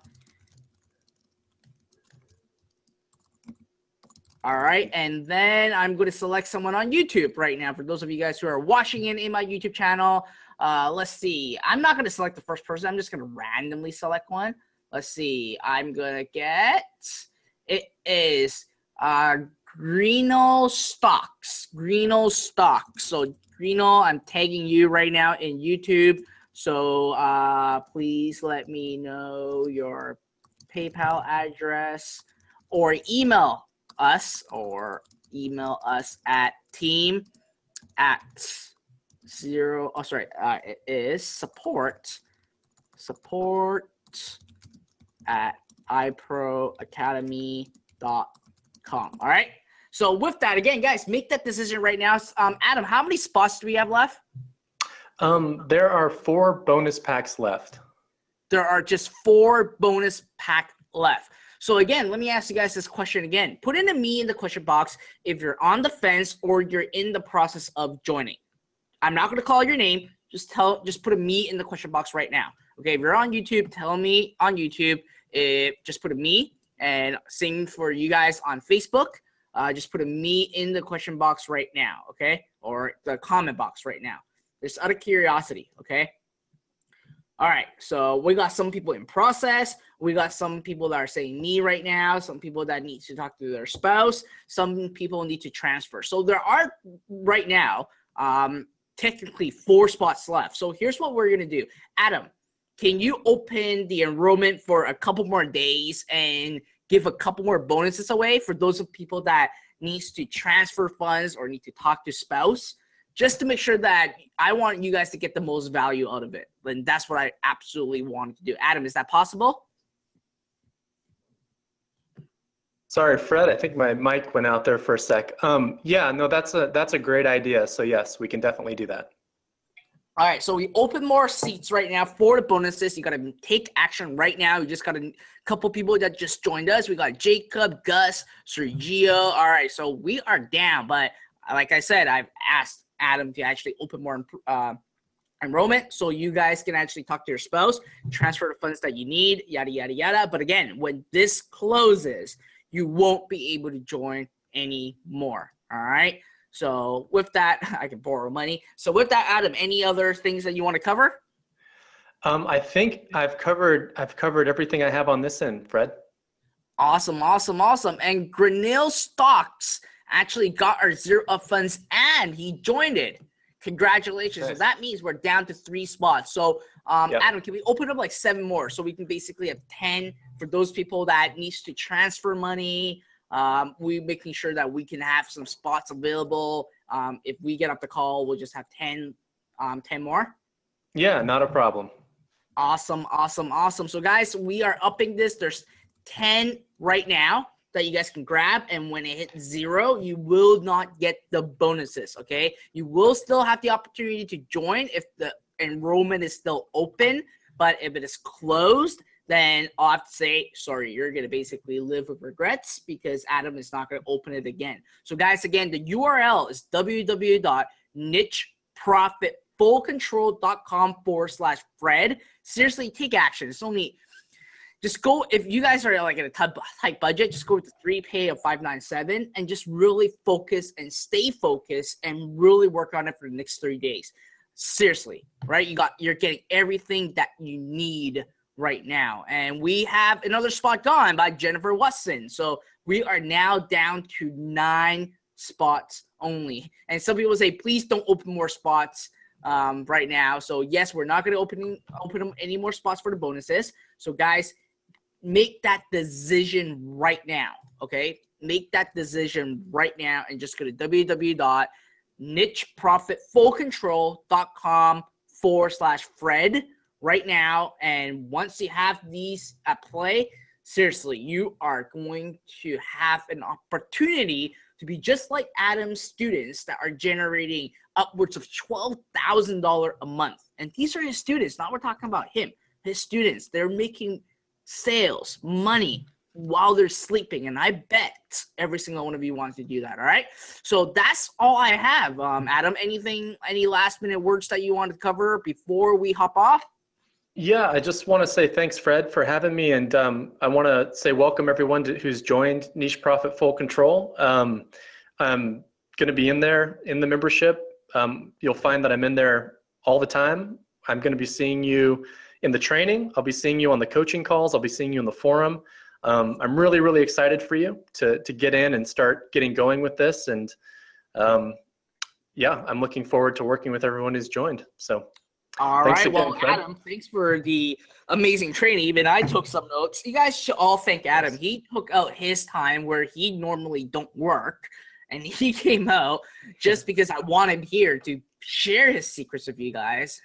All right, and then I'm going to select someone on YouTube right now. For those of you guys who are watching in my YouTube channel, let's see. I'm not going to select the first person. I'm just going to randomly select one. Let's see. I'm going to get, it is Greeno Stocks. Greeno Stocks. So Greeno, I'm tagging you right now in YouTube. So please let me know your PayPal address or email us at team at zero. Oh, sorry. It is support at iproacademy.com. All right. So with that, again, guys, make that decision right now. Adam, how many spots do we have left? There are 4 bonus packs left. There are just 4 bonus packs left. So again, let me ask you guys this question again. Put in a me in the question box if you're on the fence or you're in the process of joining. I'm not going to call your name. Just put a me in the question box right now. Okay, if you're on YouTube, tell me on YouTube. Just put a me, and same for you guys on Facebook. Just put a me in the question box right now, okay? Or the comment box right now. Just out of curiosity, okay? All right, so we got some people in process. We got some people that are saying me right now. Some people that need to talk to their spouse. Some people need to transfer. So there are right now technically 4 spots left. So here's what we're gonna do. Adam, can you open the enrollment for a couple more days and give a couple more bonuses away for those of people that needs to transfer funds or need to talk to spouse? Just to make sure that I want you guys to get the most value out of it. And that's what I absolutely wanted to do. Adam, is that possible? Sorry, Fred, I think my mic went out there for a sec. Yeah, no, that's a great idea. So yes, we can definitely do that. All right, so we open more seats right now for the bonuses. You got to take action right now. You just got a couple people that just joined us. We got Jacob, Gus, Sergio. All right, so we are down. But like I said, I've asked Adam to actually open more enrollment so you guys can actually talk to your spouse, transfer the funds that you need, yada, yada, yada. But again, when this closes, you won't be able to join anymore. All right. So with that, I can borrow money. So with that, Adam, any other things that you want to cover? I think I've covered everything I have on this end, Fred. Awesome, awesome, awesome. And Grenell Stocks actually got our zero up funds and he joined it. Congratulations. Nice. So that means we're down to 3 spots. So yep. Adam, can we open up like 7 more so we can basically have 10 for those people that needs to transfer money? We making sure that we can have some spots available. If we get up the call, we'll just have 10 more. Yeah, not a problem. Awesome, awesome, awesome. So guys, we are upping this. There's 10 right now that you guys can grab, and when it hits 0, you will not get the bonuses, okay? You will still have the opportunity to join if the enrollment is still open, but if it is closed, then I'll have to say, sorry, you're going to basically live with regrets because Adam is not going to open it again. So guys, again, the URL is www.nicheprofit fullcontrol.com/Fred. Seriously, take action. It's only just go, if you guys are like in a tight budget, just go with the 3Pay of $597 and just really focus and stay focused and really work on it for the next 3 days. Seriously, right? You're getting everything that you need right now. And we have another spot gone by Jennifer Watson. So we are now down to 9 spots only. And some people say, please don't open more spots right now. So yes, we're not going to open them any more spots for the bonuses. So guys, make that decision right now, okay? Make that decision right now and just go to www.nicheprofitfullcontrol.com/Fred right now. And once you have these at play, seriously, you are going to have an opportunity to be just like Adam's students that are generating upwards of $12,000 a month. And these are his students, not we're talking about him. His students, they're making sales, money while they're sleeping. And I bet every single one of you wants to do that, all right? So that's all I have. Adam, any last minute words that you want to cover before we hop off? Yeah, I just want to say thanks, Fred, for having me. And I want to say welcome everyone who's joined Niche Profit Full Control. I'm going to be in there in the membership. You'll find that I'm in there all the time. I'm going to be seeing you in the training. I'll be seeing you on the coaching calls. I'll be seeing you in the forum. I'm really, really excited for you to get in and start getting going with this. And yeah, I'm looking forward to working with everyone who's joined. So. All right. Well, Fred. Adam, thanks for the amazing training. Even I took some notes. You guys should all thank Adam. He took out his time where he normally don't work, and he came out just because I want him here to share his secrets with you guys.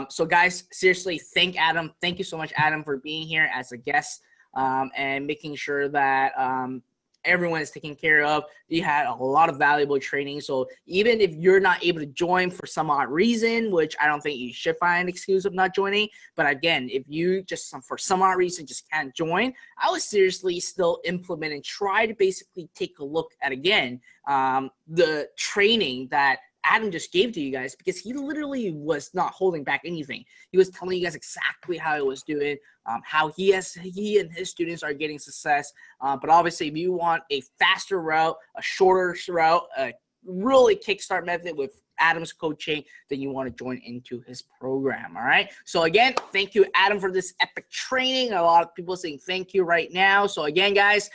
So, guys, seriously, thank Adam. Thank you so much, Adam, for being here as a guest and making sure that everyone is taken care of. You had a lot of valuable training. So even if you're not able to join for some odd reason, which I don't think you should find an excuse of not joining, but again, if you just for some odd reason just can't join, I would seriously still implement and try to basically take a look at again the training that Adam just gave to you guys, because he literally was not holding back anything. He was telling you guys exactly how it was doing, how he and his students are getting success. But obviously, if you want a faster route, a shorter route, a really kickstart method with Adam's coaching, then you want to join into his program. All right. So again, thank you, Adam, for this epic training. A lot of people saying thank you right now. So again, guys,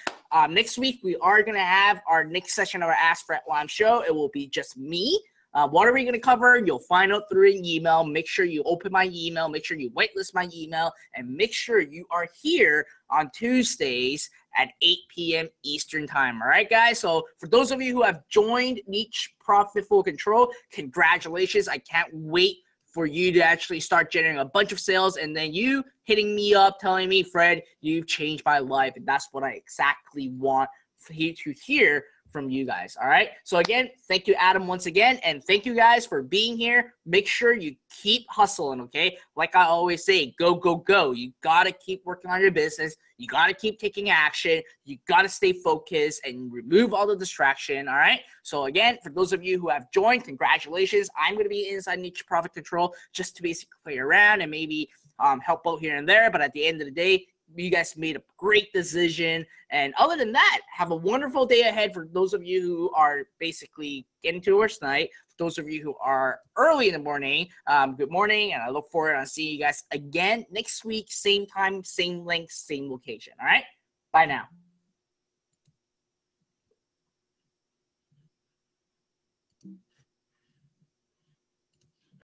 next week we are going to have our next session of our Ask Fred Live show. It will be just me. What are we going to cover? You'll find out through an email. Make sure you open my email. Make sure you whitelist my email. And make sure you are here on Tuesdays at 8 p.m. Eastern Time. All right, guys? So for those of you who have joined Niche Profit Full Control, congratulations. I can't wait for you to actually start generating a bunch of sales and then you hitting me up telling me, Fred, you've changed my life. And that's what I exactly want to hear from you guys. All right. So again, thank you, Adam, once again. And thank you guys for being here. Make sure you keep hustling. Okay. Like I always say, go, go, go. You got to keep working on your business. You got to keep taking action. You got to stay focused and remove all the distraction. All right. So again, for those of you who have joined, congratulations. I'm going to be inside Niche Profit Control just to basically play around and maybe help out here and there. But at the end of the day, you guys made a great decision. And other than that, have a wonderful day ahead for those of you who are basically getting to work tonight. For those of you who are early in the morning, good morning. And I look forward to seeing you guys again next week, same time, same length, same location. All right. Bye now.